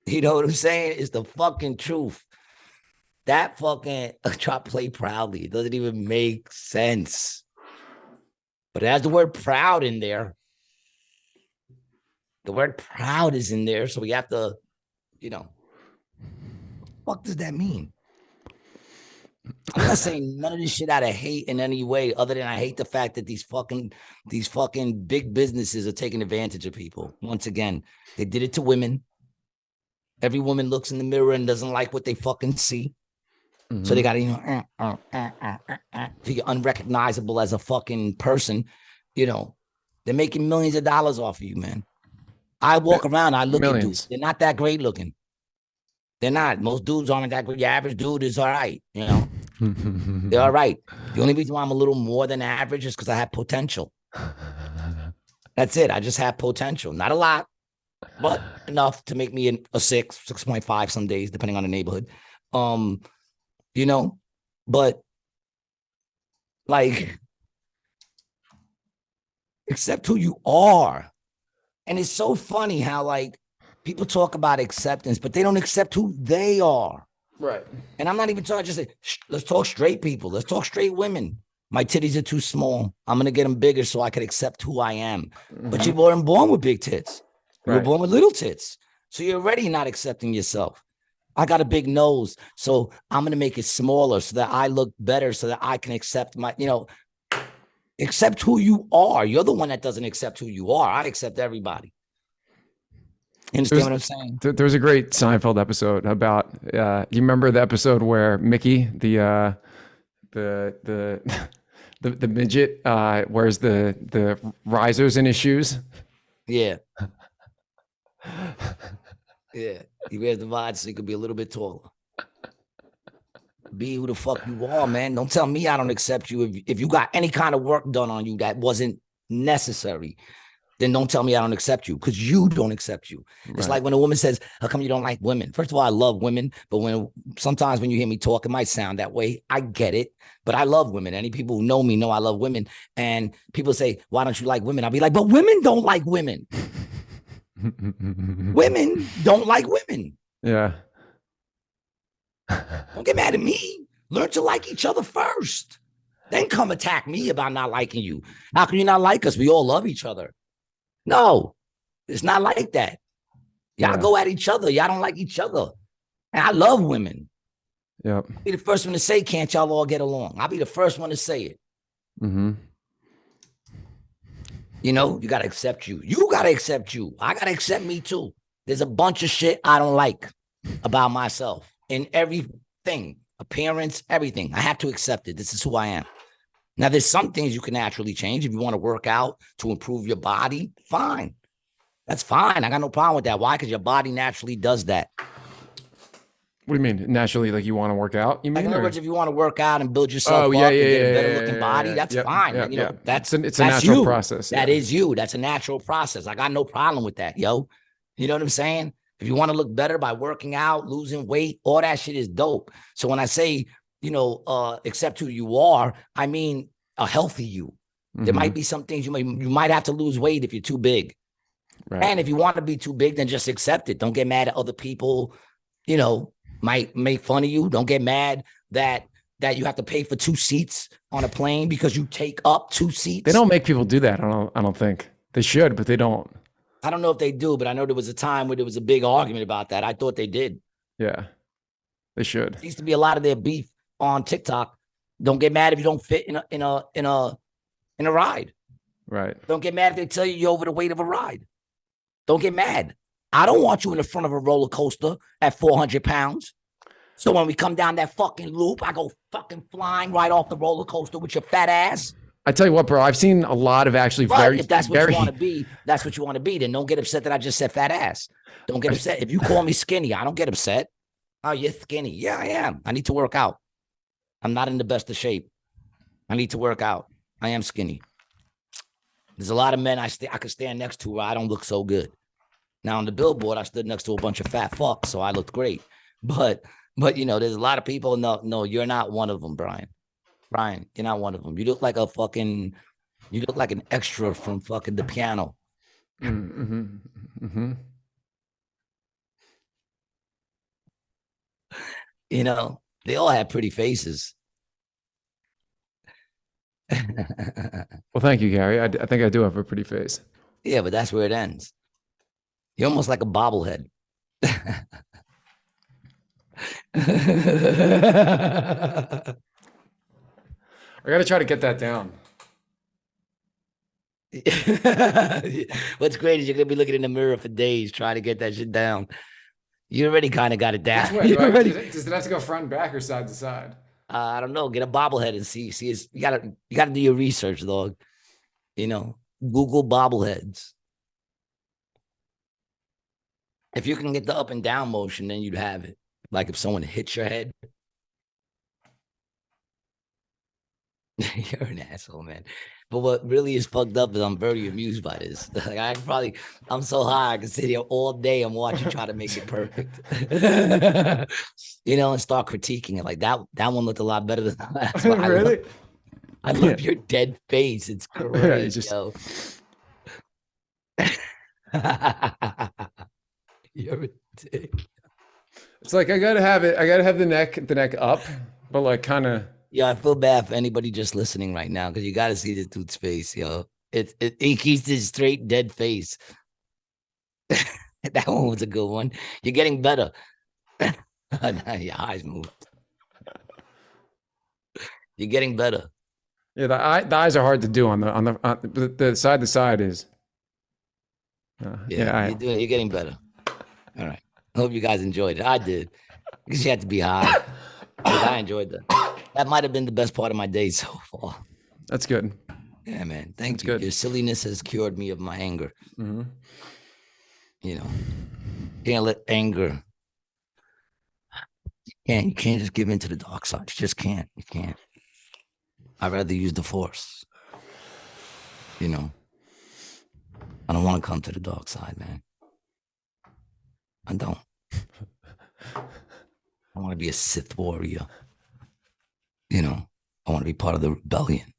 You know what I'm saying? It's the fucking truth. That fucking play proudly. It doesn't even make sense. But it has the word proud in there. The word proud is in there. So we have to, you know, what does that mean? I'm not saying none of this shit out of hate in any way, other than I hate the fact that these fucking big businesses are taking advantage of people. Once again, they did it to women. Every woman looks in the mirror and doesn't like what they fucking see. Mm-hmm. So they got to, you know, if you're unrecognizable as a fucking person, you know, they're making millions of dollars off of you, man. I walk around, I look at dudes. They're not that great looking. They're not. Most dudes aren't that great. Your average dude is all right, you know. They're all right. The only reason why I'm a little more than average is because I have potential. That's it. I just have potential. Not a lot, but enough to make me a 6.5 some days, depending on the neighborhood. You know, but like, accept who you are. And it's so funny how like people talk about acceptance, but they don't accept who they are. Right. And I'm not even talking, just let's talk straight people. Let's talk straight women. My titties are too small. I'm going to get them bigger so I can accept who I am. Mm-hmm. But you weren't born with big tits. You were born with little tits. So you're already not accepting yourself. I got a big nose, so I'm going to make it smaller so that I look better, so that I can accept my, you know, accept who you are. You're the one that doesn't accept who you are. I accept everybody. You understand what I'm saying? There was a great Seinfeld episode about, you remember the episode where Mickey, the midget, wears the risers in his shoes? Yeah. Yeah. He wears the visor so he could be a little bit taller. Be who the fuck you are, man. Don't tell me I don't accept you. If you got any kind of work done on you that wasn't necessary, then don't tell me I don't accept you, because you don't accept you. It's Right. like when a woman says, how come you don't like women? First of all, I love women, but sometimes when you hear me talk, it might sound that way. I get it, but I love women. Any people who know me know I love women. And people say, why don't you like women? I'll be like, but women don't like women. Women don't like women. Yeah. Don't get mad at me. Learn to like each other first. Then come attack me about not liking you. How can you not like us? We all love each other. No, it's not like that. Y'all go at each other. Y'all don't like each other. And I love women. Yep. I'll be the first one to say, can't y'all all get along? I'll be the first one to say it. Mm-hmm. You know, you got to accept you. You got to accept you. I got to accept me too. There's a bunch of shit I don't like about myself in everything, appearance, everything. I have to accept it. This is who I am. Now, there's some things you can naturally change. If you want to work out to improve your body, fine. That's fine. I got no problem with that. Why? Because your body naturally does that. What do you mean? Naturally, like you want to work out? You mean? Like, in other words, if you want to work out and build yourself up and get a better looking body, that's fine. Yeah, you know, it's a natural process. That is you. That's a natural process. I got no problem with that, yo. You know what I'm saying? If you want to look better by working out, losing weight, all that shit is dope. So when I say, you know, accept who you are, I mean a healthy you. There might be some things you might have to lose weight if you're too big. Right. And if you want to be too big, then just accept it. Don't get mad at other people, you know, might make fun of you. Don't get mad that you have to pay for 2 seats on a plane because you take up 2 seats. They don't make people do that. I don't think they should, but they don't. I don't know if they do, but I know there was a time where there was a big argument about that. I thought they did. Yeah, they should. There used to be a lot of their beef on TikTok. Don't get mad if you don't fit in a ride. Right. Don't get mad if they tell you you're over the weight of a ride. Don't get mad. I don't want you in the front of a roller coaster at 400 pounds. So when we come down that fucking loop, I go fucking flying right off the roller coaster with your fat ass. I tell you what, bro, I've seen a lot of actually if that's what you want to be, that's what you want to be. Then don't get upset that I just said fat ass. Don't get upset. If you call me skinny, I don't get upset. Oh, you're skinny. Yeah, I am. I need to work out. I'm not in the best of shape. I need to work out. I am skinny. There's a lot of men I could stand next to where I don't look so good. Now on the billboard, I stood next to a bunch of fat fucks, so I looked great. But you know, there's a lot of people. No, you're not one of them, Brian. Brian, you're not one of them. You look like an extra from fucking The Piano. Mm-hmm. Mm-hmm. You know, they all have pretty faces. Well, thank you, Gary. I think I do have a pretty face. Yeah, but that's where it ends. You're almost like a bobblehead. I got to try to get that down. What's great is you're going to be looking in the mirror for days trying to get that shit down. You already kind of got it down. Which way, right? Does it have to go front and back or side to side? I don't know. Get a bobblehead and see. You gotta do your research, dog. You know, Google bobbleheads. If you can get the up and down motion, then you'd have it. Like if someone hits your head. You're an asshole, man. But what really is fucked up is I'm very amused by this. Like I'm so high, I can sit here all day and watch you try to make it perfect. You know, and start critiquing it. Like that one looked a lot better than the last one. Really? I love your dead face. It's great, yo. You're a dick. It's like I gotta have the neck up, but like kind of. Yeah, I feel bad for anybody just listening right now because you got to see this dude's face, yo. He keeps his straight dead face. That one was a good one. You're getting better. Your eyes moved. You're getting better. Yeah, the eyes are hard to do on the side to side is. You're getting better. All right. I hope you guys enjoyed it. I did because you had to be high. I enjoyed that. That might have been the best part of my day so far. That's good. Yeah, man. Thank you. Good. Your silliness has cured me of my anger. Mm-hmm. You know, can't let anger You can't just give in to the dark side. You just can't. You can't. I'd rather use the force. You know, I don't want to come to the dark side, man. I don't. I want to be a Sith warrior. You know, I want to be part of the rebellion.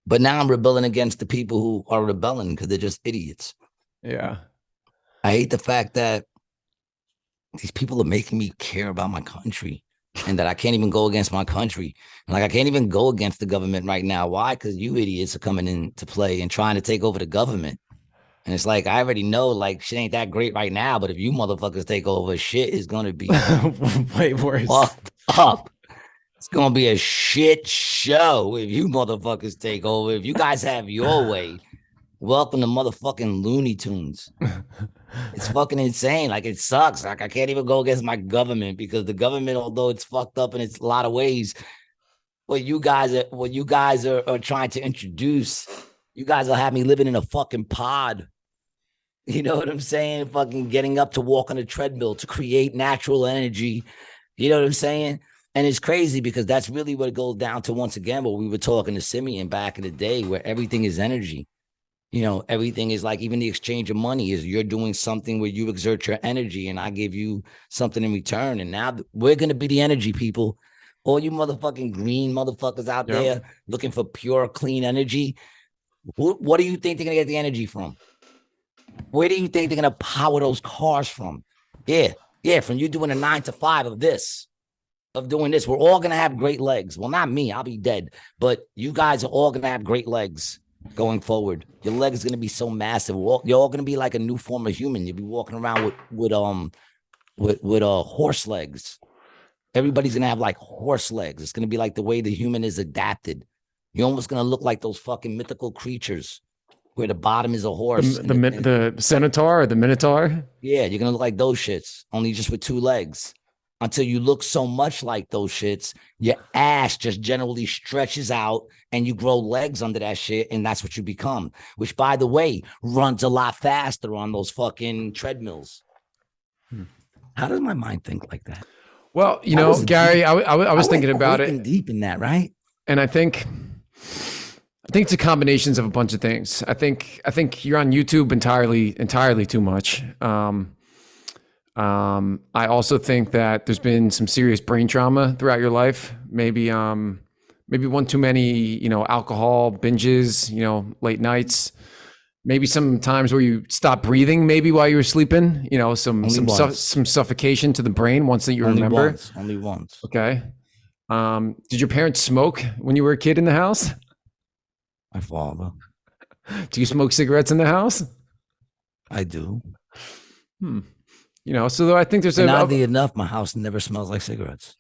But now I'm rebelling against the people who are rebelling because they're just idiots. Yeah. I hate the fact that these people are making me care about my country and that I can't even go against my country. Like, I can't even go against the government right now. Why? Because you idiots are coming into play and trying to take over the government. And it's like, I already know, like, shit ain't that great right now, but if you motherfuckers take over, shit is going to be way worse. fucked up. It's going to be a shit show if you motherfuckers take over. If you guys have your way, welcome to motherfucking Looney Tunes. It's fucking insane. Like, it sucks. Like, I can't even go against my government because the government, although it's fucked up in its a lot of ways, what you guys are trying to introduce, you guys will have me living in a fucking pod. You know what I'm saying? Fucking getting up to walk on a treadmill to create natural energy. You know what I'm saying? And it's crazy because that's really what it goes down to once again, what we were talking to Simeon back in the day, where everything is energy. You know, everything is like, even the exchange of money is you're doing something where you exert your energy and I give you something in return. And now we're going to be the energy people. All you motherfucking green motherfuckers out there looking for pure, clean energy. What do you think they're going to get the energy from? Where do you think they're going to power those cars from? Yeah, from you doing a 9 to 5 of this, of doing this. We're all going to have great legs. Well, not me. I'll be dead. But you guys are all going to have great legs going forward. Your leg is going to be so massive. You're all going to be like a new form of human. You'll be walking around with horse legs. Everybody's going to have like horse legs. It's going to be like the way the human is adapted. You're almost going to look like those fucking mythical creatures where the bottom is a horse. The centaur or the minotaur? Yeah, you're going to look like those shits, only just with 2 legs. Until you look so much like those shits, your ass just generally stretches out and you grow legs under that shit, and that's what you become, which, by the way, runs a lot faster on those fucking treadmills. How does my mind think like that? Well, you know, Gary, I was thinking about it. Deep in that, right? And I think it's a combination of a bunch of things. I think you're on YouTube entirely too much. I also think that there's been some serious brain trauma throughout your life. Maybe one too many, you know, alcohol binges, you know, late nights. Maybe some times where you stop breathing, maybe while you were sleeping. You know, some suffocation to the brain once that you remember. Only once. Okay. Did your parents smoke when you were a kid in the house? My father. Do you smoke cigarettes in the house? I do. You know, so I think there's oddly enough, my house never smells like cigarettes.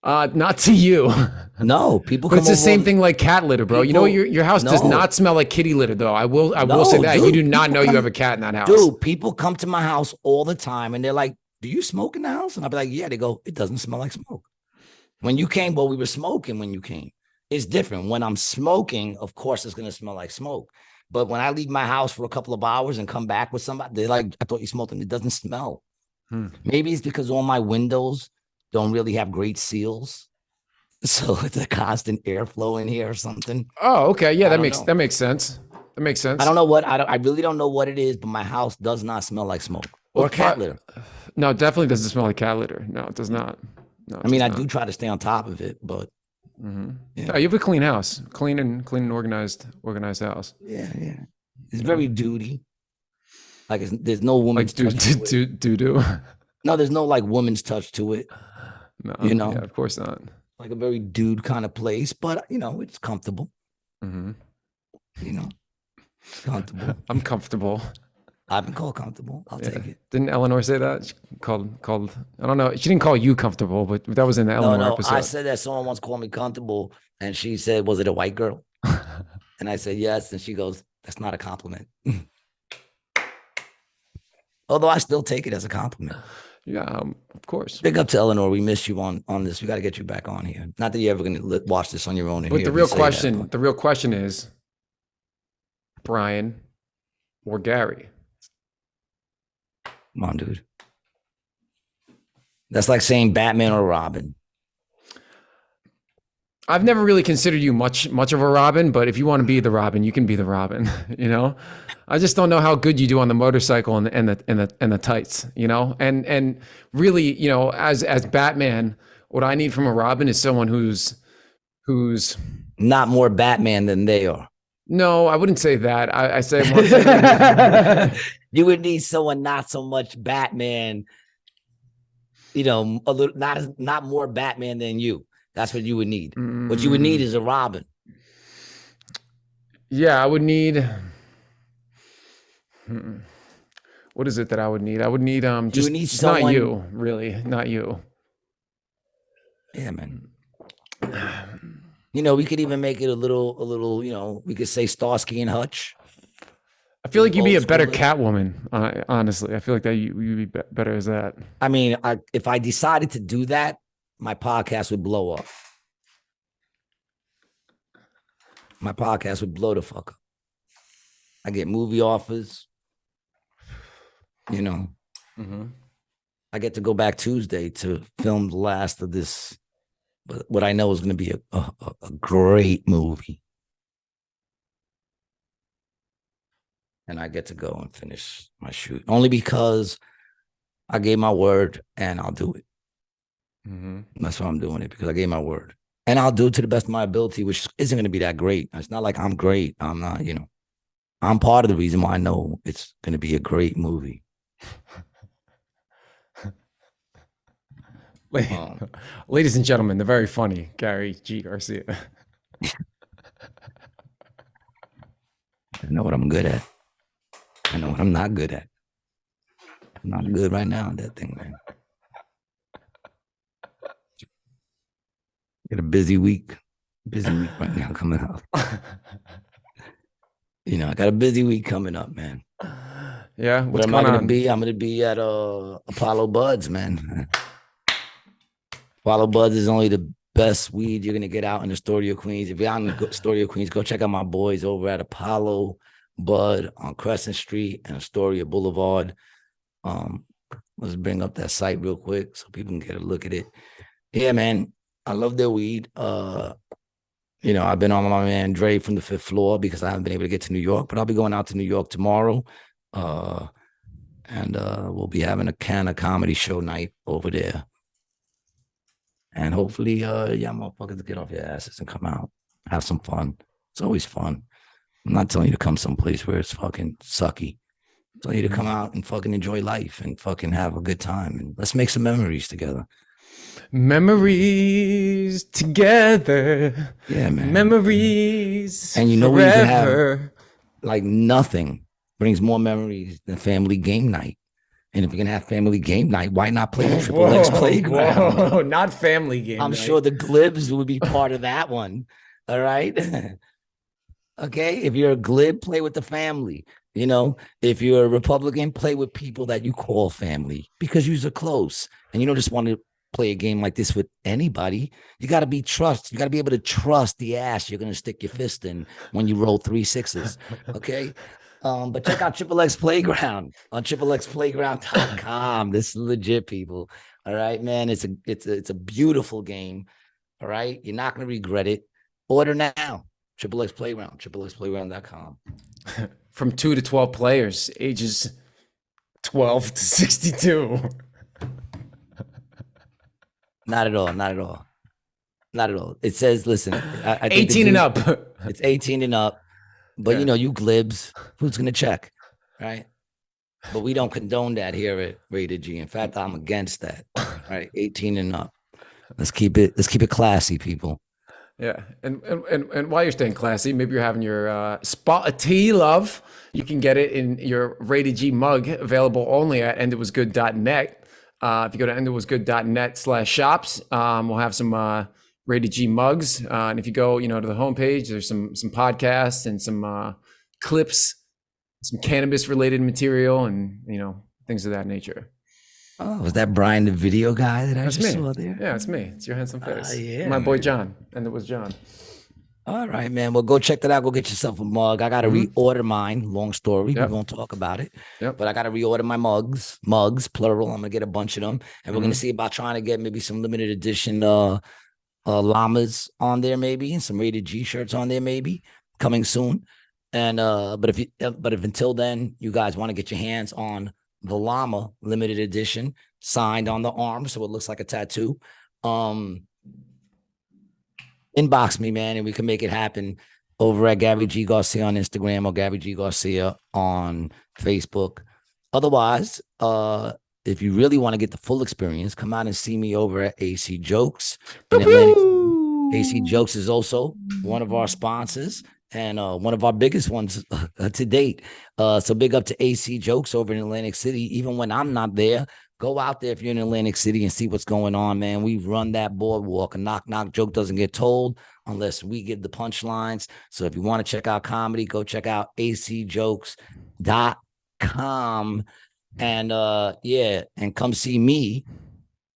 Not to you. No, people. But it's the same thing like cat litter, bro. You know, your house does not smell like kitty litter, though. I will say that. Dude, you do not know you have a cat in that house. Dude, people come to my house all the time and they're like, "Do you smoke in the house?" And I'll be like, "Yeah." They go, "It doesn't smell like smoke." When you came, well, we were smoking when you came. It's different. When I'm smoking, of course, it's gonna smell like smoke. But when I leave my house for a couple of hours and come back with somebody, they're like, "I thought you smoked," and it doesn't smell. Maybe it's because all my windows don't really have great seals, so it's a constant airflow in here or something. Oh, okay, yeah, that makes sense. That makes sense. I don't know what I really don't know what it is, but my house does not smell like smoke or cat litter. No, it definitely doesn't smell like cat litter. No, it does not. No, I mean, I do try to stay on top of it, but yeah. Oh, you have a clean house, clean and organized house. Yeah. It's very duty. Like there's no woman's touch to it. No, there's no like woman's touch to it. No, you know, yeah, of course not. Like a very dude kind of place, but you know, it's comfortable. You know, it's comfortable. I'm comfortable. I've been called comfortable. I'll take it. Didn't Eleanor say that? She called. I don't know. She didn't call you comfortable, but that was in the Eleanor episode. I said that someone once called me comfortable, and she said, "Was it a white girl?" And I said, "Yes," and she goes, "That's not a compliment." Although I still take it as a compliment. Yeah, of course. Big up to Eleanor. We miss you on this. We got to get you back on here. Not that you're ever going to watch this on your own. But the real question is, Brian or Gary? Come on, dude. That's like saying Batman or Robin. I've never really considered you much of a Robin, but if you want to be the Robin, you can be the Robin. You know, I just don't know how good you do on the motorcycle and the tights. You know, and really, you know, as Batman, what I need from a Robin is someone who's not more Batman than they are. No, I wouldn't say that. I say you would need someone not so much Batman. You know, a little not more Batman than you. That's what you would need. What you would need is a Robin. Yeah, I would need. What is it that I would need? I would need just need someone, not you, really, not you. Yeah, man. You know, we could even make it a little. You know, we could say Starsky and Hutch. I feel like you'd be a better Catwoman. Honestly, I feel like that you'd be better as that. I mean, if I decided to do that, my podcast would blow up. My podcast would blow the fuck up. I get movie offers. You know, I get to go back Tuesday to film the last of this, what I know is going to be a great movie. And I get to go and finish my shoot only because I gave my word and I'll do it. That's why I'm doing it, because I gave my word, and I'll do it to the best of my ability, which isn't going to be that great. It's not like I'm great. I'm not, you know, I'm part of the reason why I know it's going to be a great movie. Ladies and gentlemen, the very funny Gary G. Garcia. I know what I'm good at. I know what I'm not good at. I'm not good right now at that thing, man. Got a busy week right now coming up. You know, I got a busy week coming up, man. Yeah, what am I going to be? I'm going to be at Apollo Buds, man. Apollo Buds is only the best weed you're going to get out in Astoria, Queens. If you're out in Astoria, Queens, go check out my boys over at Apollo Bud on Crescent Street and Astoria Boulevard. Let's bring up that site real quick so people can get a look at it. Yeah, man. I love their weed. You know, I've been on my man Dre from the 5th floor because I haven't been able to get to New York, but I'll be going out to New York tomorrow. And we'll be having a kind of comedy show night over there. And hopefully, y'all motherfuckers get off your asses and come out. Have some fun. It's always fun. I'm not telling you to come someplace where it's fucking sucky. I'm telling you to come out and fucking enjoy life and fucking have a good time. And let's make some memories together. Memories together. Yeah, man. Memories. And you know, forever. We can have, like, nothing brings more memories than family game night. And if you're gonna have family game night, why not play the Triple X Playground? Whoa, not family game I'm night. sure the Glibs would be part of that one. All right. Okay. If you're a Glib, play with the family. You know, if you're a Republican, play with people that you call family because you're close and you don't just want to play a game like this with anybody. You got to be trust. You got to be able to trust the ass you're going to stick your fist in when you roll 3 6s. Okay. But check out Triple X Playground on triplexplayground.com. This is legit, people. All right, man. It's a beautiful game. All right. You're not going to regret it. Order now. Triple X Playground, triplexplayground.com. From 2 to 12 players, ages 12 to 62. Not at all. Not at all. Not at all. It says, listen, I think 18 and up. It's 18 and up. But, Yeah. you know, you glibs, who's going to check? Right. But we don't condone that here at Rated G. In fact, I'm against that. Right. 18 and up. Let's keep it classy, people. Yeah, and while you're staying classy, maybe you're having your spot of tea, love. You can get it in your Rated G mug, available only at enditwasgood.net. If you go to enditwasgood.net/shops, we'll have some Rated G mugs. And if you go, to the homepage, there's some podcasts and some clips, some cannabis related material, and things of that nature. Oh, was that Brian, the video guy that I That's just me. saw there? Yeah, it's me. It's your handsome face. Yeah, my boy man. John, and it was John. All right, man. Well, go check that out. Go get yourself a mug. I got to reorder mine. Long story. Yep. We won't talk about it. Yep. But I got to reorder my mugs, plural. I'm going to get a bunch of them. And we're going to see about trying to get maybe some limited edition llamas on there, maybe, and some rated G shirts on there, maybe coming soon. And but if until then you guys want to get your hands on the llama limited edition signed on the arm, so it looks like a tattoo, inbox me, man, and we can make it happen over at Gary G Garcia on Instagram or Gary G Garcia on Facebook. Otherwise, if you really want to get the full experience, come out and see me over at AC Jokes in Atlantic. AC Jokes is also one of our sponsors and one of our biggest ones to date. So big up to AC Jokes over in Atlantic City. Even when I'm not there, go out there if you're in Atlantic City and see what's going on, man. We run that boardwalk. A knock joke doesn't get told unless we give the punchlines. So if you want to check out comedy, go check out acjokes.com. And and come see me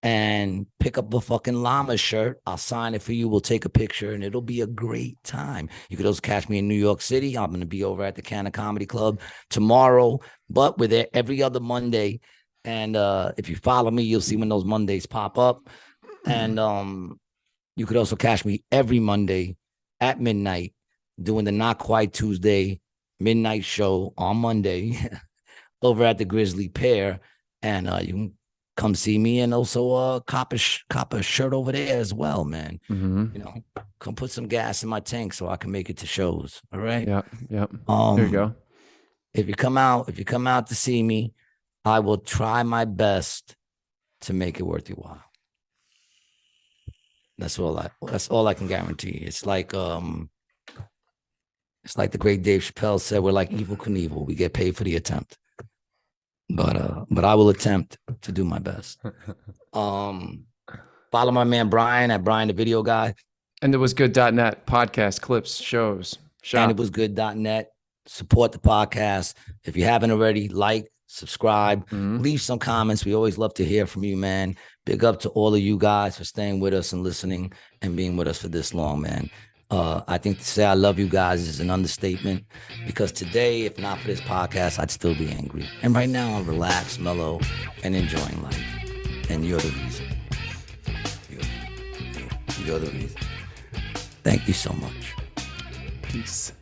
and pick up a fucking llama shirt. I'll sign it for you. We'll take a picture and it'll be a great time. You could also catch me in New York City. I'm going to be over at the Canna Comedy Club tomorrow, but we're there every other Monday. And if you follow me, you'll see when those Mondays pop up. And you could also catch me every Monday at midnight doing the Not Quite Tuesday midnight show on Monday over at the Grizzly Pair. And you can come see me and also cop a shirt over there as well, man. You know, come put some gas in my tank so I can make it to shows. All right. Yeah. There you go. If you come out to see me, I will try my best to make it worth your while. That's all I can guarantee. It's like the great Dave Chappelle said, we're like Evel Knievel. We get paid for the attempt. But I will attempt to do my best. Follow my man Brian at Brian the Video Guy. And it was good.net, podcast, clips, shows. Shop. And it was good.net. Support the podcast. If you haven't already, like, subscribe, leave some comments. We always love to hear from you, man. Big up to all of you guys for staying with us and listening and being with us for this long, man. I think to say I love you guys is an understatement, because today, if not for this podcast, I'd still be angry. And right now I'm relaxed, mellow, and enjoying life. And you're the reason. You're the reason. Thank you so much. Peace.